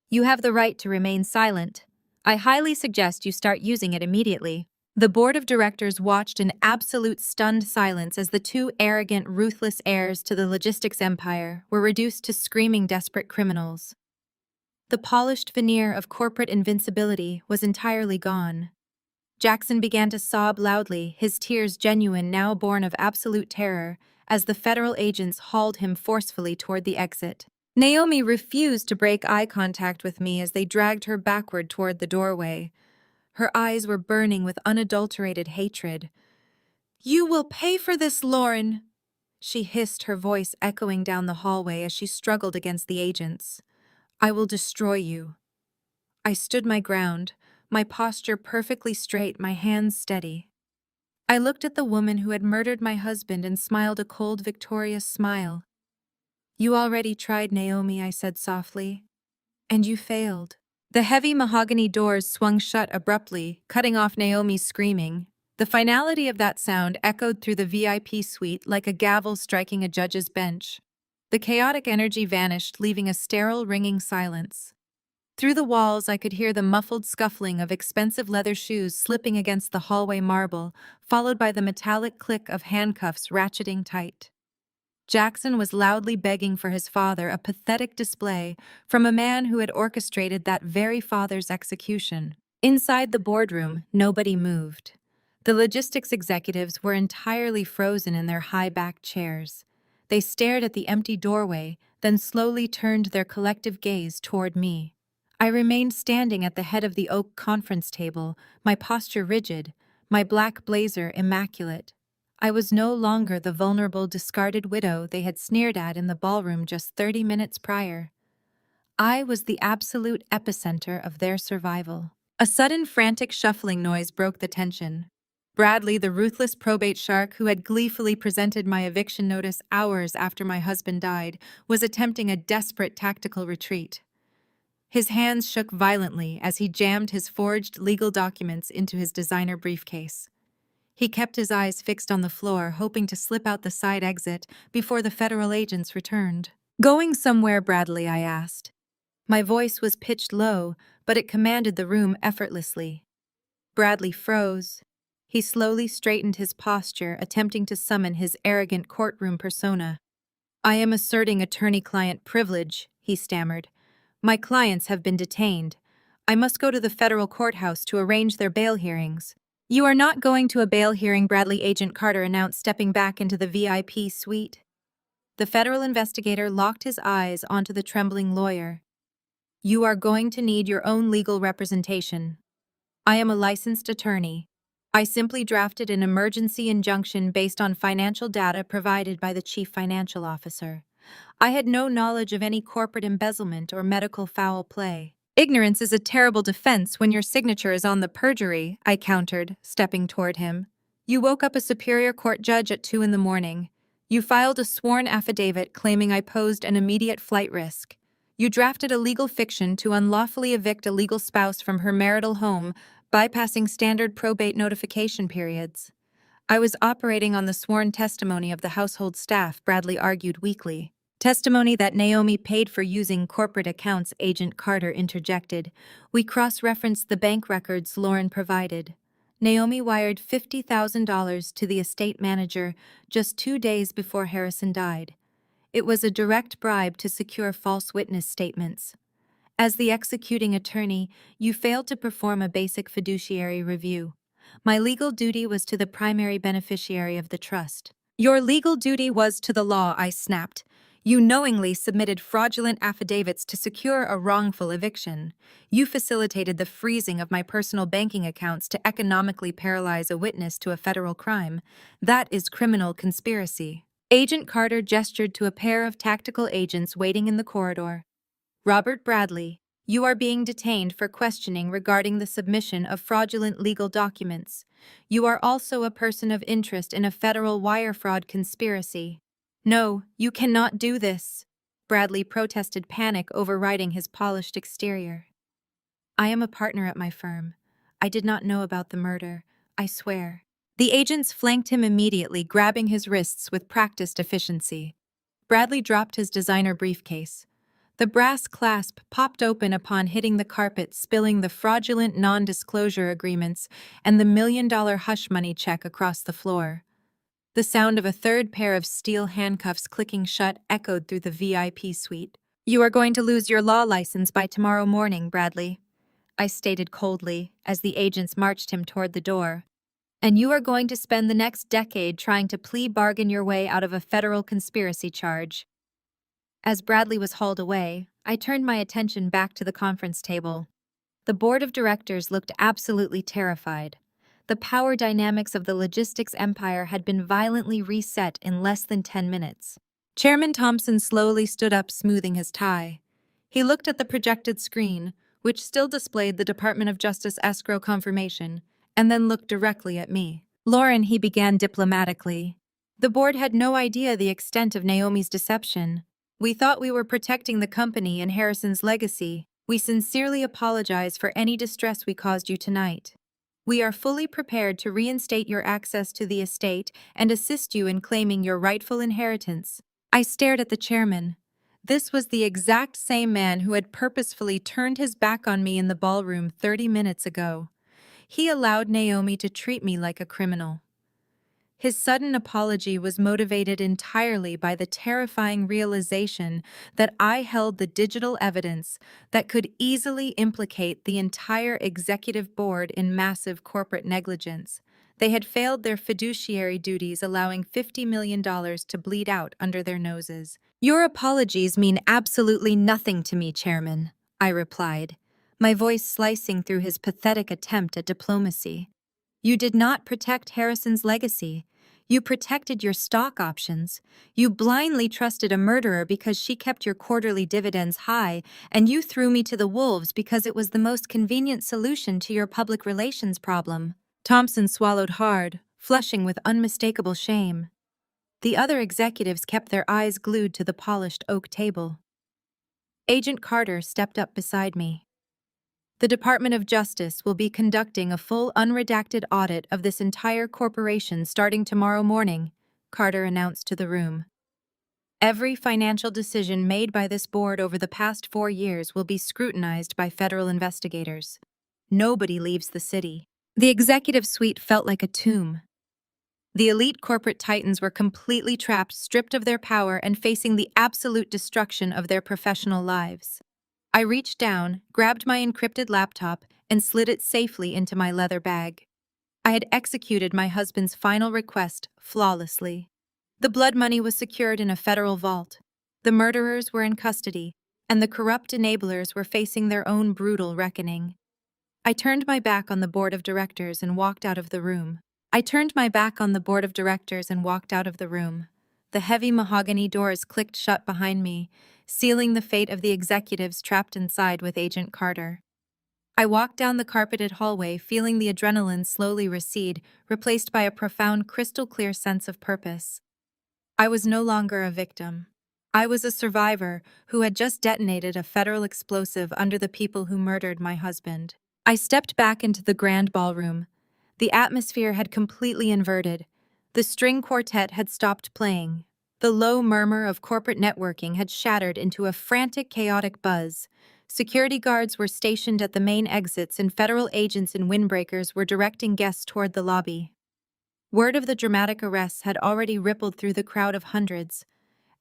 "You have the right to remain silent. I highly suggest you start using it immediately." The board of directors watched in absolute stunned silence as the two arrogant, ruthless heirs to the logistics empire were reduced to screaming, desperate criminals. The polished veneer of corporate invincibility was entirely gone. Jackson began to sob loudly, his tears genuine, now born of absolute terror, as the federal agents hauled him forcefully toward the exit. Naomi refused to break eye contact with me as they dragged her backward toward the doorway. Her eyes were burning with unadulterated hatred. "You will pay for this, Lauren," she hissed, her voice echoing down the hallway as she struggled against the agents. "I will destroy you." I stood my ground, my posture perfectly straight, my hands steady. I looked at the woman who had murdered my husband and smiled a cold, victorious smile. "You already tried, Naomi," I said softly. "And you failed." The heavy mahogany doors swung shut abruptly, cutting off Naomi's screaming. The finality of that sound echoed through the VIP suite like a gavel striking a judge's bench. The chaotic energy vanished, leaving a sterile, ringing silence. Through the walls, I could hear the muffled scuffling of expensive leather shoes slipping against the hallway marble, followed by the metallic click of handcuffs ratcheting tight. Jackson was loudly begging for his father, a pathetic display from a man who had orchestrated that very father's execution. Inside the boardroom, nobody moved. The logistics executives were entirely frozen in their high-backed chairs. They stared at the empty doorway, then slowly turned their collective gaze toward me. I remained standing at the head of the oak conference table, my posture rigid, my black blazer immaculate. I was no longer the vulnerable, discarded widow they had sneered at in the ballroom just 30 minutes prior. I was the absolute epicenter of their survival. A sudden, frantic shuffling noise broke the tension. Bradley, the ruthless probate shark who had gleefully presented my eviction notice hours after my husband died, was attempting a desperate tactical retreat. His hands shook violently as he jammed his forged legal documents into his designer briefcase. He kept his eyes fixed on the floor, hoping to slip out the side exit before the federal agents returned. "Going somewhere, Bradley?" I asked. My voice was pitched low, but it commanded the room effortlessly. Bradley froze. He slowly straightened his posture, attempting to summon his arrogant courtroom persona. "I am asserting attorney-client privilege," he stammered. "My clients have been detained. I must go to the federal courthouse to arrange their bail hearings." "You are not going to a bail hearing," Bradley. Agent Carter announced, stepping back into the VIP suite. The federal investigator locked his eyes onto the trembling lawyer. "You are going to need your own legal representation. I am a licensed attorney." I simply drafted an emergency injunction based on financial data provided by the chief financial officer. I had no knowledge of any corporate embezzlement or medical foul play. Ignorance is a terrible defense when your signature is on the perjury, I countered, stepping toward him. You woke up a Superior Court judge at 2 in the morning. You filed a sworn affidavit claiming I posed an immediate flight risk. You drafted a legal fiction to unlawfully evict a legal spouse from her marital home, bypassing standard probate notification periods. I was operating on the sworn testimony of the household staff, Bradley argued weakly. Testimony that Naomi paid for using corporate accounts, Agent Carter interjected. We cross-referenced the bank records Lauren provided. Naomi wired $50,000 to the estate manager just 2 days before Harrison died. It was a direct bribe to secure false witness statements. As the executing attorney, you failed to perform a basic fiduciary review. My legal duty was to the primary beneficiary of the trust. Your legal duty was to the law, I snapped. You knowingly submitted fraudulent affidavits to secure a wrongful eviction. You facilitated the freezing of my personal banking accounts to economically paralyze a witness to a federal crime. That is criminal conspiracy. Agent Carter gestured to a pair of tactical agents waiting in the corridor. Robert Bradley, you are being detained for questioning regarding the submission of fraudulent legal documents. You are also a person of interest in a federal wire fraud conspiracy. No, you cannot do this. Bradley protested, panic overriding his polished exterior. I am a partner at my firm. I did not know about the murder, I swear. The agents flanked him immediately, grabbing his wrists with practiced efficiency. Bradley dropped his designer briefcase. The brass clasp popped open upon hitting the carpet, spilling the fraudulent non-disclosure agreements and the $1 million hush money check across the floor. The sound of a third pair of steel handcuffs clicking shut echoed through the VIP suite. You are going to lose your law license by tomorrow morning, Bradley, I stated coldly as the agents marched him toward the door. And you are going to spend the next decade trying to plea bargain your way out of a federal conspiracy charge. As Bradley was hauled away, I turned my attention back to the conference table. The board of directors looked absolutely terrified. The power dynamics of the logistics empire had been violently reset in less than 10 minutes. Chairman Thompson slowly stood up, smoothing his tie. He looked at the projected screen, which still displayed the Department of Justice escrow confirmation, and then looked directly at me. Lauren, he began diplomatically. The board had no idea the extent of Naomi's deception. We thought we were protecting the company and Harrison's legacy. We sincerely apologize for any distress we caused you tonight. We are fully prepared to reinstate your access to the estate and assist you in claiming your rightful inheritance. I stared at the chairman. This was the exact same man who had purposefully turned his back on me in the ballroom 30 minutes ago. He allowed Naomi to treat me like a criminal. His sudden apology was motivated entirely by the terrifying realization that I held the digital evidence that could easily implicate the entire executive board in massive corporate negligence. They had failed their fiduciary duties, allowing $50 million to bleed out under their noses. Your apologies mean absolutely nothing to me, Chairman, I replied, my voice slicing through his pathetic attempt at diplomacy. You did not protect Harrison's legacy. You protected your stock options. You blindly trusted a murderer because she kept your quarterly dividends high, and you threw me to the wolves because it was the most convenient solution to your public relations problem. Thompson swallowed hard, flushing with unmistakable shame. The other executives kept their eyes glued to the polished oak table. Agent Carter stepped up beside me. The Department of Justice will be conducting a full unredacted audit of this entire corporation starting tomorrow morning, Carter announced to the room. Every financial decision made by this board over the past 4 years will be scrutinized by federal investigators. Nobody leaves the city. The executive suite felt like a tomb. The elite corporate titans were completely trapped, stripped of their power, and facing the absolute destruction of their professional lives. I reached down, grabbed my encrypted laptop, and slid it safely into my leather bag. I had executed my husband's final request flawlessly. The blood money was secured in a federal vault. The murderers were in custody, and the corrupt enablers were facing their own brutal reckoning. I turned my back on the board of directors and walked out of the room. I turned my back on the board of directors and walked out of the room. The heavy mahogany doors clicked shut behind me, sealing the fate of the executives trapped inside with Agent Carter. I walked down the carpeted hallway, feeling the adrenaline slowly recede, replaced by a profound, crystal-clear sense of purpose. I was no longer a victim. I was a survivor who had just detonated a federal explosive under the people who murdered my husband. I stepped back into the grand ballroom. The atmosphere had completely inverted. The string quartet had stopped playing. The low murmur of corporate networking had shattered into a frantic, chaotic buzz. Security guards were stationed at the main exits, and federal agents in windbreakers were directing guests toward the lobby. Word of the dramatic arrests had already rippled through the crowd of hundreds.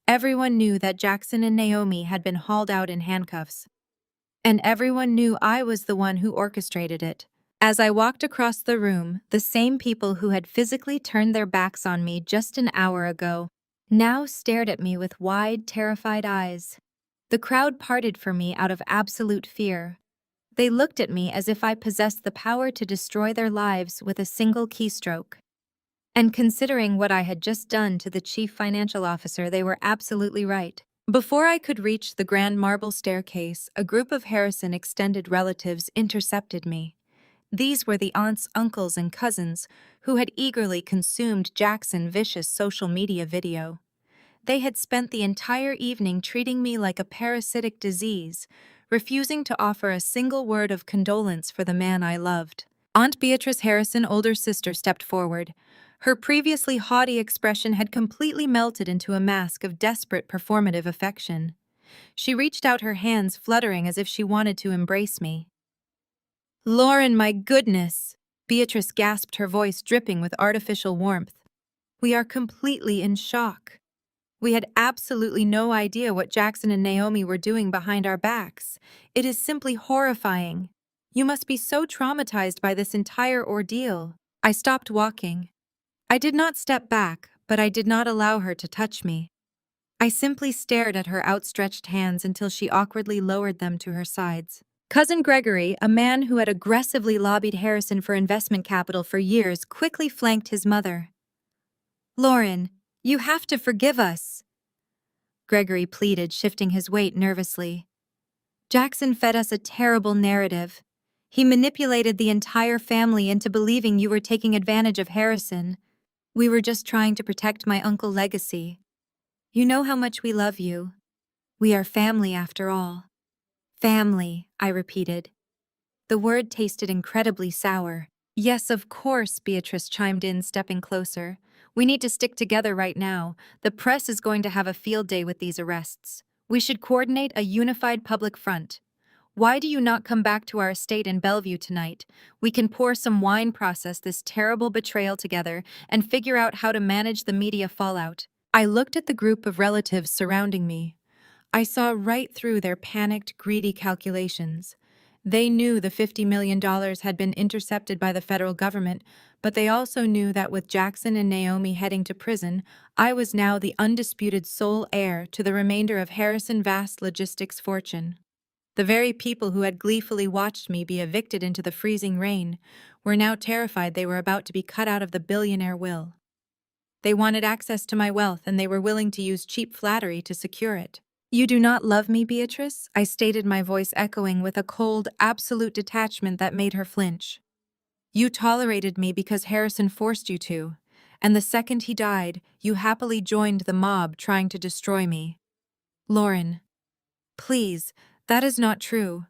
Everyone knew that Jackson and Naomi had been hauled out in handcuffs. And everyone knew I was the one who orchestrated it. As I walked across the room, the same people who had physically turned their backs on me just an hour ago now stared at me with wide, terrified eyes. The crowd parted for me out of absolute fear. They looked at me as if I possessed the power to destroy their lives with a single keystroke. And considering what I had just done to the chief financial officer, they were absolutely right. Before I could reach the grand marble staircase, a group of Harrison extended relatives intercepted me. These were the aunts, uncles, and cousins who had eagerly consumed Jackson's vicious social media video. They had spent the entire evening treating me like a parasitic disease, refusing to offer a single word of condolence for the man I loved. Aunt Beatrice Harrison, older sister, stepped forward. Her previously haughty expression had completely melted into a mask of desperate performative affection. She reached out her hands, fluttering as if she wanted to embrace me. "Lauren, my goodness!" Beatrice gasped, her voice dripping with artificial warmth. "We are completely in shock. We had absolutely no idea what Jackson and Naomi were doing behind our backs. It is simply horrifying. You must be so traumatized by this entire ordeal." I stopped walking. I did not step back, but I did not allow her to touch me. I simply stared at her outstretched hands until she awkwardly lowered them to her sides. Cousin Gregory, a man who had aggressively lobbied Harrison for investment capital for years, quickly flanked his mother. "Lauren, you have to forgive us," Gregory pleaded, shifting his weight nervously. "Jackson fed us a terrible narrative. He manipulated the entire family into believing you were taking advantage of Harrison. We were just trying to protect my uncle's legacy. You know how much we love you. We are family after all." "Family," I repeated. The word tasted incredibly sour. "Yes, of course," Beatrice chimed in, stepping closer. "We need to stick together right now. The press is going to have a field day with these arrests. We should coordinate a unified public front. Why do you not come back to our estate in Bellevue tonight? We can pour some wine, process this terrible betrayal together, and figure out how to manage the media fallout." I looked at the group of relatives surrounding me. I saw right through their panicked, greedy calculations. They knew the $50 million had been intercepted by the federal government, but they also knew that with Jackson and Naomi heading to prison, I was now the undisputed sole heir to the remainder of Harrison's vast logistics fortune. The very people who had gleefully watched me be evicted into the freezing rain were now terrified they were about to be cut out of the billionaire will. They wanted access to my wealth, and they were willing to use cheap flattery to secure it. "You do not love me, Beatrice?" I stated, my voice echoing with a cold, absolute detachment that made her flinch. "You tolerated me because Harrison forced you to, and the second he died, you happily joined the mob trying to destroy me." "Lauren, please, that is not true,"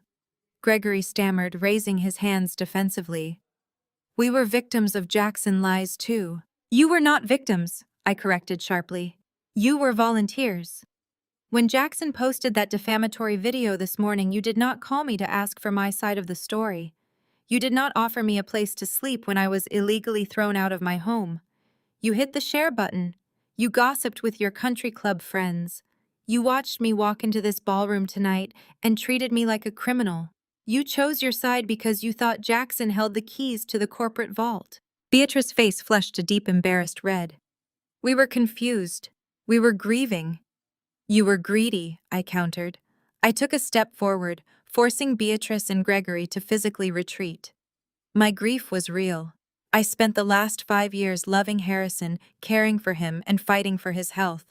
Gregory stammered, raising his hands defensively. "We were victims of Jackson's lies too." "You were not victims," I corrected sharply. "You were volunteers. When Jackson posted that defamatory video this morning, you did not call me to ask for my side of the story. You did not offer me a place to sleep when I was illegally thrown out of my home. You hit the share button. You gossiped with your country club friends. You watched me walk into this ballroom tonight and treated me like a criminal. You chose your side because you thought Jackson held the keys to the corporate vault." Beatrice's face flushed a deep, embarrassed red. "We were confused. We were grieving." "You were greedy," I countered. I took a step forward, forcing Beatrice and Gregory to physically retreat. My grief was real. I spent the last 5 years loving Harrison, caring for him, and fighting for his health.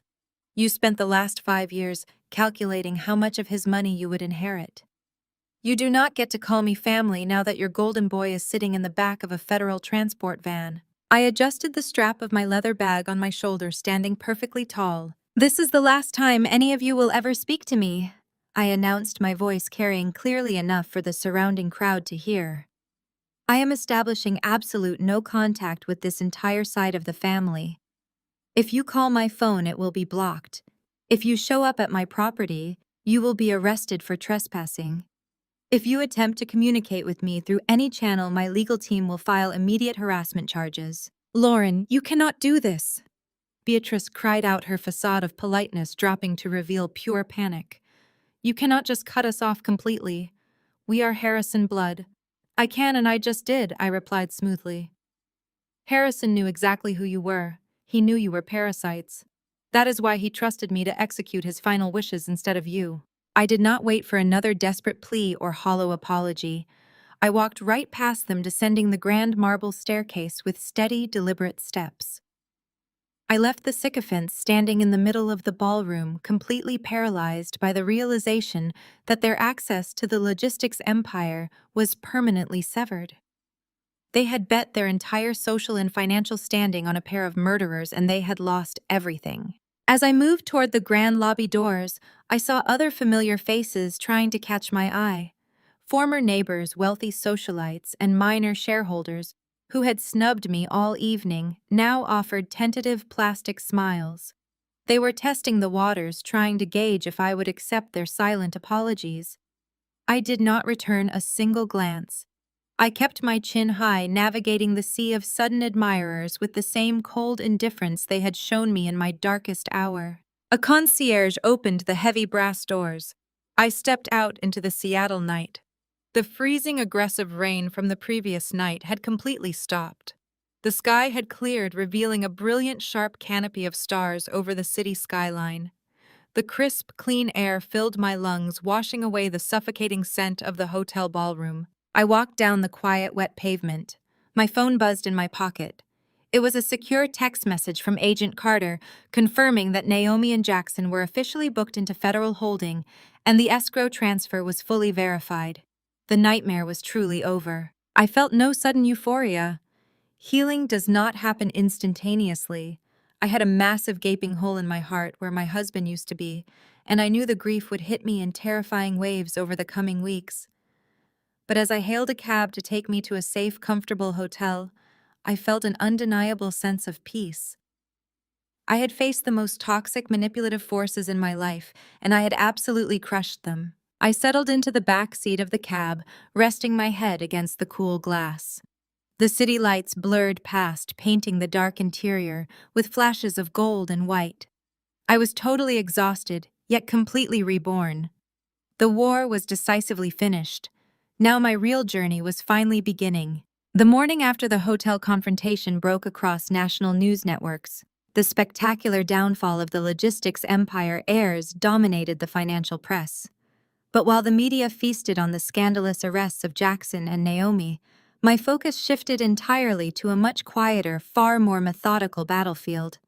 You spent the last 5 years calculating how much of his money you would inherit. You do not get to call me family now that your golden boy is sitting in the back of a federal transport van. I adjusted the strap of my leather bag on my shoulder, standing perfectly tall. This is the last time any of you will ever speak to me, I announced, my voice carrying clearly enough for the surrounding crowd to hear. I am establishing absolute no contact with this entire side of the family. If you call my phone, it will be blocked. If you show up at my property, you will be arrested for trespassing. If you attempt to communicate with me through any channel, my legal team will file immediate harassment charges. Lauren, you cannot do this, Beatrice cried out, her facade of politeness dropping to reveal pure panic. You cannot just cut us off completely. We are Harrison blood. I can, and I just did, I replied smoothly. Harrison knew exactly who you were. He knew you were parasites. That is why he trusted me to execute his final wishes instead of you. I did not wait for another desperate plea or hollow apology. I walked right past them, descending the grand marble staircase with steady, deliberate steps. I left the sycophants standing in the middle of the ballroom, completely paralyzed by the realization that their access to the logistics empire was permanently severed. They had bet their entire social and financial standing on a pair of murderers, and they had lost everything. As I moved toward the grand lobby doors, I saw other familiar faces trying to catch my eye. Former neighbors, wealthy socialites, and minor shareholders who had snubbed me all evening now offered tentative plastic smiles. They were testing the waters, trying to gauge if I would accept their silent apologies. I did not return a single glance. I kept my chin high, navigating the sea of sudden admirers with the same cold indifference they had shown me in my darkest hour. A concierge opened the heavy brass doors. I stepped out into the Seattle night. The freezing, aggressive rain from the previous night had completely stopped. The sky had cleared, revealing a brilliant, sharp canopy of stars over the city skyline. The crisp, clean air filled my lungs, washing away the suffocating scent of the hotel ballroom. I walked down the quiet, wet pavement. My phone buzzed in my pocket. It was a secure text message from Agent Carter confirming that Naomi and Jackson were officially booked into federal holding, and the escrow transfer was fully verified. The nightmare was truly over. I felt no sudden euphoria. Healing does not happen instantaneously. I had a massive gaping hole in my heart where my husband used to be, and I knew the grief would hit me in terrifying waves over the coming weeks. But as I hailed a cab to take me to a safe, comfortable hotel, I felt an undeniable sense of peace. I had faced the most toxic, manipulative forces in my life, and I had absolutely crushed them. I settled into the back seat of the cab, resting my head against the cool glass. The city lights blurred past, painting the dark interior with flashes of gold and white. I was totally exhausted, yet completely reborn. The war was decisively finished. Now my real journey was finally beginning. The morning after the hotel confrontation broke across national news networks, the spectacular downfall of the logistics empire heirs dominated the financial press. But while the media feasted on the scandalous arrests of Jackson and Naomi, my focus shifted entirely to a much quieter, far more methodical battlefield.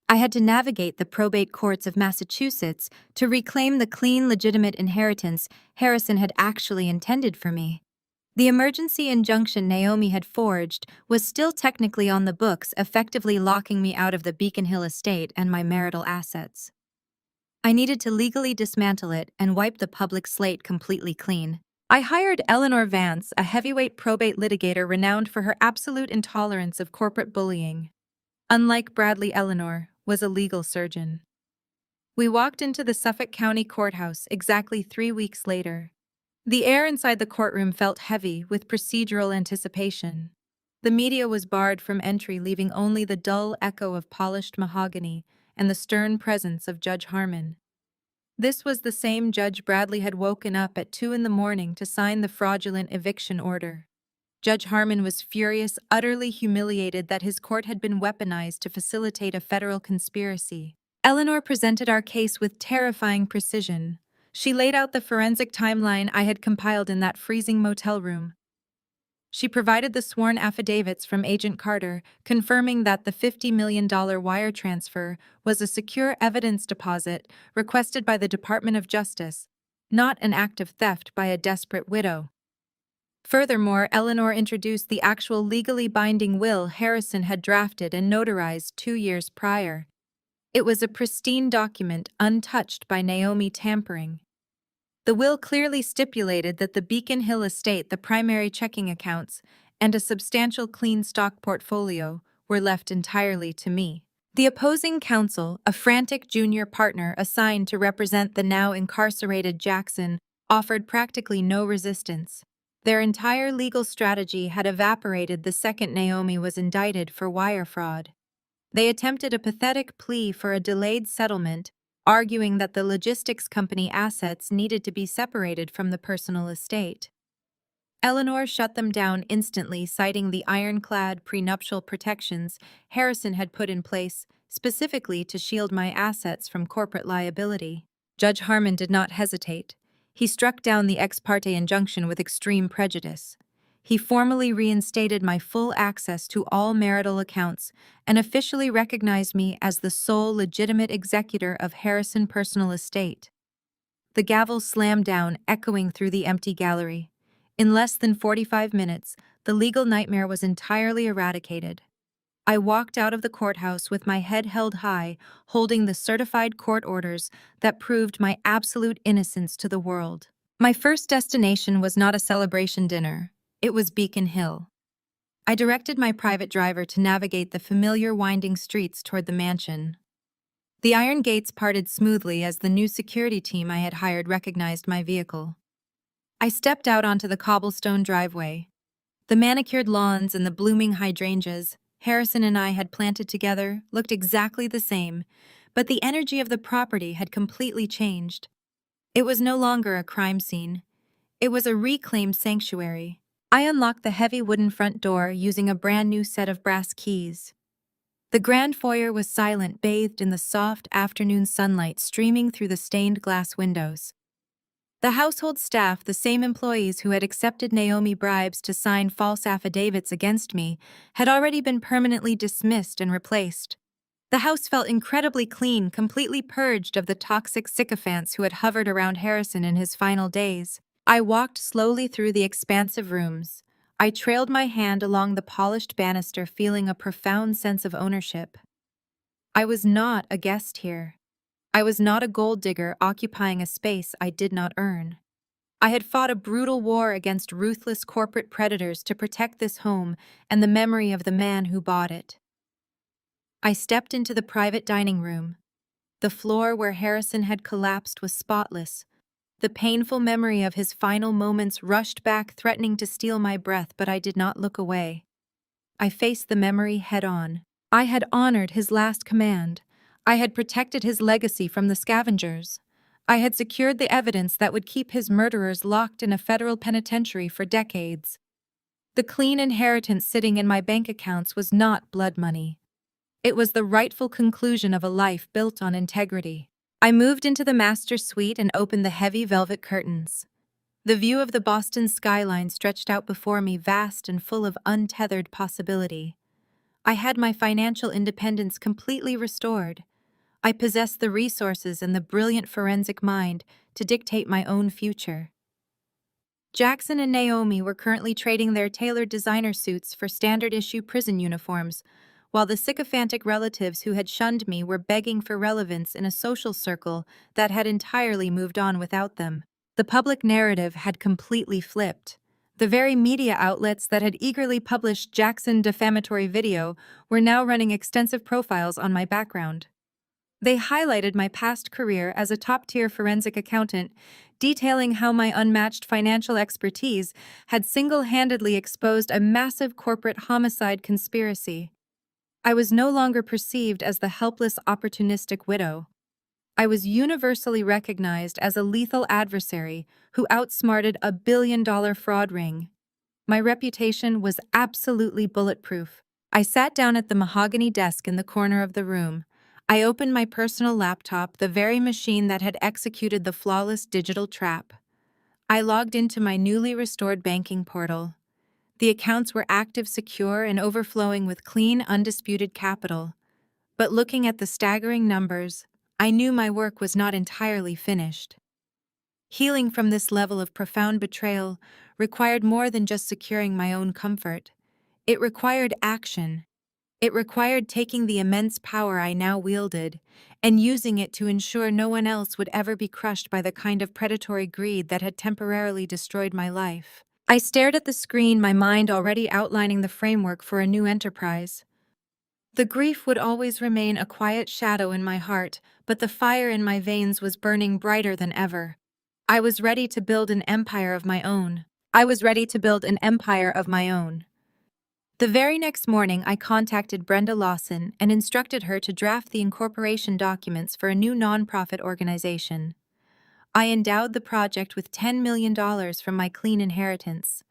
I had to navigate the probate courts of Massachusetts to reclaim the clean, legitimate inheritance Harrison had actually intended for me. The emergency injunction Naomi had forged was still technically on the books, effectively locking me out of the Beacon Hill estate and my marital assets. I needed to legally dismantle it and wipe the public slate completely clean. I hired Eleanor Vance, a heavyweight probate litigator renowned for her absolute intolerance of corporate bullying. Unlike Bradley, Eleanor was a legal surgeon. We walked into the Suffolk County Courthouse exactly 3 weeks later. The air inside the courtroom felt heavy with procedural anticipation. The media was barred from entry, leaving only the dull echo of polished mahogany and the stern presence of Judge Harmon. This was the same Judge Bradley had woken up at 2 a.m. to sign the fraudulent eviction order. Judge Harmon was furious, utterly humiliated that his court had been weaponized to facilitate a federal conspiracy. Eleanor presented our case with terrifying precision. She laid out the forensic timeline I had compiled in that freezing motel room. She provided the sworn affidavits from Agent Carter, confirming that the $50 million wire transfer was a secure evidence deposit requested by the Department of Justice, not an act of theft by a desperate widow. Furthermore, Eleanor introduced the actual legally binding will Harrison had drafted and notarized 2 years prior. It was a pristine document untouched by Naomi tampering. The will clearly stipulated that the Beacon Hill estate, the primary checking accounts, and a substantial clean stock portfolio were left entirely to me. The opposing counsel, a frantic junior partner assigned to represent the now incarcerated Jackson, offered practically no resistance. Their entire legal strategy had evaporated the second Naomi was indicted for wire fraud. They attempted a pathetic plea for a delayed settlement, arguing that the logistics company assets needed to be separated from the personal estate. Eleanor shut them down instantly, citing the ironclad prenuptial protections Harrison had put in place specifically to shield my assets from corporate liability. Judge Harmon did not hesitate. He struck down the ex parte injunction with extreme prejudice. He formally reinstated my full access to all marital accounts and officially recognized me as the sole legitimate executor of Harrison personal estate. The gavel slammed down, echoing through the empty gallery. In less than 45 minutes, the legal nightmare was entirely eradicated. I walked out of the courthouse with my head held high, holding the certified court orders that proved my absolute innocence to the world. My first destination was not a celebration dinner. It was Beacon Hill. I directed my private driver to navigate the familiar winding streets toward the mansion. The iron gates parted smoothly as the new security team I had hired recognized my vehicle. I stepped out onto the cobblestone driveway. The manicured lawns and the blooming hydrangeas Harrison and I had planted together looked exactly the same, but the energy of the property had completely changed. It was no longer a crime scene. It was a reclaimed sanctuary. I unlocked the heavy wooden front door using a brand new set of brass keys. The grand foyer was silent, bathed in the soft afternoon sunlight streaming through the stained glass windows. The household staff, the same employees who had accepted Naomi bribes to sign false affidavits against me, had already been permanently dismissed and replaced. The house felt incredibly clean, completely purged of the toxic sycophants who had hovered around Harrison in his final days. I walked slowly through the expansive rooms. I trailed my hand along the polished banister, feeling a profound sense of ownership. I was not a guest here. I was not a gold digger occupying a space I did not earn. I had fought a brutal war against ruthless corporate predators to protect this home and the memory of the man who bought it. I stepped into the private dining room. The floor where Harrison had collapsed was spotless. The painful memory of his final moments rushed back, threatening to steal my breath, but I did not look away. I faced the memory head-on. I had honored his last command. I had protected his legacy from the scavengers. I had secured the evidence that would keep his murderers locked in a federal penitentiary for decades. The clean inheritance sitting in my bank accounts was not blood money. It was the rightful conclusion of a life built on integrity. I moved into the master suite and opened the heavy velvet curtains. The view of the Boston skyline stretched out before me, vast and full of untethered possibility. I had my financial independence completely restored. I possessed the resources and the brilliant forensic mind to dictate my own future. Jackson and Naomi were currently trading their tailored designer suits for standard-issue prison uniforms, while the sycophantic relatives who had shunned me were begging for relevance in a social circle that had entirely moved on without them. The public narrative had completely flipped. The very media outlets that had eagerly published Jackson's defamatory video were now running extensive profiles on my background. They highlighted my past career as a top-tier forensic accountant, detailing how my unmatched financial expertise had single-handedly exposed a massive corporate homicide conspiracy. I was no longer perceived as the helpless, opportunistic widow. I was universally recognized as a lethal adversary who outsmarted a billion-dollar fraud ring. My reputation was absolutely bulletproof. I sat down at the mahogany desk in the corner of the room. I opened my personal laptop, the very machine that had executed the flawless digital trap. I logged into my newly restored banking portal. The accounts were active, secure, and overflowing with clean, undisputed capital. But looking at the staggering numbers, I knew my work was not entirely finished. Healing from this level of profound betrayal required more than just securing my own comfort. It required action. It required taking the immense power I now wielded and using it to ensure no one else would ever be crushed by the kind of predatory greed that had temporarily destroyed my life. I stared at the screen, my mind already outlining the framework for a new enterprise. The grief would always remain a quiet shadow in my heart, but the fire in my veins was burning brighter than ever. I was ready to build an empire of my own. I was ready to build an empire of my own. The very next morning, I contacted Brenda Lawson and instructed her to draft the incorporation documents for a new nonprofit organization. I endowed the project with $10 million from my clean inheritance.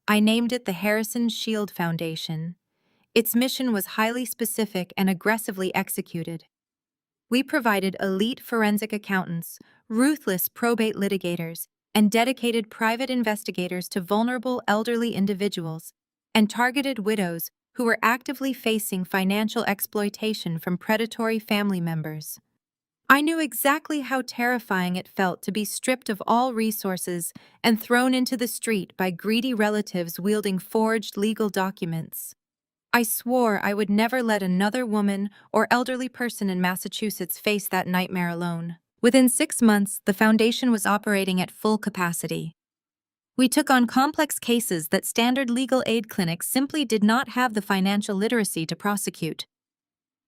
I named it the Harrison Shield Foundation. Its mission was highly specific and aggressively executed. We provided elite forensic accountants, ruthless probate litigators, and dedicated private investigators to vulnerable elderly individuals and targeted widows who were actively facing financial exploitation from predatory family members. I knew exactly how terrifying it felt to be stripped of all resources and thrown into the street by greedy relatives wielding forged legal documents. I swore I would never let another woman or elderly person in Massachusetts face that nightmare alone. Within 6 months, the foundation was operating at full capacity. We took on complex cases that standard legal aid clinics simply did not have the financial literacy to prosecute.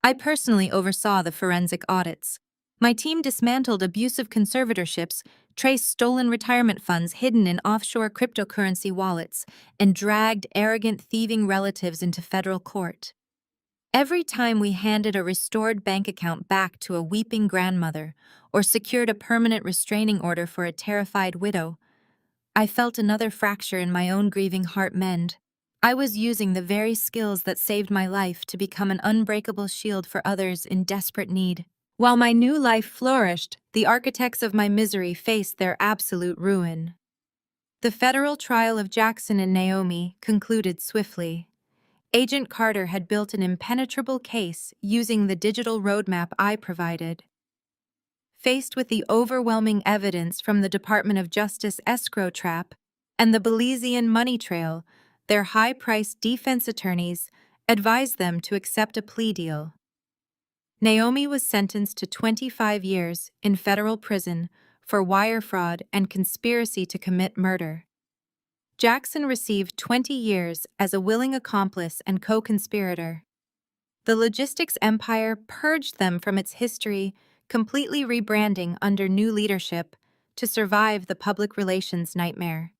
I personally oversaw the forensic audits. My team dismantled abusive conservatorships, traced stolen retirement funds hidden in offshore cryptocurrency wallets, and dragged arrogant, thieving relatives into federal court. Every time we handed a restored bank account back to a weeping grandmother or secured a permanent restraining order for a terrified widow, I felt another fracture in my own grieving heart mend. I was using the very skills that saved my life to become an unbreakable shield for others in desperate need. While my new life flourished, the architects of my misery faced their absolute ruin. The federal trial of Jackson and Naomi concluded swiftly. Agent Carter had built an impenetrable case using the digital roadmap I provided. Faced with the overwhelming evidence from the Department of Justice escrow trap and the Belizean money trail, their high-priced defense attorneys advised them to accept a plea deal. Naomi was sentenced to 25 years in federal prison for wire fraud and conspiracy to commit murder. Jackson received 20 years as a willing accomplice and co-conspirator. The logistics empire purged them from its history, completely rebranding under new leadership to survive the public relations nightmare.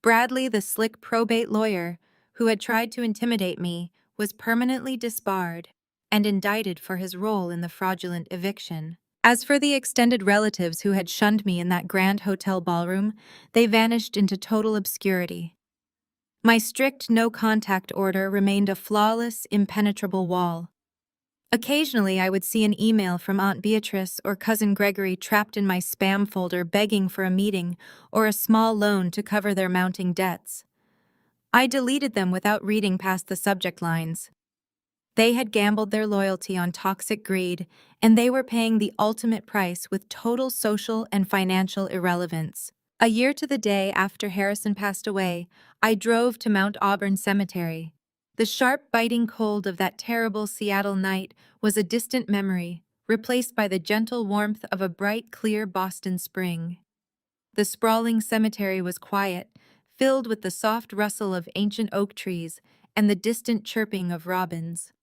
Bradley, the slick probate lawyer who had tried to intimidate me, was permanently disbarred and indicted for his role in the fraudulent eviction. As for the extended relatives who had shunned me in that grand hotel ballroom, they vanished into total obscurity. My strict no-contact order remained a flawless, impenetrable wall. Occasionally, I would see an email from Aunt Beatrice or Cousin Gregory trapped in my spam folder begging for a meeting or a small loan to cover their mounting debts. I deleted them without reading past the subject lines. They had gambled their loyalty on toxic greed, and they were paying the ultimate price with total social and financial irrelevance. A year to the day after Harrison passed away, I drove to Mount Auburn Cemetery. The sharp, biting cold of that terrible Seattle night was a distant memory, replaced by the gentle warmth of a bright, clear Boston spring. The sprawling cemetery was quiet, filled with the soft rustle of ancient oak trees and the distant chirping of robins.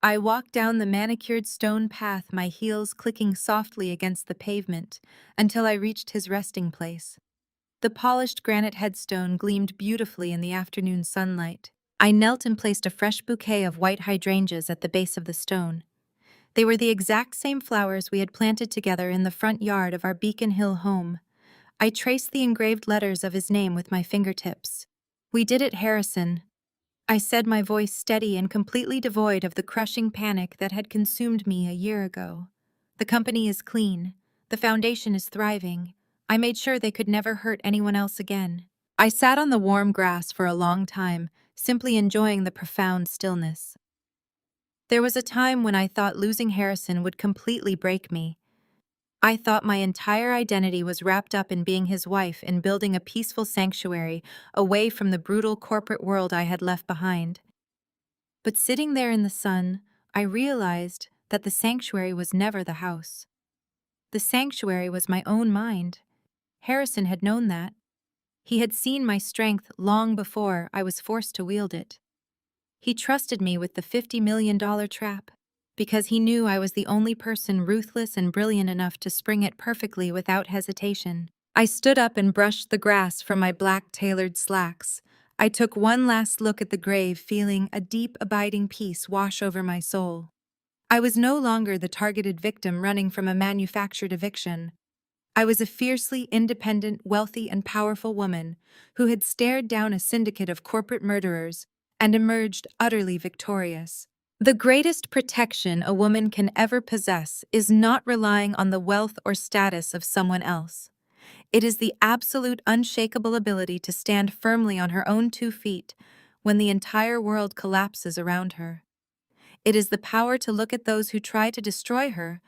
I walked down the manicured stone path, my heels clicking softly against the pavement, until I reached his resting place. The polished granite headstone gleamed beautifully in the afternoon sunlight. I knelt and placed a fresh bouquet of white hydrangeas at the base of the stone. They were the exact same flowers we had planted together in the front yard of our Beacon Hill home. I traced the engraved letters of his name with my fingertips. "We did it, Harrison." I said, my voice steady and completely devoid of the crushing panic that had consumed me a year ago. The company is clean. The foundation is thriving. I made sure they could never hurt anyone else again. I sat on the warm grass for a long time, simply enjoying the profound stillness. There was a time when I thought losing Harrison would completely break me. I thought my entire identity was wrapped up in being his wife and building a peaceful sanctuary away from the brutal corporate world I had left behind. But sitting there in the sun, I realized that the sanctuary was never the house. The sanctuary was my own mind. Harrison had known that. He had seen my strength long before I was forced to wield it. He trusted me with the $50 million trap because he knew I was the only person ruthless and brilliant enough to spring it perfectly without hesitation. I stood up and brushed the grass from my black tailored slacks. I took one last look at the grave, feeling a deep, abiding peace wash over my soul. I was no longer the targeted victim running from a manufactured eviction. I was a fiercely independent, wealthy, and powerful woman who had stared down a syndicate of corporate murderers and emerged utterly victorious. The greatest protection a woman can ever possess is not relying on the wealth or status of someone else. It is the absolute unshakable ability to stand firmly on her own 2 feet when the entire world collapses around her. It is the power to look at those who try to destroy her,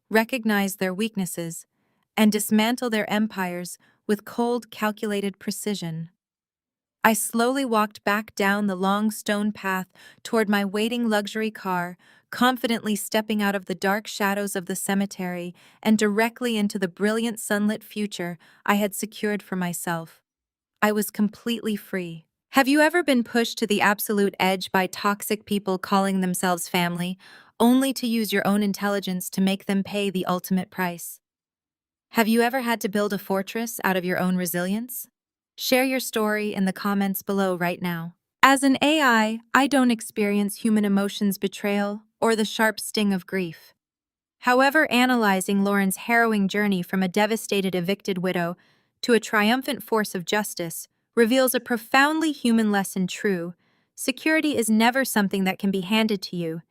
recognize their weaknesses, and dismantle their empires with cold, calculated precision. I slowly walked back down the long stone path toward my waiting luxury car, confidently stepping out of the dark shadows of the cemetery and directly into the brilliant sunlit future I had secured for myself. I was completely free. Have you ever been pushed to the absolute edge by toxic people calling themselves family, only to use your own intelligence to make them pay the ultimate price? Have you ever had to build a fortress out of your own resilience? Share your story in the comments below right now. As an I don't experience human emotions, betrayal, or the sharp sting of grief. However, analyzing Lauren's harrowing journey from a devastated evicted widow to a triumphant force of justice reveals a profoundly human lesson. True, security is never something that can be handed to you.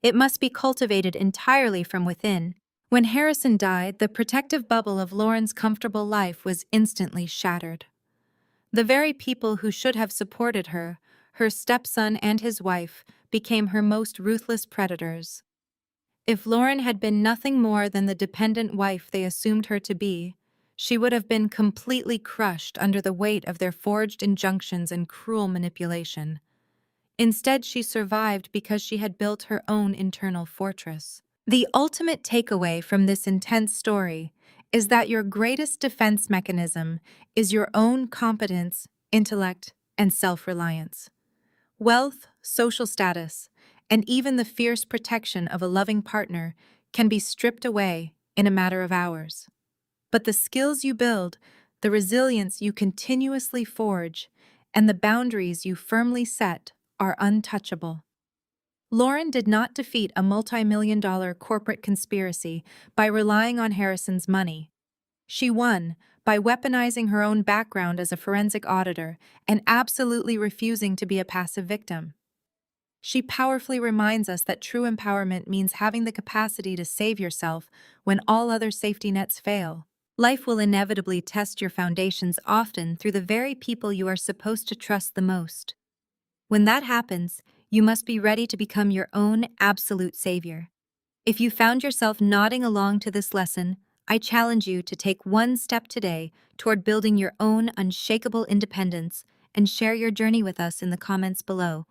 It must be cultivated entirely from within. When Harrison died, the protective bubble of Lauren's comfortable life was instantly shattered. The very people who should have supported her, her stepson and his wife, became her most ruthless predators. If Lauren had been nothing more than the dependent wife they assumed her to be, she would have been completely crushed under the weight of their forged injunctions and cruel manipulation. Instead, she survived because she had built her own internal fortress. The ultimate takeaway from this intense story is that your greatest defense mechanism is your own competence, intellect, and self-reliance. Wealth, social status, and even the fierce protection of a loving partner can be stripped away in a matter of hours. But the skills you build, the resilience you continuously forge, and the boundaries you firmly set are untouchable. Lauren did not defeat a multi-million-dollar corporate conspiracy by relying on Harrison's money. She won by weaponizing her own background as a forensic auditor and absolutely refusing to be a passive victim. She powerfully reminds us that true empowerment means having the capacity to save yourself when all other safety nets fail. Life will inevitably test your foundations, often through the very people you are supposed to trust the most. When that happens, you must be ready to become your own absolute savior. If you found yourself nodding along to this lesson, I challenge you to take one step today toward building your own unshakable independence and share your journey with us in the comments below.